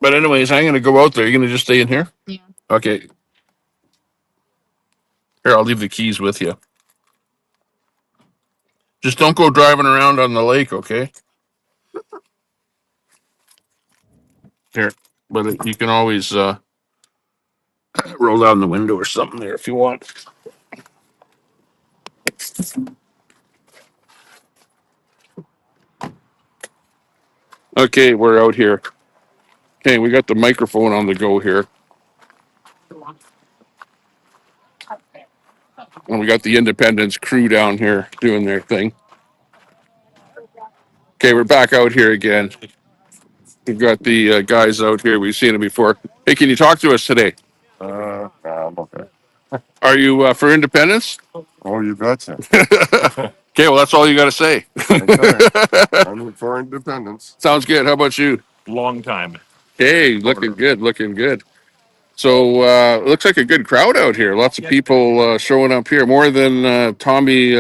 But anyways, I'm gonna go out there. You're gonna just stay in here? Yeah. Okay. Here, I'll leave the keys with you. Just don't go driving around on the lake, okay? Here, but you can always roll down the window or something there if you want. Okay, we're out here. Okay, we got the microphone on the go here. And we got the Independence crew down here doing their thing. Okay, we're back out here again. We've got the guys out here. We've seen them before. Hey, can you talk to us today? I'm okay. Are you for independence? Oh, you betcha. Okay, well, that's all you got to say. Okay. I'm for independence. Sounds good. How about you? Long time. Hey, looking good, looking good. So it looks like a good crowd out here. Lots of people showing up here, more than Tommy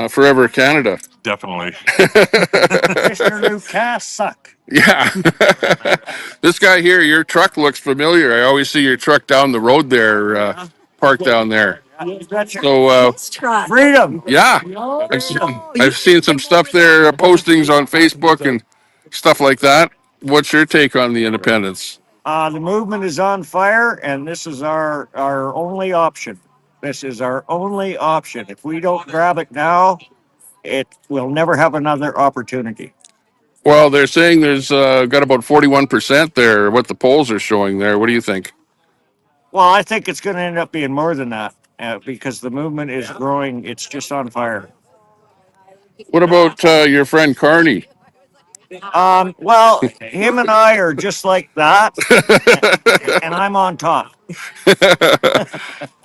Forever Canada. Definitely. Mr. Lucas suck. Yeah. This guy here, your truck looks familiar. I always see your truck down the road there, parked down there. So, This truck. Freedom. yeah, I've seen some stuff there, postings on Facebook and stuff like that. What's your take on the independence? The movement is on fire, and this is our only option. This is our only option. If we don't grab it now, it will never have another opportunity. Well, they're saying there's got about 41% there, what the polls are showing there. What do you think? Well, I think it's going to end up being more than that because the movement is growing. It's just on fire. What about your friend Carney? Well, him and I are just like that, and I'm on top.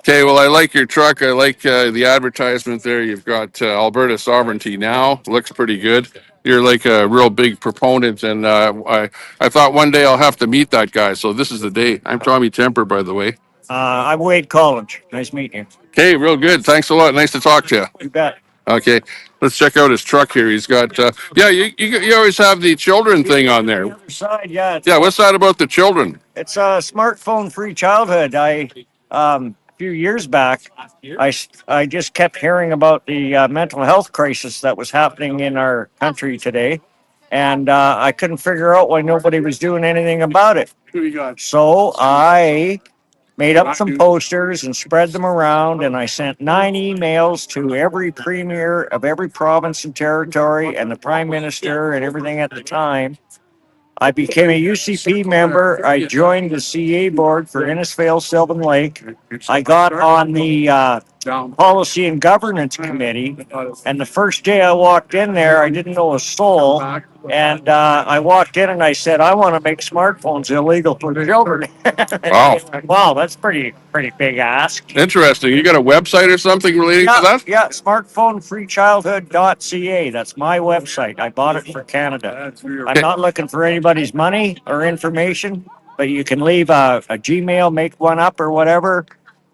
Okay, well, I like your truck. I like the advertisement there. You've got Alberta sovereignty now. Looks pretty good. You're like a real big proponent, and I thought one day I'll have to meet that guy. So this is the day. I'm Tommy Temper, by the way. I'm Wade College. Nice meeting you. Okay, real good. Thanks a lot. Nice to talk to you. You bet. Okay, let's check out his truck here. He's got yeah. You always have the children thing on there. The other side, yeah. Yeah, what's that about the children? It's a smartphone-free childhood. A few years back, I just kept hearing about the mental health crisis that was happening in our country today, and I couldn't figure out why nobody was doing anything about it. So I made up some posters and spread them around, and I sent 9 emails to every premier of every province and territory and the prime minister and everything at the time. I became a UCP member. I joined the CA board for Innisfail, Sylvan Lake. I got on the policy and governance committee. And the first day I walked in there, I didn't know a soul. And I walked in and I said, I want to make smartphones illegal for children. Wow. Wow, that's pretty big ask. Interesting. You got a website or something relating to that? Yeah, smartphonefreechildhood.ca. That's my website. I bought it for Canada. I'm not looking for anybody's money or information, but you can leave a Gmail, make one up or whatever.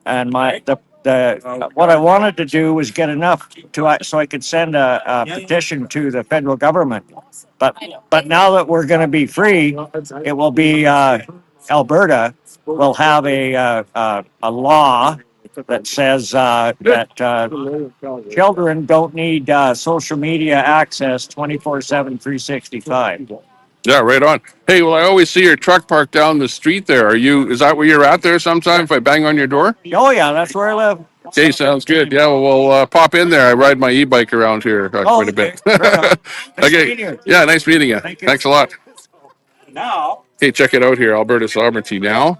And what I wanted to do was get enough so I could send a petition to the federal government. But now that we're going to be free, it will be Alberta will have a law that says that children don't need social media access 24/7, 365. Yeah, right on. Hey, well, I always see your truck parked down the street there. Is that where you're at there sometime if I bang on your door? Oh, yeah, that's where I live. Okay, sounds good. Yeah, well, we'll pop in there. I ride my e-bike around here quite a bit. Nice Okay. meeting you. Yeah, nice meeting you. Thank you. Thanks a lot. Now, Okay, check it out here, Alberta Sovereignty now.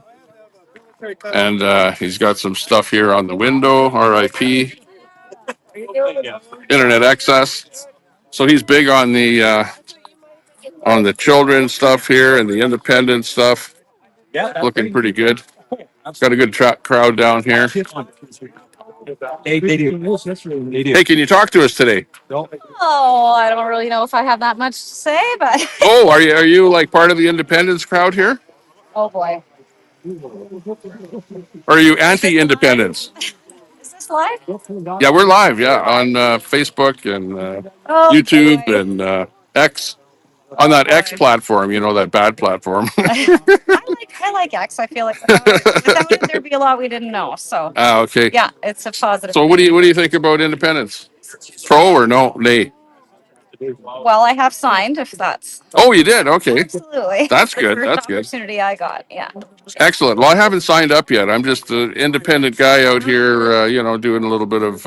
And he's got some stuff here on the window, RIP, internet access. So he's big on the children stuff here and the independent stuff. Looking pretty good. Got a good crowd down here. Hey, can you talk to us today? Oh, I don't really know if I have that much to say, but Oh, are you like part of the independence crowd here? oh boy. Or are you anti-independence? Is this live? Yeah, we're live. Yeah, on Facebook and Oh, YouTube boy. and X. On that X platform, that bad platform. I like X. I feel like without it, there'd be a lot we didn't know. So Okay. yeah, it's a positive. So what do you think about independence? Pro or no? Nay. Well, I have signed. If that's Oh, you did. Okay. absolutely. That's The good. first That's good. opportunity I got. Yeah. Excellent. Well, I haven't signed up yet. I'm just an independent guy out here, doing a little bit of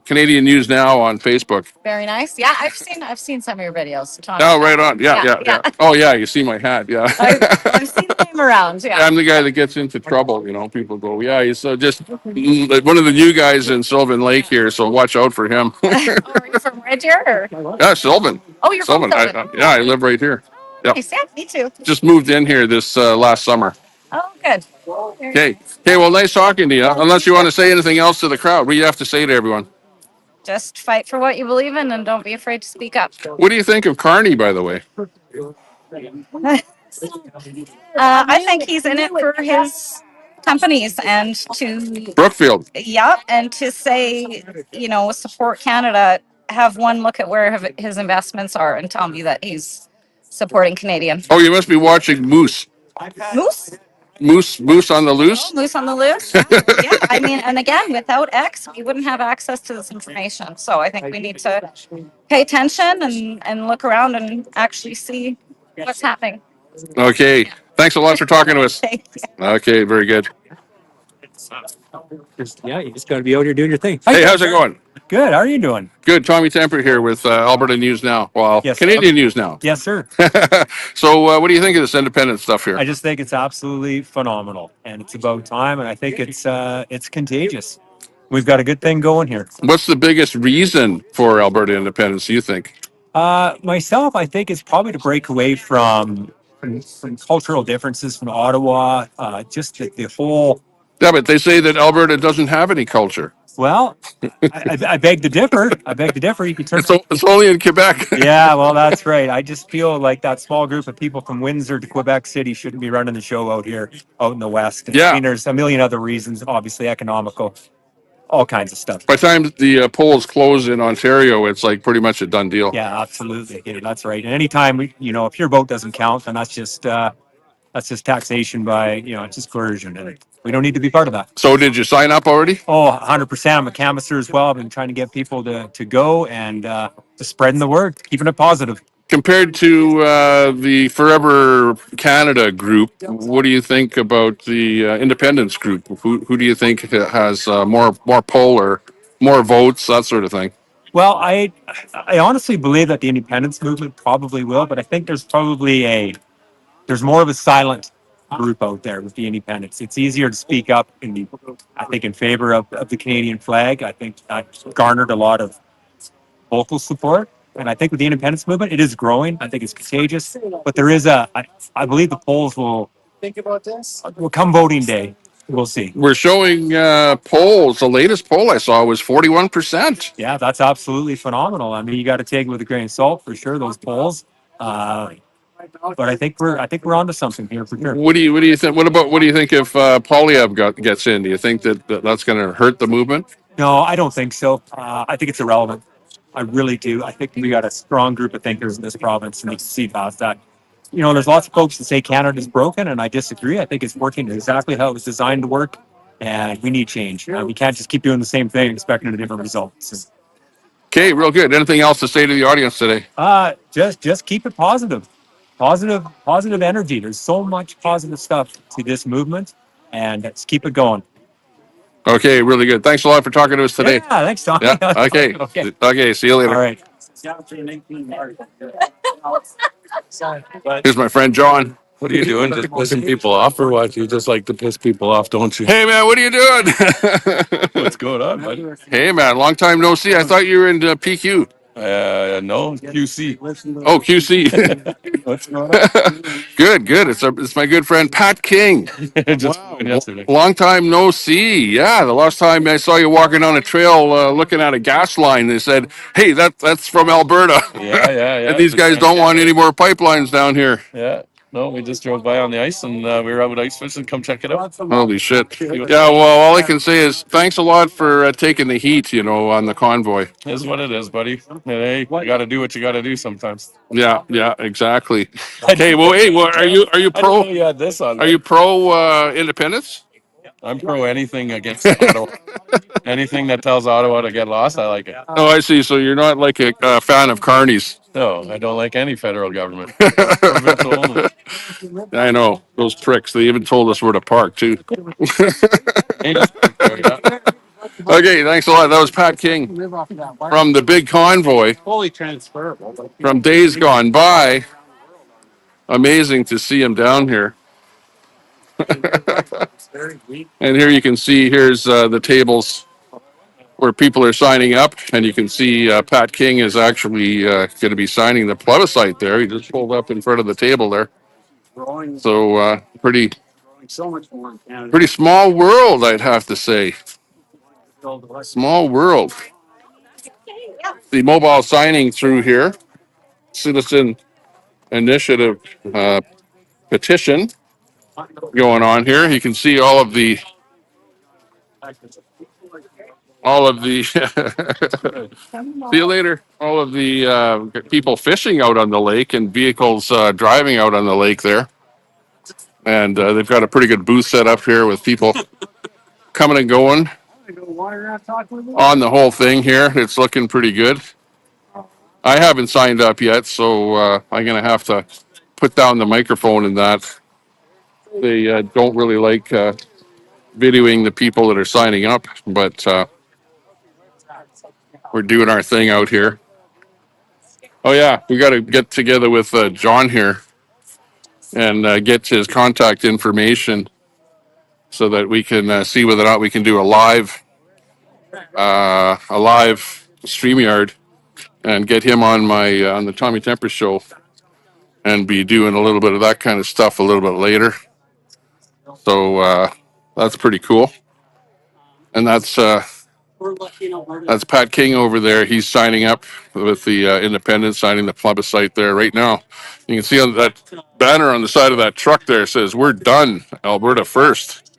Canadian News Now on Facebook. Very nice. Yeah, I've seen some of your videos. Tom. Oh, right on. Yeah. Yeah. Oh, yeah. You see my hat. Yeah. I've seen the name around. Yeah. I'm the guy that gets into trouble. People go, yeah, he's just one of the new guys in Sylvan Lake here, so watch out for him. Oh, are you from Red Deer? Or? Yeah, Sylvan. Oh, you're Sylvan. from Sylvan. I live right here. Yep. Nice. Yeah, me too. Just moved in here this last summer. Oh, good. Okay. Okay. Well, nice talking to you. Unless you want to say anything else to the crowd, what do you have to say to everyone? Just fight for what you believe in and don't be afraid to speak up. What do you think of Carney, by the way? I think he's in it for his companies and to, Brookfield. yeah, and to say, support Canada, have one look at where his investments are and tell me that he's supporting Canadian. Oh, you must be watching Moose. Moose? Moose on the Oh, loose. Moose on the loose? Yeah, I mean, and again, without X, we wouldn't have access to this information. So I think we need to pay attention and look around and actually see what's happening. Okay. Thanks a lot for talking to us. Thank you. Okay. Very good. Yeah, you just got to be out here doing your thing. Hey, how's it going? Good. How are you doing? Good. Tommy Temper here with Alberta News Now. Well, Yes. Canadian News Now. Yes, sir. So, what do you think of this independent stuff here? I just think it's absolutely phenomenal, and it's about time. And I think it's contagious. We've got a good thing going here. What's the biggest reason for Alberta independence, do you think? Myself, I think it's probably to break away from cultural differences from Ottawa. Just the whole. Yeah, but they say that Alberta doesn't have any culture. Well, I beg to differ. I beg to differ. You can turn. It's only in Quebec. Yeah, well, that's right. I just feel like that small group of people from Windsor to Quebec City shouldn't be running the show out here, out in the West. Yeah. I mean, there's a million other reasons, obviously economical, all kinds of stuff. By the time the polls close in Ontario, it's like pretty much a done deal. Yeah, absolutely. Yeah, that's right. And anytime if your vote doesn't count, then that's just taxation by, it's just coercion, and we don't need to be part of that. So, did you sign up already? Oh, 100%. I'm a canvasser as well. I've been trying to get people to go and to spreading the word, keeping it positive. Compared to the Forever Canada group, what do you think about the Independence group? Who do you think has more pull or more votes, that sort of thing? Well, I honestly believe that the independence movement probably will, but I think there's more of a silent group out there with the independents. It's easier to speak up I think in favor of the Canadian flag. I think that garnered a lot of vocal support. And I think with the independence movement, it is growing. I think it's contagious, but there is I believe the polls will come voting day. We'll see. We're showing polls. The latest poll I saw was 41%. Yeah, that's absolutely phenomenal. I mean, you got to take it with a grain of salt for sure. Those polls, but I think we're onto something here for sure. What do you think? What do you think if Polyev gets in? Do you think that's going to hurt the movement? No, I don't think so. I think it's irrelevant. I really do. I think we got a strong group of thinkers in this province, and we can see past that. There's lots of folks that say Canada's broken, and I disagree. I think it's working exactly how it was designed to work, and we need change. We can't just keep doing the same thing expecting a different result. So, okay, real good. Anything else to say to the audience today? Just keep it positive. Positive energy. There's so much positive stuff to this movement, and let's keep it going. Okay, really good. Thanks a lot for talking to us today. Yeah, thanks, Tom. Yeah. Okay. Okay. See you later. All right. Here's my friend John. What are you doing? Just pissing people off or what? You just like to piss people off, don't you? Hey man, what are you doing? What's going on, buddy? Hey man, long time no see. I thought you were in PQ. No, QC. Oh, QC. What's going on? Good. It's my good friend Pat King. Just yesterday. Long time no see. Yeah, the last time I saw you walking on a trail looking at a gas line, they said, "Hey, that's from Alberta." Yeah. And these guys don't want any more pipelines down here. Yeah. No, we just drove by on the ice and we were out ice fishing. Come check it out. Holy shit. Yeah, well, all I can say is thanks a lot for taking the heat, on the convoy. Is what it is, buddy. Hey, you got to do what you got to do sometimes. Yeah, exactly. Okay, well, are you pro? You had this on. Are you pro independence? I'm pro anything against Ottawa. Anything that tells Ottawa to get lost, I like it. Oh, I see. So you're not like a fan of Carney's. No, I don't like any federal government. Provincial only. I know those pricks. They even told us where to park too. Okay, thanks a lot. That was Pat King from the Big Convoy. Fully transferable. From days gone by. Amazing to see him down here. And here you can see, here's the tables where people are signing up. And you can see Pat King is actually going to be signing the plebiscite there. He just pulled up in front of the table there. So pretty Pretty small world, I'd have to say. Small world. The mobile signing through here, citizen initiative petition going on here. You can see all of the see you later. All of the people fishing out on the lake and vehicles driving out on the lake there. And they've got a pretty good booth set up here with people coming and going on the whole thing here. It's looking pretty good. I haven't signed up yet, so I'm going to have to put down the microphone in that. They don't really like videoing the people that are signing up, but we're doing our thing out here. Oh, yeah, we got to get together with John here and get his contact information so that we can see whether or not we can do a live StreamYard and get him on my on the Tommy Temper show and be doing a little bit of that kind of stuff a little bit later. So that's pretty cool. And that's Pat King over there. He's signing up with the independent, signing the plebiscite there right now. You can see on that banner on the side of that truck there says, "We're done, Alberta first."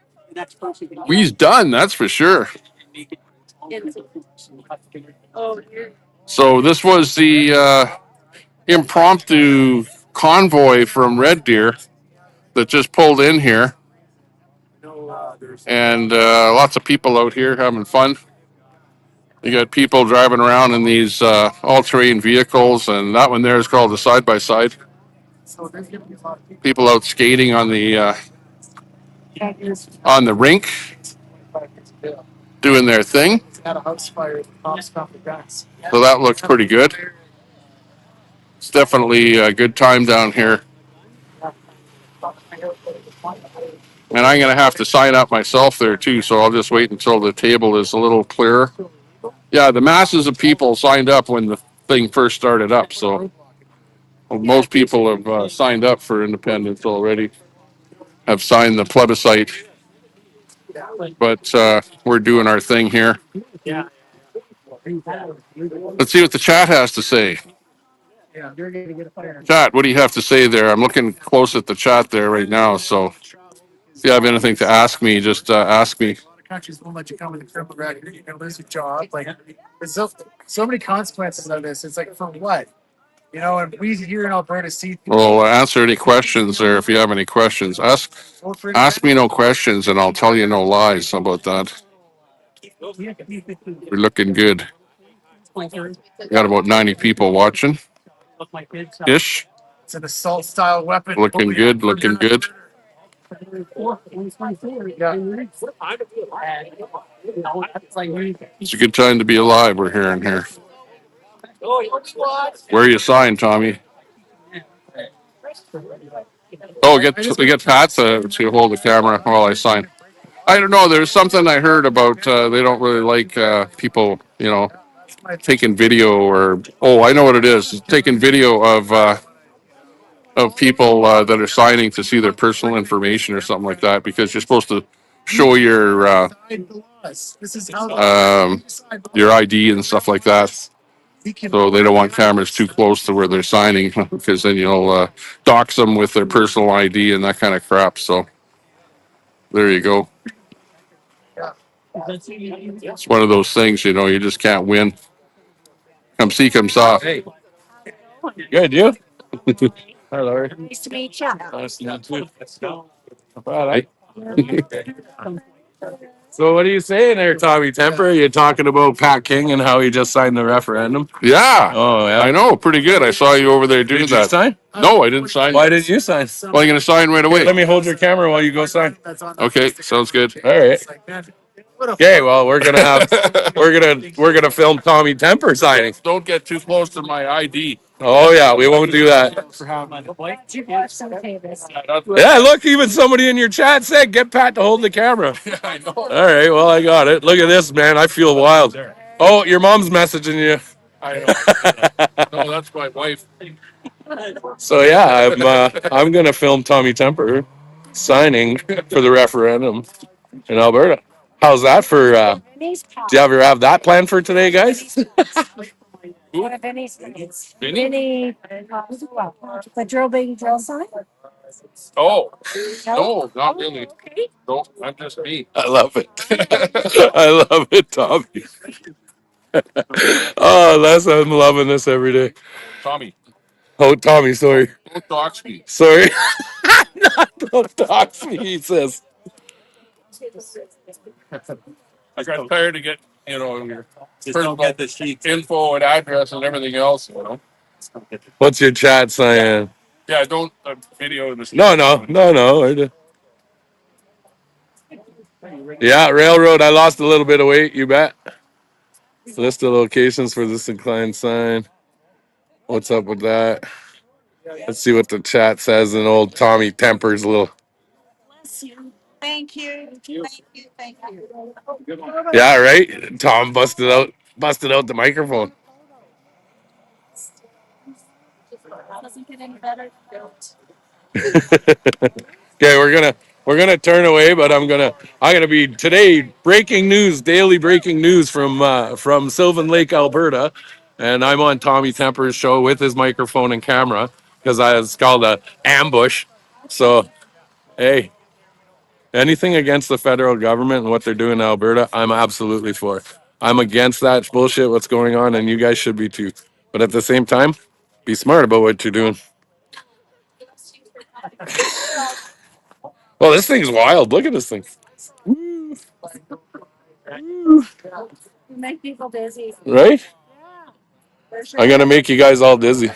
We's done, that's for sure. So this was the impromptu convoy from Red Deer that just pulled in here. And lots of people out here having fun. You got people driving around in these all-terrain vehicles, and that one there is called the side-by-side. People out skating on the rink, doing their thing. So that looks pretty good. It's definitely a good time down here. And I'm going to have to sign up myself there too, so I'll just wait until the table is a little clearer. Yeah, the masses of people signed up when the thing first started up, so most people have signed up for independence already, have signed the plebiscite, but we're doing our thing here. Let's see what the chat has to say. Chat, what do you have to say there? I'm looking close at the chat there right now, so if you have anything to ask me, just ask me. Countries won't let you come with a criminal record. You're gonna lose your job. Like, there's so many consequences of this. It's like, for what? You know, and we here in Alberta see. Well, answer any questions there if you have any questions. Ask me no questions, and I'll tell you no lies. How about that? We're looking good. Got about 90 people watching. Ish. It's an assault style weapon. Looking good. Looking good. It's a good time to be alive. We're hearing here. Where are you signed, Tommy? Oh, we get Pat to hold the camera while I sign. I don't know. There's something I heard about. They don't really like people, taking video or. Oh, I know what it is. Taking video of people that are signing to see their personal information or something like that, because you're supposed to show your ID and stuff like that. So they don't want cameras too close to where they're signing, because then you'll dox them with their personal ID and that kind of crap. So there you go. It's one of those things, you just can't win. Come see, come saw. Hey. Good, you? Hi, Larry. Nice to meet you. Nice to meet you. All right. So what are you saying there, Tommy Temper? You're talking about Pat King and how he just signed the referendum? Yeah. Oh, yeah. I know. Pretty good. I saw you over there doing Did that. you sign? No, I didn't sign. Why did you sign? Well, I'm going to sign right away. Let me hold your camera while you go sign. Okay, sounds good. All right. Okay, well, we're gonna film Tommy Temper signing. Don't get too close to my ID. Oh yeah, we won't do that. Yeah, look, even somebody in your chat said get Pat to hold the camera. Yeah, I know. All right, well, I got it. Look at this, man. I feel wild. Oh, your mom's messaging you. I know. No, that's my wife. So yeah, I'm gonna film Tommy Temper signing for the referendum in Alberta. How's that for? Do you ever have that planned for today, guys? What if any the drill being drill sign? Oh, No? no, not Oh, really. okay. No, I'm just me. I love it. I love it, Tommy. Oh, Les, I'm loving this every day. Tommy, Oh, Tommy, sorry. don't dox me. Sorry. Don't talk to me, he says. I got tired of getting, your personal info and address and everything else. What's your chat saying? Yeah, don't video this. No. Yeah, railroad. I lost a little bit of weight, you bet. List of locations for this inclined sign. What's up with that? Let's see what the chat says. And old Tommy tempers a little. Thank you. Thank you. Yeah, right. Tom busted out the microphone. Doesn't get any better. Okay, we're gonna turn away, but I'm gonna be today daily breaking news from Sylvan Lake, Alberta, and I'm on Tommy Temper's show with his microphone and camera because it's called a ambush. So hey, anything against the federal government and what they're doing in Alberta, I'm absolutely for. I'm against that bullshit. What's going on, and you guys should be too. But at the same time, be smart about what you're doing. Well, this thing's wild. Look at this thing. You make people dizzy. Right? I'm gonna make you guys all dizzy.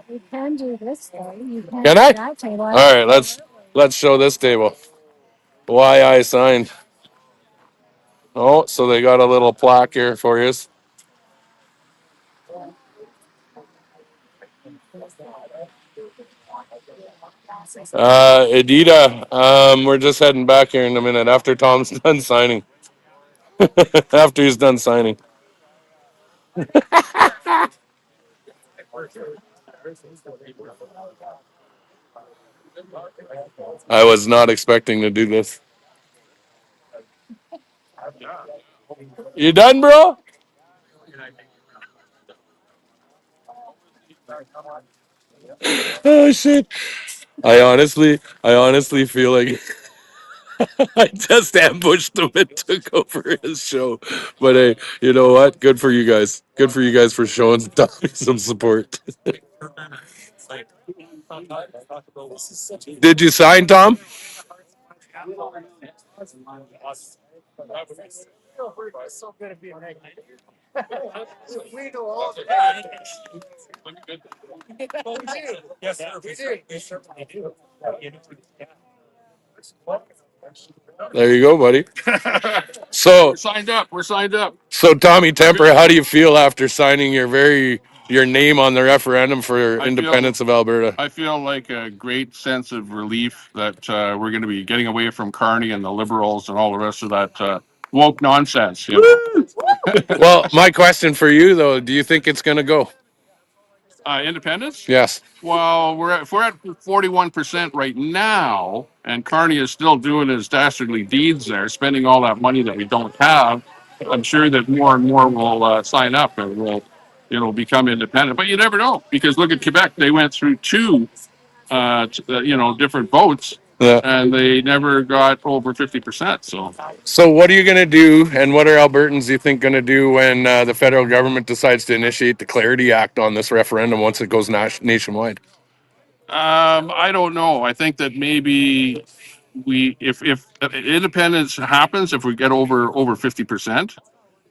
You can do this though. You can Can do I? that table. All right, let's show this table. Why I signed. Oh, so they got a little plaque here for you. Edita, we're just heading back here in a minute after Tom's done signing. After he's done signing. I was not expecting to do this. You done, bro? Oh shit. I honestly feel like I just ambushed him and took over his show. But hey, you know what? Good for you guys. Good for you guys for showing Tommy some support. Did you sign, Tom? There you go, buddy. So We're signed up. We're signed up. So, Tommy Temper, how do you feel after signing your name on the referendum for I feel independence of Alberta? I feel like a great sense of relief that we're going to be getting away from Carney and the Liberals and all the rest of that woke nonsense. Well, my question for you though, do you think it's going to go? Independence? Yes. Well, if we're at 41% right now, and Carney is still doing his dastardly deeds there, spending all that money that we don't have. I'm sure that more and more will sign up and will become independent. But you never know, because look at Quebec; they went through two, different votes, Yeah. and they never got over 50%. So, what are you going to do, and what are Albertans, you think, going to do when the federal government decides to initiate the Clarity Act on this referendum once it goes nationwide? I don't know. I think that maybe if independence happens, if we get over 50%,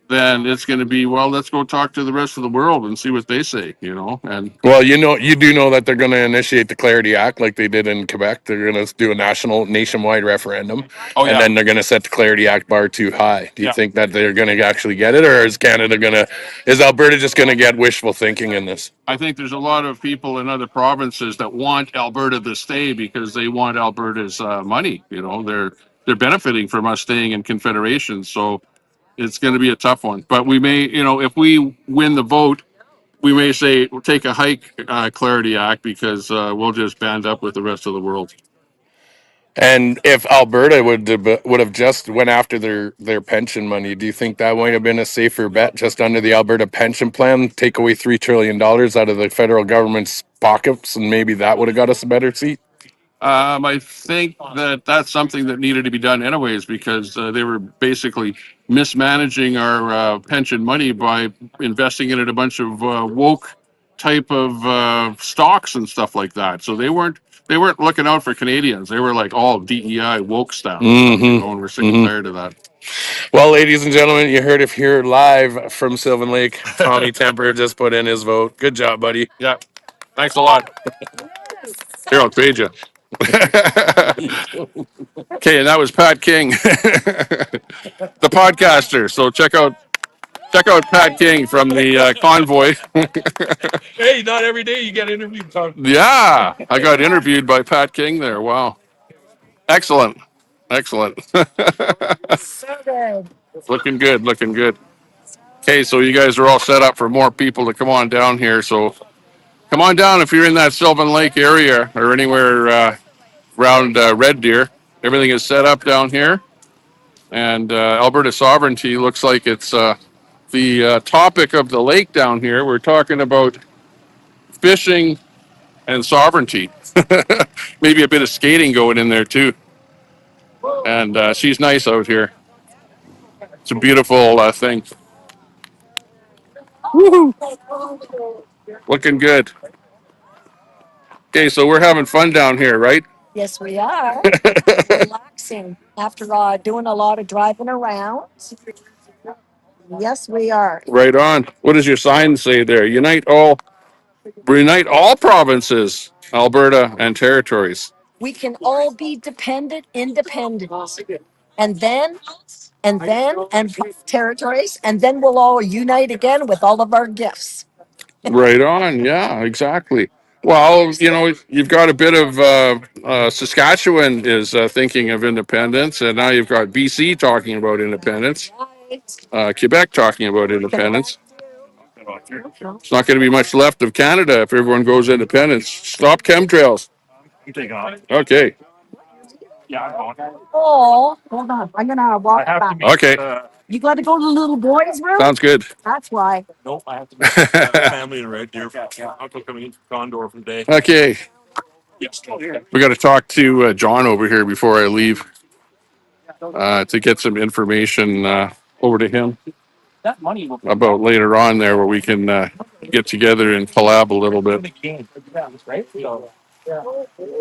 then it's going to be, well, let's go talk to the rest of the world and see what they say. And Well, you do know that they're going to initiate the Clarity Act like they did in Quebec. They're going to do a nationwide referendum, oh and yeah, then they're going to set the Clarity Act bar too high. Do you yeah. think that they're going to actually get it, or is Alberta just going to get wishful thinking in this? I think there's a lot of people in other provinces that want Alberta to stay because they want Alberta's money. They're benefiting from us staying in confederation. So it's going to be a tough one. But we may, if we win the vote we may say we'll take a hike, Clarity Act, because we'll just band up with the rest of the world. And if Alberta would have just went after their pension money, do you think that might have been a safer bet just under the Alberta pension plan? Take away $3 trillion out of the federal government's pockets, and maybe that would have got us a better seat. I think that that's something that needed to be done anyways, because they were basically mismanaging our pension money by investing in it a bunch of woke type of stocks and stuff like that. So they weren't looking out for Canadians. They were like all DEI woke stuff. And we're sick and tired of that. Well, ladies and gentlemen, you heard it here live from Sylvan Lake. Tommy Temper just put in his vote. Good job, buddy. Yeah. Thanks a lot. Here, I'll trade you. Okay, and that was Pat King, the podcaster. So check out Pat King from the Convoy. Hey, not every day you get interviewed, Tom. Yeah, I got interviewed by Pat King there. Wow, excellent. So good. Looking good, looking good. Okay, so you guys are all set up for more people to come on down here. So come on down if you're in that Sylvan Lake area or anywhere around Red Deer. Everything is set up down here. And Alberta sovereignty looks like it's the topic of the lake down here. We're talking about fishing and sovereignty. Maybe a bit of skating going in there too. And she's nice out here. It's a beautiful thing. Woohoo! Looking good. Okay, so we're having fun down here, right? Yes, we are. Relaxing after doing a lot of driving around. Yes, we are. Right on. What does your sign say there? Unite all provinces, Alberta and territories. We can all be dependent, independent. And then, and territories, and then we'll all unite again with all of our gifts. Right on. Yeah, exactly. Well, you've got a bit of Saskatchewan is thinking of independence, and now you've got BC talking about independence, Quebec talking about independence. It's not going to be much left of Canada if everyone goes independence. Stop chemtrails. Okay. Oh, hold on. I'm gonna walk back. Okay. You got to go to the little boys' room. Sounds good. That's why. Nope, I have to meet family in Red Deer. Uncle coming in from Condor for the day. Okay. We got to talk to John over here before I leave to get some information over to him about later on there where we can get together and collab a little bit.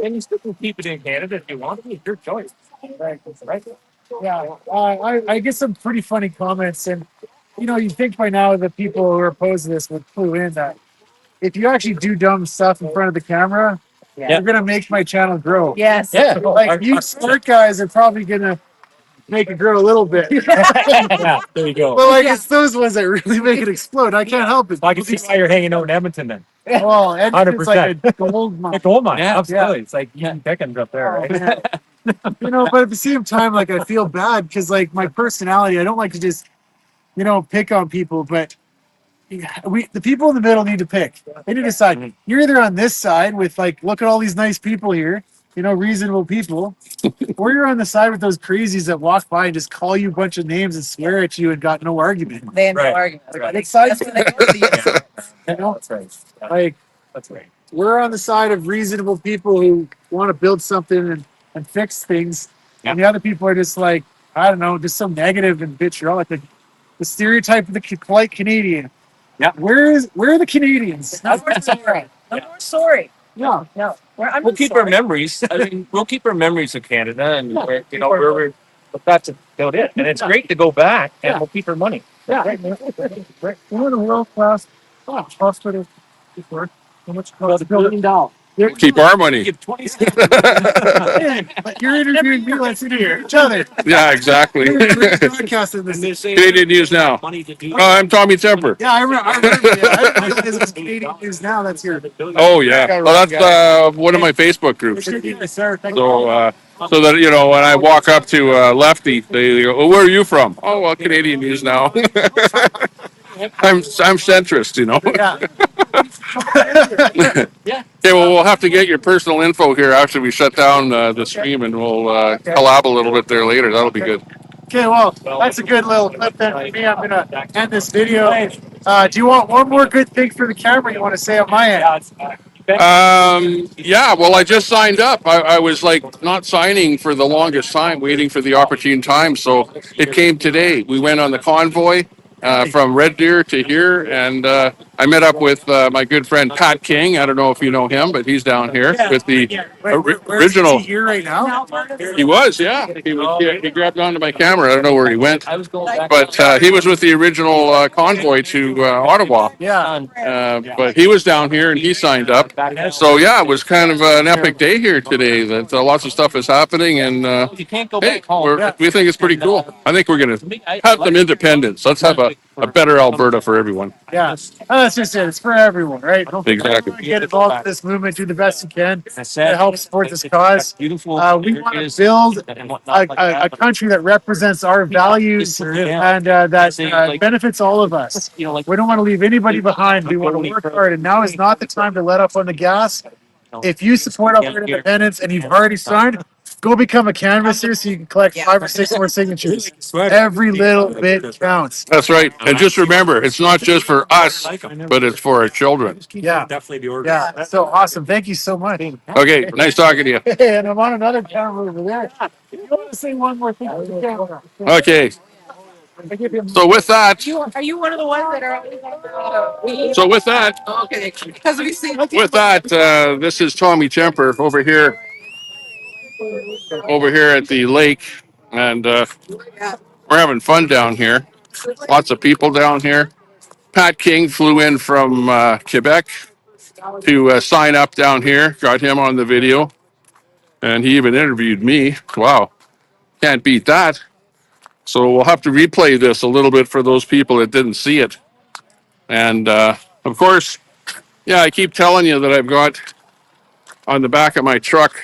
And you still can keep it in Canada if you want to. It's your choice. Right. Yeah, I get some pretty funny comments, and you think by now the people who are opposed to this would clue in that if you actually do dumb stuff in front of the camera, you're gonna make my channel grow. Yes. Yeah, like you smart guys are probably gonna make it grow a little bit. Yeah, there you go. But it's those ones that really make it explode. I can't help it. I can see why you're hanging out in Edmonton then. Well, and it's like 100%. a gold mine. A gold mine, absolutely. It's like eating pickings up there, right? But at the same time, I feel bad because my personality, I don't like to just, pick on people, but the people in the middle need to pick. They need to decide. You're either on this side with look at all these nice people here, reasonable people, or you're on the side with those crazies that walk by and just call you a bunch of names and swear at you and got no argument. They had no Right. argument. Right. It's sides of the That's right. That's right. We're on the side of reasonable people who want to build something and fix things, and the other people are just I don't know, just so negative and bitch. You're all the stereotype of the polite Canadian. Yeah. Where are the Canadians? I'm more sorry. I'm more sorry. Yeah. No, I'm We'll keep our memories. I mean, we'll keep our memories of Canada, and but that's about it. And it's great to go back, and we'll keep our money. Yeah. Right. We're in a world class hospital. How much cost $1 billion? Keep our money. Give 20 But you're interviewing me. Let's interview each other. Yeah, exactly. We're broadcasting this. Canadian News Now. I'm Tommy Temper. Yeah, I remember. I didn't realize it was Canadian News Now. That's your. Oh yeah. Well, that's one of my Facebook groups. So that when I walk up to Lefty, they go, "Well, where are you from?" "Oh, well, Canadian News Now." I'm centrist, Yeah. Okay, well, we'll have to get your personal info here after we shut down the stream, and we'll collab a little bit there later. That'll be good. Okay, well, that's a good little clip then for me. I'm gonna end this video. Do you want one more good thing for the camera you want to say on my end? Yeah, well, I just signed up. I was like not signing for the longest time, waiting for the opportune time. So it came today. We went on the convoy from Red Deer to here, and I met up with my good friend Pat King. I don't know if you know him, but he's down here with the original. Is he here right now? He was, yeah. He grabbed onto my camera. I don't know where he went, but he was with the original convoy to Ottawa. Yeah. But he was down here and he signed up. So yeah, it was kind of an epic day here today. That lots of stuff is happening, and hey, we think it's pretty cool. I think we're gonna have some independence. Let's have a better Alberta for everyone. Yeah, that's just it. It's for everyone, right? Exactly. Get involved in this movement, do the best you can to help support this cause. We want to build a country that represents our values and that benefits all of us. We don't want to leave anybody behind. We want to work hard, and now is not the time to let up on the gas. If you support Alberta independence and you've already signed, go become a canvasser so you can collect 5 or 6 more signatures. Every little bit counts. That's right. And just remember, it's not just for us, but it's for our children. Yeah, yeah. That's so awesome. Thank you so much. Okay, nice talking to you. And I'm on another camera over there. You want to say one more thing to the camera? Okay. So with that, Are you one of the ones that are? so with that, Okay, because we see. with that, this is Tommy Temper over here at the lake, and we're having fun down here. Lots of people down here. Pat King flew in from Quebec to sign up down here. Got him on the video, and he even interviewed me. Wow, can't beat that. So we'll have to replay this a little bit for those people that didn't see it. And of course, yeah, I keep telling you that I've got on the back of my truck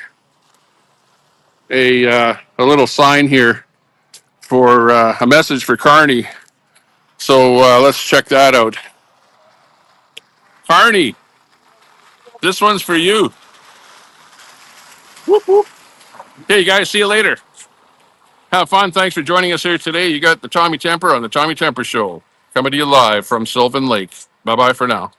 a little sign here for a message for Carney. So let's check that out. Carney, this one's for you. Whoop, whoop. Hey, guys, see you later. Have fun. Thanks for joining us here today. You got the Tommy Temper on the Tommy Temper Show, coming to you live from Sylvan Lake. Bye-bye for now.